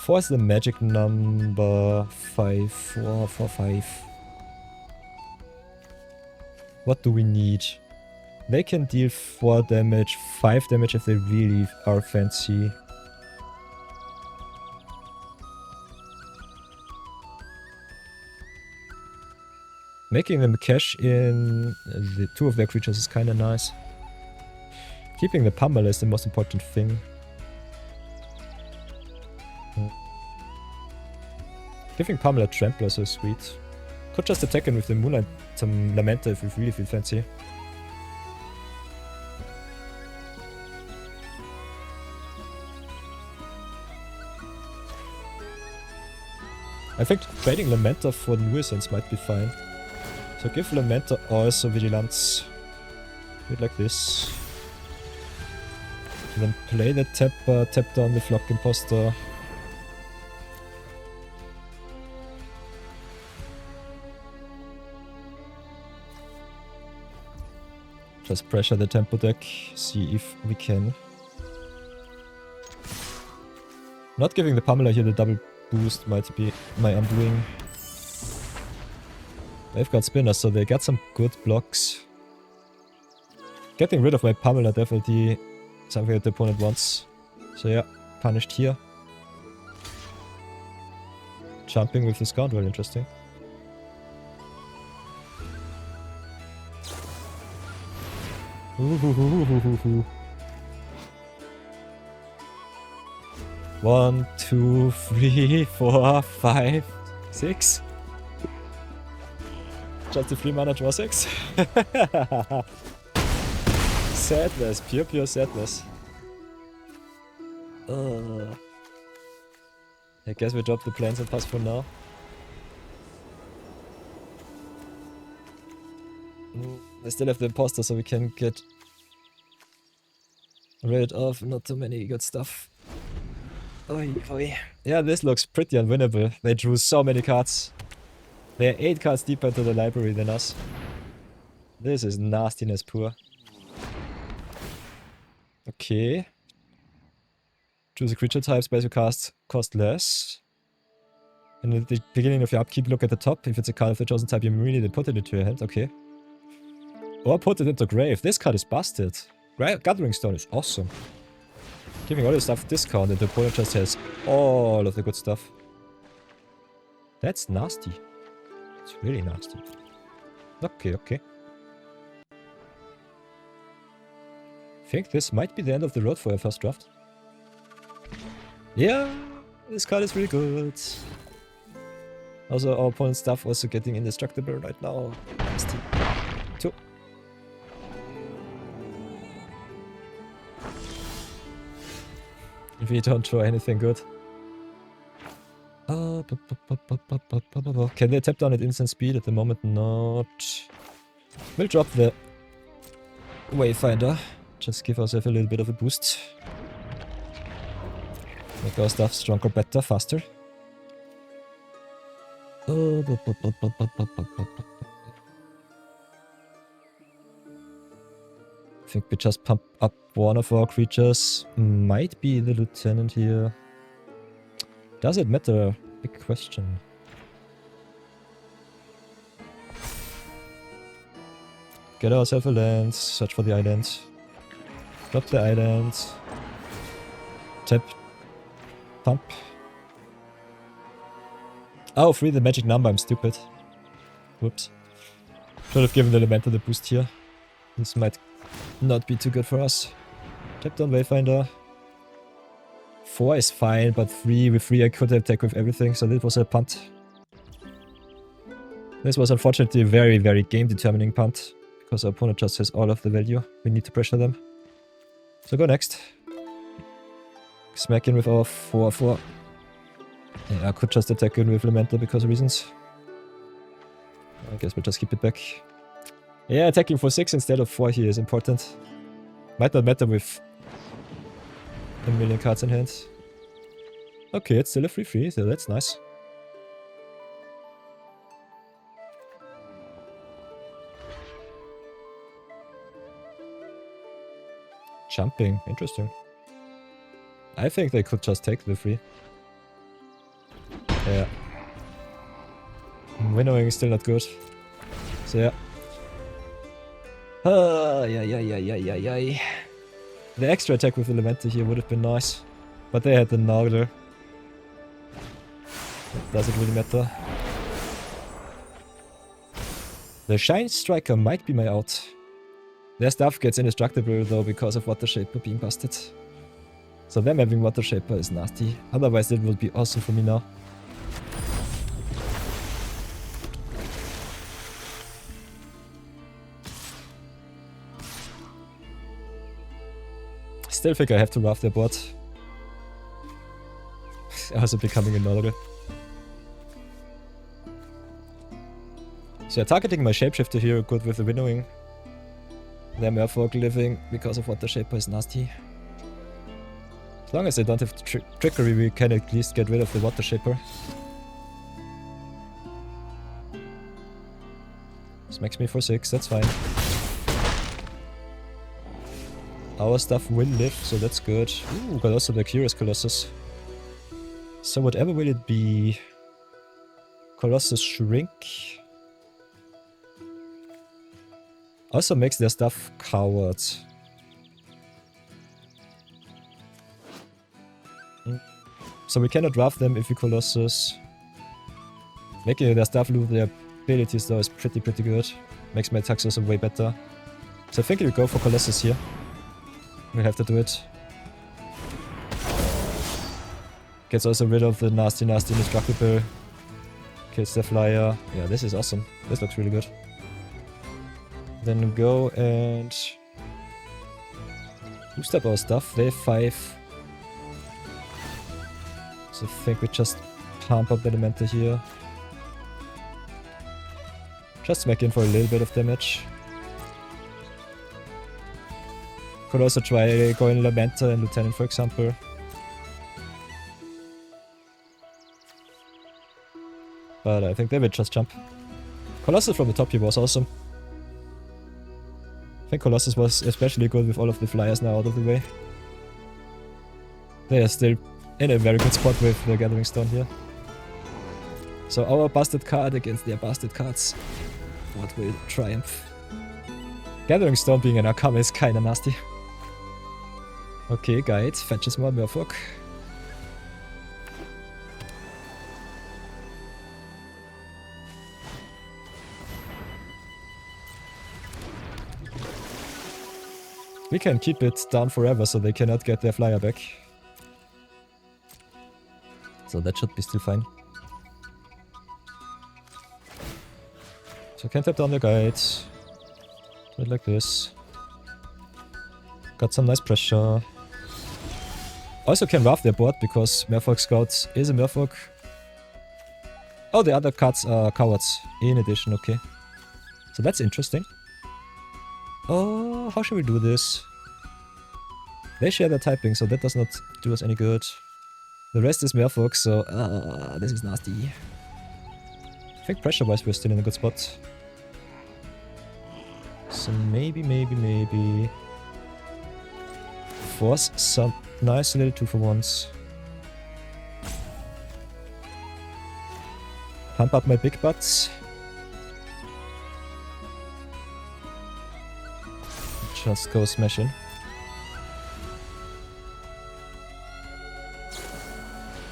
4 is the magic number. 5, 4, 4, 5. What do we need? They can deal 4 damage, 5 damage if they really are fancy. Making them cash in the 2 of their creatures is kinda nice. Keeping the Pummel is the most important thing. Giving Pummel a Trampler is so sweet. Could just attack him with the Moonlight Lamenter if we really feel fancy. I think trading Lamenter for Nuisance might be fine. So give Lamenter also Vigilance. Do it like this. And then play the Tapper, tap down the Flock Imposter. Just pressure the tempo deck, see if we can. Not giving the Pamela here the double boost might be my undoing. They've got spinners, so they got some good blocks. Getting rid of my Pamela definitely something that the opponent wants. So yeah, punished here. Jumping with the Scoundrel, interesting. Ooh. 1, 2, 3, 4, 5, 6. Just a 3 mana draw 6. Sadness, pure sadness. I guess we drop the planes and pass for now. I still have the imposter, so we can get rid of not too many good stuff. Oi, oi. Yeah, this looks pretty unwinnable. They drew so many cards. They're 8 cards deeper into the library than us. This is nastiness pure. Okay. Choose a creature type, spells you cast cost less. And at the beginning of your upkeep, look at the top. If it's a card of the chosen type you really then put it into your hand. Okay. Or put it into grave. This card is busted. Gathering Stone is awesome. Giving all the stuff discount and the opponent just has all of the good stuff. That's nasty. It's really nasty. Okay, okay. I think this might be the end of the road for our first draft. Yeah, this card is really good. Also, our opponent's stuff also getting indestructible right now. Nasty. 2. If we don't draw anything good. Can they tap down at instant speed? At the moment, not. We'll drop the Wayfinder. Just give ourselves a little bit of a boost. Make our stuff stronger, better, faster. I think we just pump up one of our creatures. Might be the lieutenant here. Does it matter? Big question. Get ourselves a land. Search for the island. Drop the island. Tap. Pump. Oh, free the magic number. I'm stupid. Whoops. Should have given the Elemental the boost here. This might not be too good for us. Tap down Wayfinder. 4 is fine, but 3 with 3 I could attack with everything, so this was a punt. This was unfortunately a very, very game-determining punt, because our opponent just has all of the value. We need to pressure them. So go next. Smack in with our 4/4. Yeah, I could just attack in with Elemental because of reasons. I guess we'll just keep it back. Yeah, attacking for 6 instead of 4 here is important. Might not matter with a million cards in hand. Okay, it's still a 3/3, so that's nice. Jumping, interesting. I think they could just take the 3. Yeah. Winnowing is still not good. So yeah. Yeah. The extra attack with Elemental here would have been nice. But they had the Nogler. Does it really matter? The Shine Striker might be my out. Their stuff gets indestructible though because of Water Shaper being busted. So them having Water Shaper is nasty. Otherwise it would be awesome for me now. Still think I have to rough their board. Also becoming a Nogler. So yeah, targeting my Shapeshifter here good with the Winnowing. Their Merfolk living because of Water Shaper is nasty. As long as they don't have Trickery, we can at least get rid of the Water Shaper. Smacks me for 6, that's fine. Our stuff will live, so that's good. Ooh, got also the Curious Colossus. So whatever will it be? Colossus Shrink. Also makes their stuff coward. So we cannot draft them if we Colossus. Making their stuff lose their abilities though is pretty good. Makes my attacks also way better. So I think we go for Colossus here. We have to do it. Gets also rid of the nasty indestructible. Kills the flyer. Yeah, this is awesome. This looks really good. Then go and boost up our stuff. Wave 5. So I think we just pump up the Elemental here. Just smack in for a little bit of damage. Could also try going Elemental and Lieutenant, for example. But I think they will just jump. Colossus from the top here was awesome. I think Colossus was especially good with all of the flyers now out of the way. They are still in a very good spot with the Gathering Stone here. So our busted card against their busted cards. What will triumph? Gathering Stone being an Arcana is kinda nasty. Okay, Guide fetches more Merfolk. We can keep it down forever so they cannot get their flyer back. So that should be still fine. So I can tap down the Guide. Do it like this. Got some nice pressure. Also can rough their board because Merfolk Scout is a Merfolk. Oh, the other cards are cowards in addition, okay. So that's interesting. Oh, how should we do this? They share their typing, so that does not do us any good. The rest is Merfolk, so this is nasty. I think pressure-wise we're still in a good spot. So maybe... force some nice little 2-for-1s. Pump up my big butts. Just go smashing.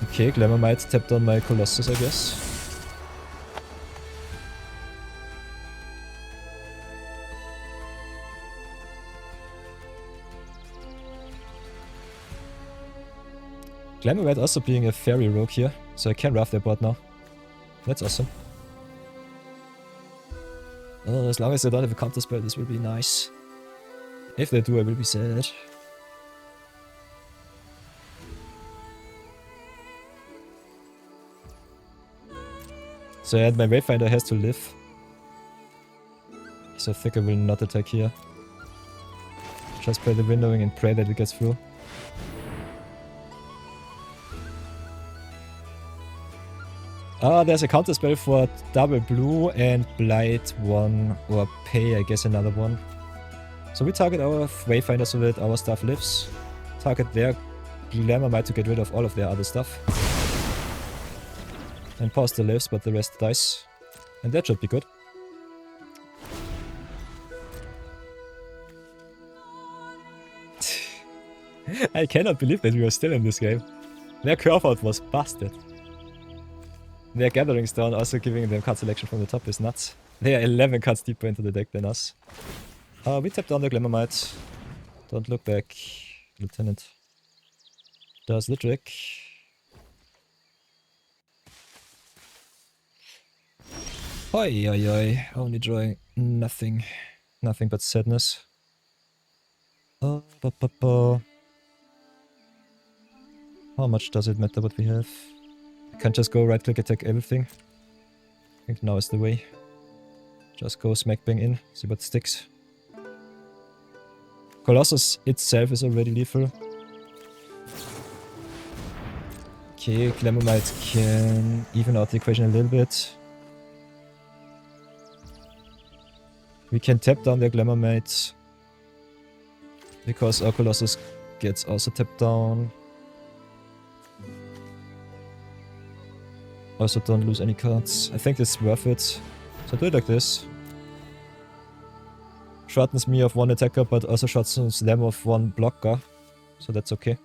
Okay, Glamour might tap down my Colossus, I guess. Glamour might also being a fairy rogue here, so I can rough their board now. That's awesome. Oh, as long as they don't have a counter spell, this will be nice. If they do, I will be sad. So yeah, my Wayfinder has to live. So I think I will not attack here. Just play the windowing and pray that it gets through. Ah, there's a counter spell for double blue and blight one, or pay, I guess, another one. So we target our Wayfinder so that our stuff lives. Target their Glamour Might to get rid of all of their other stuff. And pause the lives, but the rest dies. And that should be good. I cannot believe that we are still in this game. Their curve out was busted. Their Gathering Stone also giving them card selection from the top is nuts. They are 11 cards deeper into the deck than us. We tap down the Glamour Might. Don't look back. Lieutenant does the trick. Oi, oi, oi. Only drawing nothing. Nothing but sadness. How much does it matter what we have? I can't just go right click attack everything. I think now is the way. Just go smack bang in, see what sticks. Colossus itself is already lethal. Okay, Glamour Might can even out the equation a little bit. We can tap down their Glamour Might. Because our Colossus gets also tapped down. Also don't lose any cards. I think it's worth it. So do it like this. Shortens me of one attacker, but also shortens them of one blocker. So that's okay.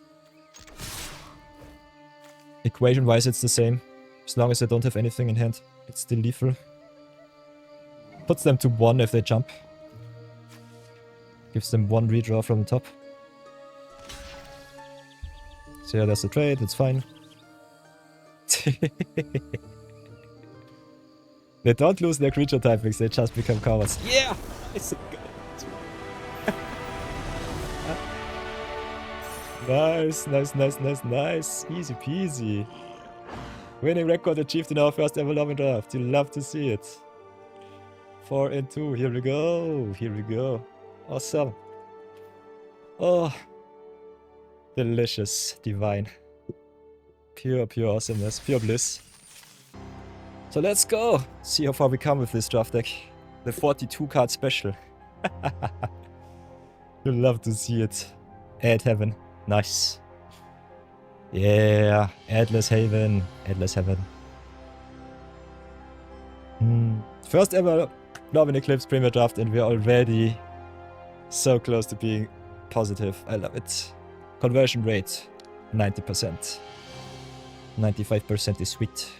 Equation wise it's the same. As long as they don't have anything in hand, it's still lethal. Puts them to 1 if they jump. Gives them 1 redraw from the top. So yeah, there's the trade, it's fine. They don't lose their creature typings, they just become cowards. Yeah! It's nice, nice, nice, nice, nice. Easy peasy. Winning record achieved in our first ever Lorwyn draft. You love to see it. 4-2. Here we go. Here we go. Awesome. Oh. Delicious. Divine. Pure awesomeness. Pure bliss. So let's go. See how far we come with this draft deck. The 42 card special. You'll love to see it. Add heaven. Nice. Yeah. Atlas Haven. Atlas Heaven. First ever Lorwyn Eclipse Premier Draft and we're already so close to being positive. I love it. Conversion rate 90%. 95% is sweet.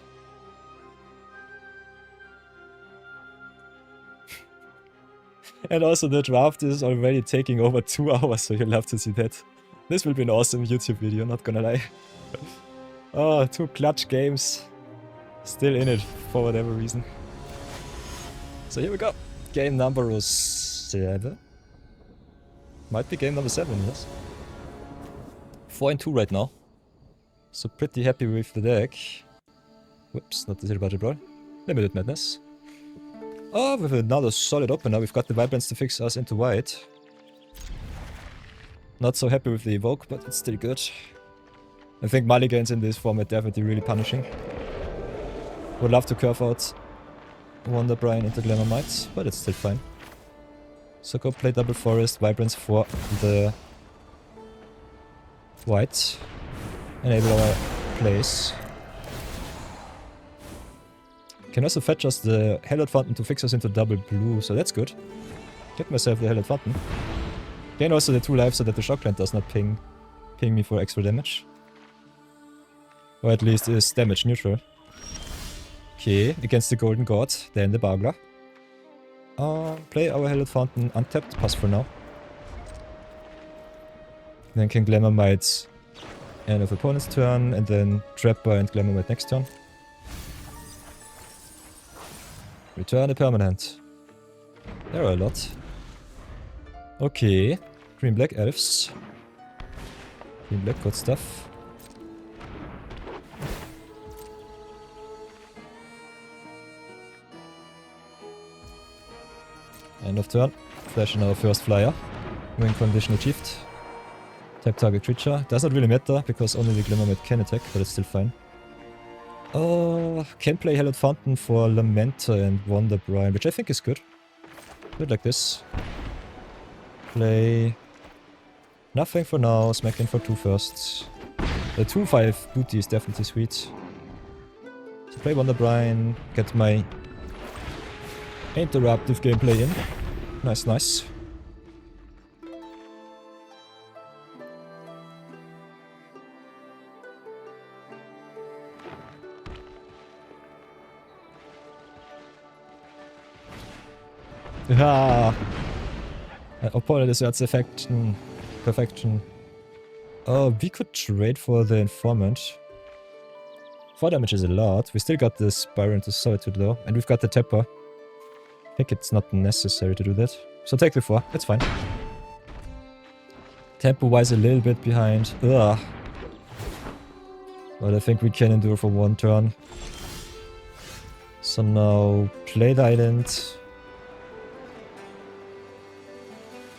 And also the draft is already taking over 2 hours, so you'll have to see that. This will be an awesome YouTube video, not gonna lie. Oh, 2 clutch games. Still in it, for whatever reason. So here we go. Game number 7. Might be game number 7, yes. 4-2 right now. So pretty happy with the deck. Whoops, not the Zero Budget Brawl. Limited Madness. Oh, with another solid opener, we've got the Vibrance to fix us into white. Not so happy with the Evoke, but it's still good. I think mulligans in this format definitely really punishing. Would love to curve out Wonder Brian into Glamour Might, but it's still fine. So go play Double Forest, Vibrance for the white. Enable our plays. Can also fetch us the Hallowed Fountain to fix us into double blue, so that's good. Get myself the Hallowed Fountain. Gain also the 2 life so that the Shockland does not ping me for extra damage. Or at least is damage neutral. Okay, against the Golden God, then the Bargler. Play our Hallowed Fountain untapped, pass for now. Then can Glamour Might end of opponent's turn, and then Trapper and Glamour Might next turn. Return a permanent. There are a lot. Okay. Green Black Elves. Green Black, good stuff. End of turn. Flash in our first flyer. Win condition achieved. Tap target creature. Does not really matter because only the Glamour Might can attack, but it's still fine. Oh, can play Hallowed Fountain for Lamenter and Wonder Brian, which I think is good. Do it like this. Play nothing for now, smack in for 2 first. The 2/5 booty is definitely sweet. So play Wonder Brian, get my interruptive gameplay in. Nice, nice. Ah, opponent asserts affection. Perfection. Oh, we could trade for the Informant. 4 damage is a lot. We still got the Spire into Solitude though, and we've got the Tapper. I think it's not necessary to do that. So take the 4, it's fine. Tempo-wise a little bit behind. Ugh. But I think we can endure for 1 turn. So now play the island.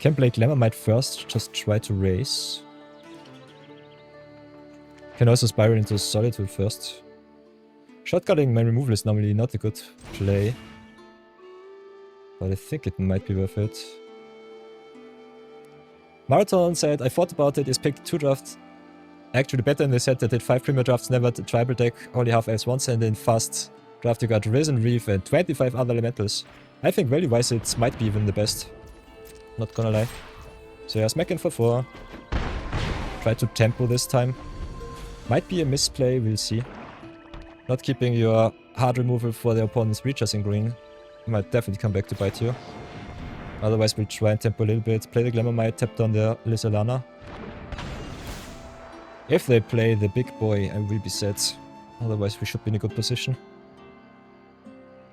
Can play Glamour Might first, just try to raise. Can also Spiral into Solitude first. Shotgunning my removal is normally not a good play. But I think it might be worth it. Marathon said, I thought about it, is Pick2 draft actually better in the set that did 5 Premier drafts, never the tribal deck, only half elves once, and in fast draft you got Risen Reef and 25 other elementals. I think value-wise it might be even the best. Not gonna lie. So yeah, smack in for 4. Try to tempo this time. Might be a misplay, we'll see. Not keeping your hard removal for the opponent's breachers in green might definitely come back to bite you. Otherwise we'll try and tempo a little bit. Play the Glamour Might, tap down their Lysolana. If they play the big boy, I will be set. Otherwise we should be in a good position.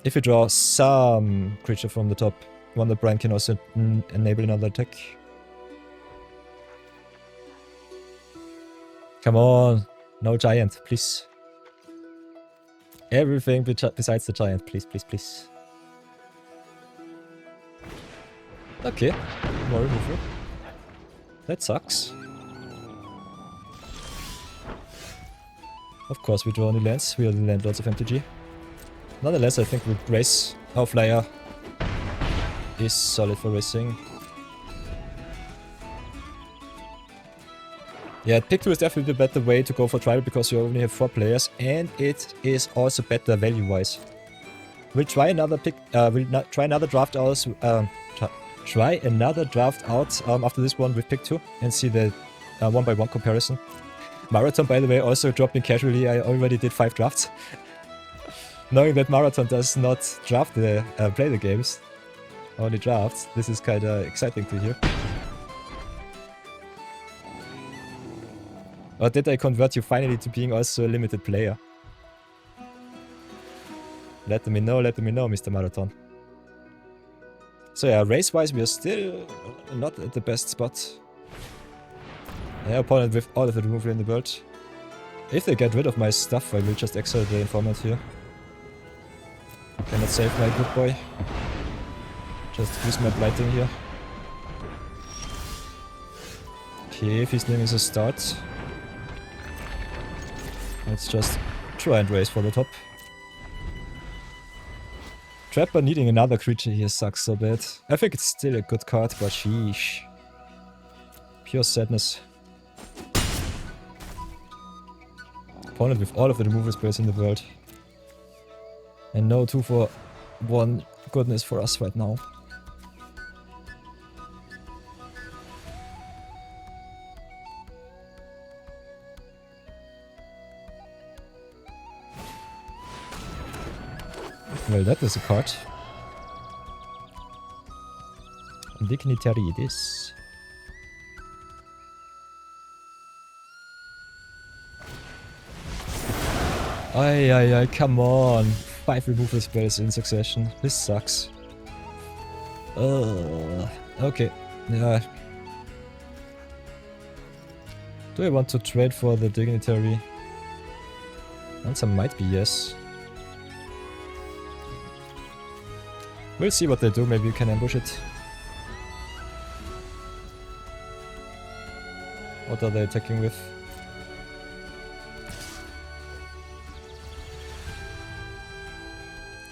If you draw some creature from the top, Wonder Brian can also enable another attack. Come on, no giant, please. Everything besides the giant, please, please, please. Okay, more removal. That sucks. Of course, we draw only lands. We are the landlords of MTG. Nonetheless, I think with race, our flyer is solid for racing. Yeah, pick 2 is definitely the better way to go for tribal because you only have 4 players, and it is also better value-wise. We'll try another try another draft out. Try another draft out after this one with pick 2 and see the 1x1 comparison. Marathon, by the way, also dropped in casually. I already did 5 drafts. Knowing that Marathon does not draft play the games, only drafts, this is kind of exciting to hear. Or did I convert you finally to being also a limited player? Let me know, Mr. Marathon. So yeah, race-wise we are still not at the best spot. Yeah, opponent with all of the removal in the world. If they get rid of my stuff, I will just exile the informant here. Cannot save my good boy. Just use my blighting here. Okay, if his name is a start. Let's just try and race for the top. Trapper needing another creature here sucks so bad. I think it's still a good card, but sheesh. Pure sadness. Opponent with all of the removal spells in the world. And no 2 for 1 goodness for us right now. Well, that is a card. Dignitary it is. Ay, come on. 5 removal spells in succession. This sucks. Okay. Yeah. Do I want to trade for the Dignitary? Answer might be yes. We'll see what they do, maybe you can ambush it. What are they attacking with?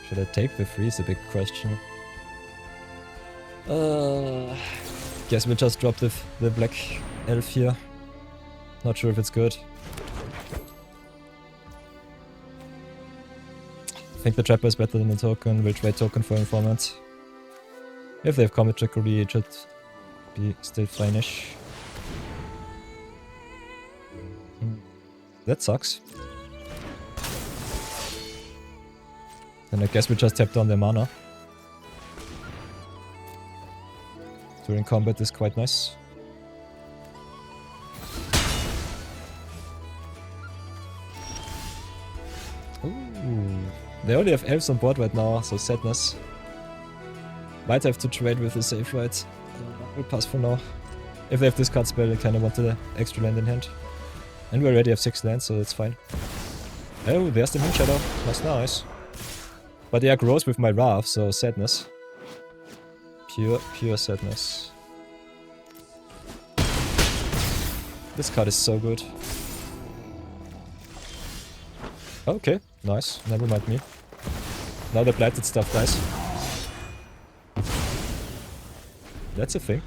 Should I take the freeze? A big question. Guess we'll just drop the black elf here. Not sure if it's good. I think the Trapper is better than the token. We'll trade token for informant. If they have Comet Trickery, it should be still fine-ish. That sucks. Then I guess we just tap down their mana. During combat is quite nice. Ooh. They only have elves on board right now, so sadness. Might have to trade with the save right. We'll pass for now. If they have this card spell, I kinda want the extra land in hand. And we already have 6 lands, so that's fine. Oh, there's the Moon Shadow. That's nice. But they are gross with my Wrath, so sadness. Pure sadness. This card is so good. Okay, nice. Never mind me. Now the blighted stuff dies. That's a thing.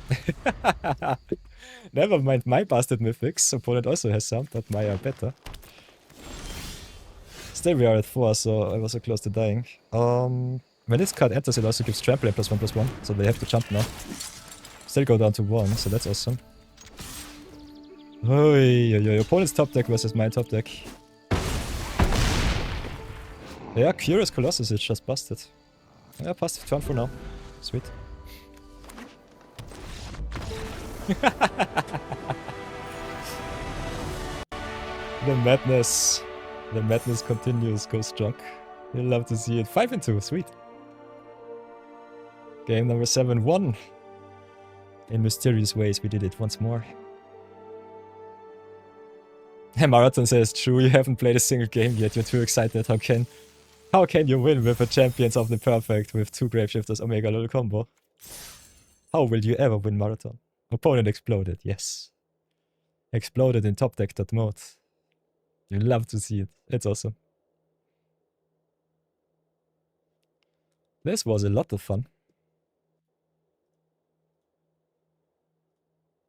Never mind my bastard mythics. Opponent also has some, but my are better. Still we are at 4, so I was so close to dying. When this card enters, it also gives trampoline +1/+1, so they have to jump now. Still go down to 1, so that's awesome. Your opponent's top deck versus my top deck. Yeah, Curious Colossus is just busted. Yeah, positive turn for now. Sweet. The madness. The madness continues, Ghost Drunk. You'll love to see it. 5-2, sweet. Game number 7 won. In mysterious ways, we did it once more. Marathon says, true, you haven't played a single game yet. You're too excited. How can How can you win with a Champions of the Perfect with 2 Graveshifters Omega little combo? How will you ever win Marathon? Opponent exploded, yes. Exploded in top deck mode. You love to see it. It's awesome. This was a lot of fun.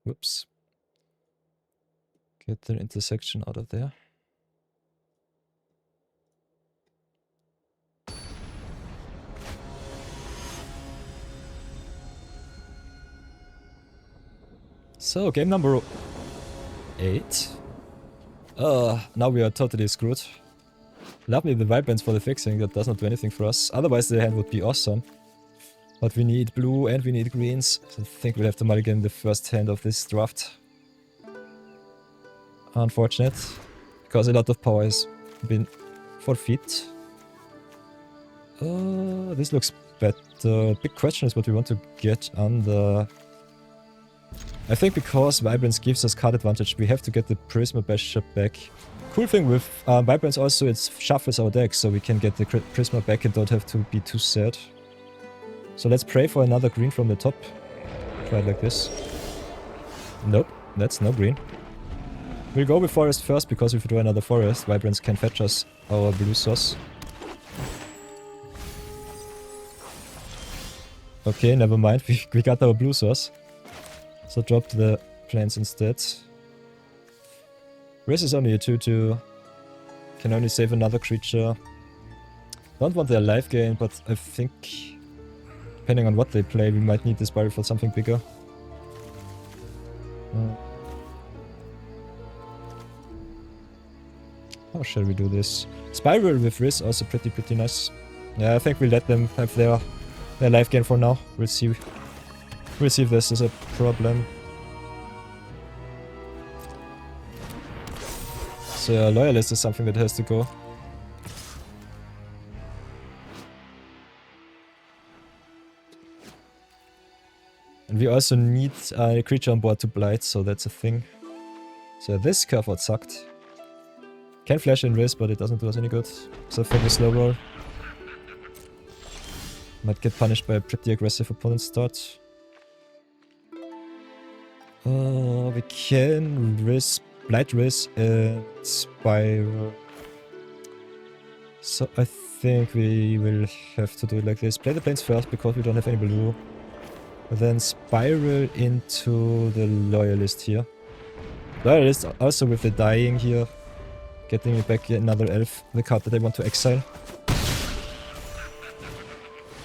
Whoops. Get the intersection out of there. So, game number 8. Now we are totally screwed. Lovely the Vibrance for the fixing, that does not do anything for us. Otherwise the hand would be awesome. But we need blue and we need greens. So I think we'll have to mulligan the first hand of this draft. Unfortunate. Because a lot of power has been forfeit. This looks better. Big question is what we want to get under. I think because Vibrance gives us card advantage, we have to get the Prisma Basher back. Cool thing with Vibrance also, it shuffles our deck, so we can get the Prisma back and don't have to be too sad. So let's pray for another green from the top. Try it like this. Nope, that's no green. We'll go with Forest first, because if we draw another Forest, Vibrance can fetch us our blue source. Okay, never mind, we got our blue source. So drop the plains instead. Riz is only a 2-2. Can only save another creature. Don't want their life gain, but I think depending on what they play, we might need this Spiral for something bigger. How shall we do this? Spiral with Riz also pretty nice. Yeah, I think we'll let them have their life gain for now. We'll see. We'll see if this is a problem. So Loyalist is something that has to go. And we also need a creature on board to blight, so that's a thing. So this curve out sucked. Can flash in Riz, but it doesn't do us any good. So I think we slow roll. Might get punished by a pretty aggressive opponent start. We can Riz, Blight Riz and Spiral. So I think we will have to do it like this. Play the plains first because we don't have any blue. Then Spiral into the Loyalist here. Loyalist also with the dying here. Getting it back another elf, the card that I want to exile.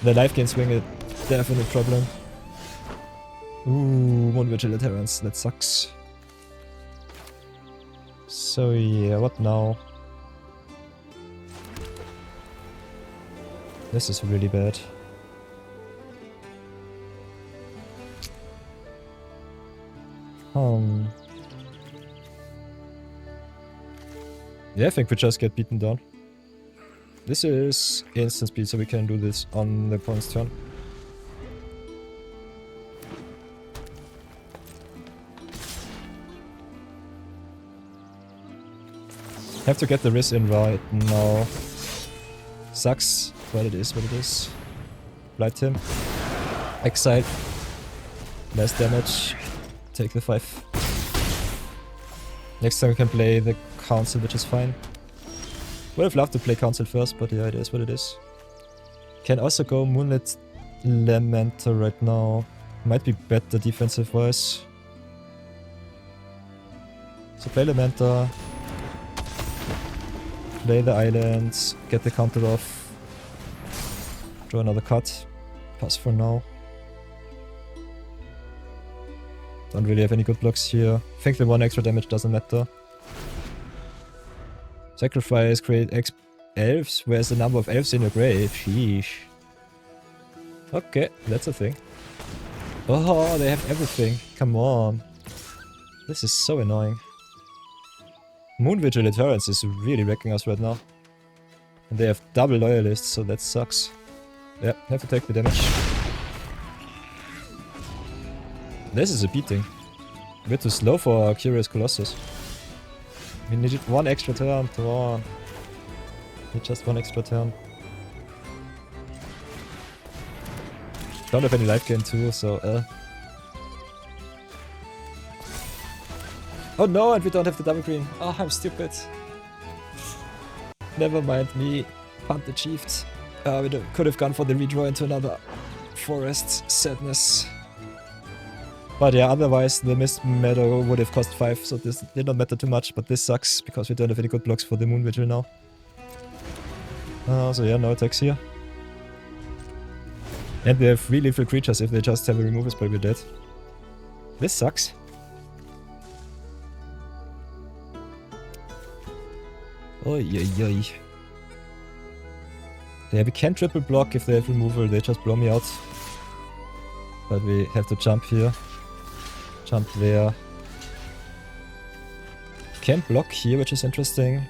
The life gain swing is definitely a problem. Ooh, one Vigilitarians, that sucks. So yeah, what now? This is really bad. Yeah, I think we just get beaten down. This is instant speed, so we can do this on the opponent's turn. Have to get the Riz in right now. Sucks, but it is what it is. Blight him. Exile. Less damage. Take the 5. Next time we can play the Council, which is fine. Would have loved to play Council first, but yeah, it is what it is. Can also go Moonlit Lamenter right now. Might be better defensive wise. So play Lamenter. Play the islands. Get the counter off. Draw another card. Pass for now. Don't really have any good blocks here. I think the 1 extra damage doesn't matter. Sacrifice, create elves. Where's the number of elves in your grave? Sheesh. Okay, that's a thing. Oh, they have everything. Come on. This is so annoying. Moon Vigilitarians is really wrecking us right now. And they have double Loyalists, so that sucks. Yeah, have to take the damage. This is a beating. We're too slow for our Curious Colossus. We needed 1 extra turn, come on. We just 1 extra turn. Don't have any life gain too, so Oh no, and we don't have the double green. Oh, I'm stupid. Never mind me. Punt achieved. We could have gone for the redraw into another forest. Sadness. But yeah, otherwise the Mist Meadow would have cost 5, so this did not matter too much, but this sucks because we don't have any good blocks for the Moon Vigil now. So yeah, no attacks here. And they have really lethal creatures. If they just have a removal spell, we're dead. This sucks. Oi, oi, oi. Yeah, we can triple block if they have removal, they just blow me out. But we have to jump here. Jump there. Can't block here, which is interesting.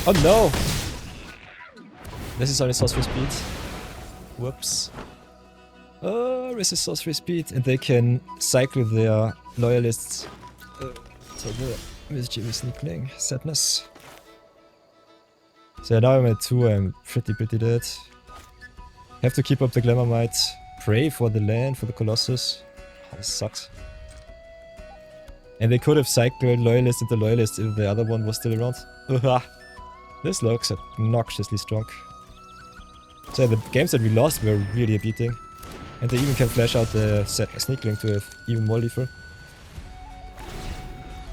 Oh no! This is only sorcery speed. Whoops. Resist sorcery speed, and they can cycle their loyalists to the mischievous sneakling. Sadness. So now I'm at 2, I'm pretty dead. Have to keep up the Glamour Might. Pray for the land, for the Colossus. Oh, this sucks. And they could have cycled Loyalist into Loyalist if the other one was still around. This looks obnoxiously strong. So the games that we lost were really a beating. And they even can flash out the Sneakling to have even more lethal.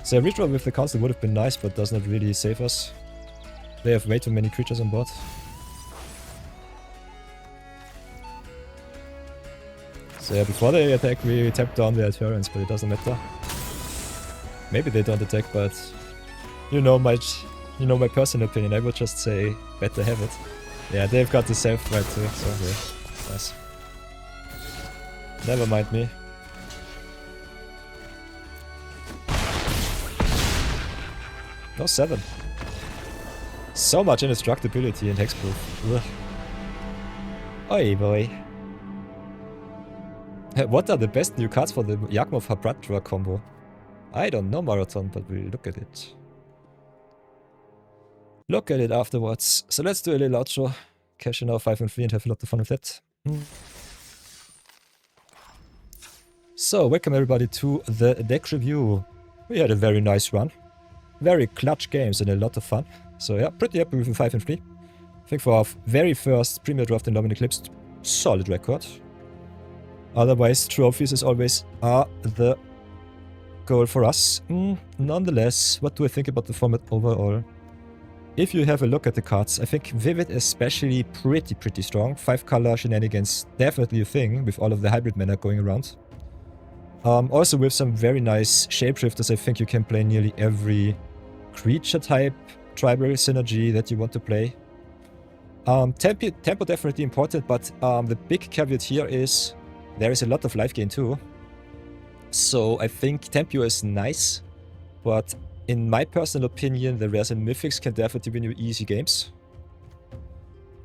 So a redraw with the Council would have been nice, but does not really save us. They have way too many creatures on board. So yeah, before they attack we tap down their turrets, but it doesn't matter. Maybe they don't attack, but you know my personal opinion, I would just say better have it. Yeah, they've got the self right too, so yeah, nice. Never mind me. No 7. So much indestructibility and hexproof. Ugh. Oi boy. What are the best new cards for the Yakmov Habratra combo? I don't know, Marathon, but we'll look at it. Look at it afterwards. So let's do a little outro. Cash in our 5 and 3 and have a lot of fun with that. So, welcome everybody to the deck review. We had a very nice run. Very clutch games and a lot of fun. So yeah, pretty happy with the 5 and 3. I think for our very first Premier Draft in Lorwyn Eclipsed, solid record. Otherwise, trophies as always are the goal for us. Nonetheless, what do I think about the format overall? If you have a look at the cards, I think Vivid especially pretty strong. 5-color shenanigans, definitely a thing with all of the hybrid mana going around. Also with some very nice shapeshifters, I think you can play nearly every creature type, tribal synergy that you want to play. Tempo definitely important, but the big caveat here is there is a lot of life gain too. So I think Tempo is nice, but in my personal opinion, the rares and mythics can definitely win you easy games.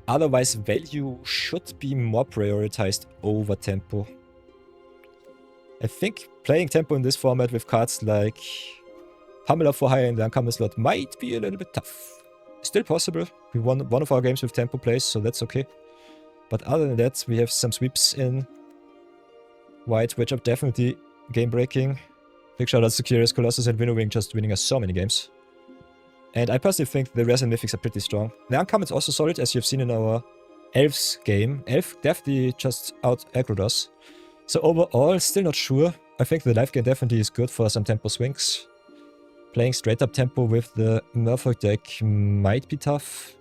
Otherwise, value should be more prioritized over Tempo. I think playing Tempo in this format with cards like Pamela for hire in the uncommon slot might be a little bit tough. Still possible. We won one of our games with Tempo plays, so that's okay. But other than that, we have some sweeps in white, which are definitely game-breaking. Big shoutouts to Curious Colossus and Winnowing just winning us so many games. And I personally think the rares and mythics are pretty strong. The uncommon is also solid, as you've seen in our Elves game. Elf definitely just out-aggroed us. So overall, still not sure. I think the life gain definitely is good for some tempo swings. Playing straight up tempo with the Merfolk deck might be tough.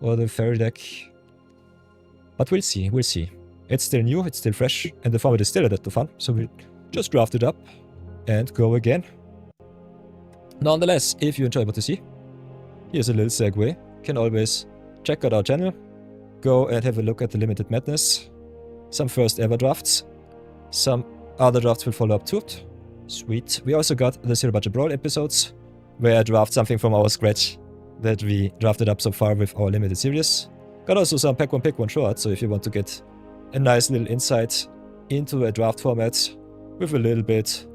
Or the fairy deck. But we'll see, we'll see. It's still new, it's still fresh, and the format is still a lot of fun. So we'll just draft it up and go again. Nonetheless, if you enjoy what you see, here's a little segue. Can always check out our channel. Go and have a look at the Limited Madness. Some first ever drafts. Some other drafts will follow up too. Sweet. We also got the Zero Budget Brawl episodes, where I draft something from our scratch that we drafted up so far with our limited series. Got also some Pick1 Pack1 shorts, so if you want to get a nice little insight into a draft format with a little bit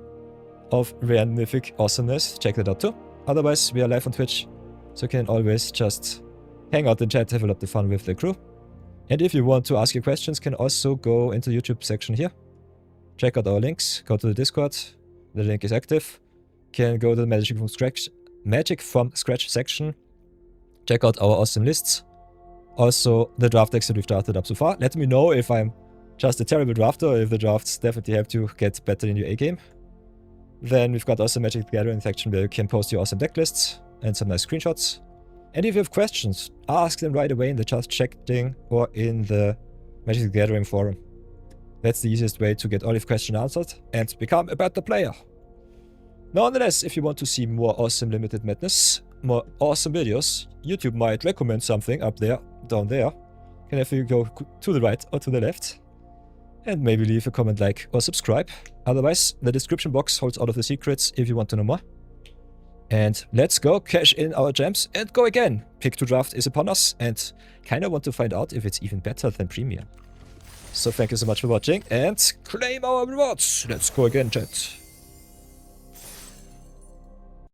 of rare and mythic awesomeness, check that out too. Otherwise, we are live on Twitch, so you can always just hang out in chat, have a lot of fun with the crew. And if you want to ask your questions, can also go into the YouTube section here. Check out our links, go to the Discord, the link is active. Can go to the Magic from Scratch section. Check out our awesome lists. Also, the draft decks that we've drafted up so far. Let me know if I'm just a terrible drafter or if the drafts definitely help you get better in your A-game. Then we've got also Magic the Gathering section where you can post your awesome deck lists and some nice screenshots. And if you have questions, ask them right away in the just chatting or in the Magic the Gathering forum. That's the easiest way to get all your questions answered and become a better player. Nonetheless, if you want to see more awesome limited madness, more awesome videos, YouTube might recommend something up there, down there. You can have you go to the right or to the left. And maybe leave a comment, like, or subscribe. Otherwise, the description box holds all of the secrets if you want to know more. And let's go cash in our gems and go again. Pick2 Draft is upon us and kinda want to find out if it's even better than Premium. So thank you so much for watching and claim our rewards. Let's go again, chat.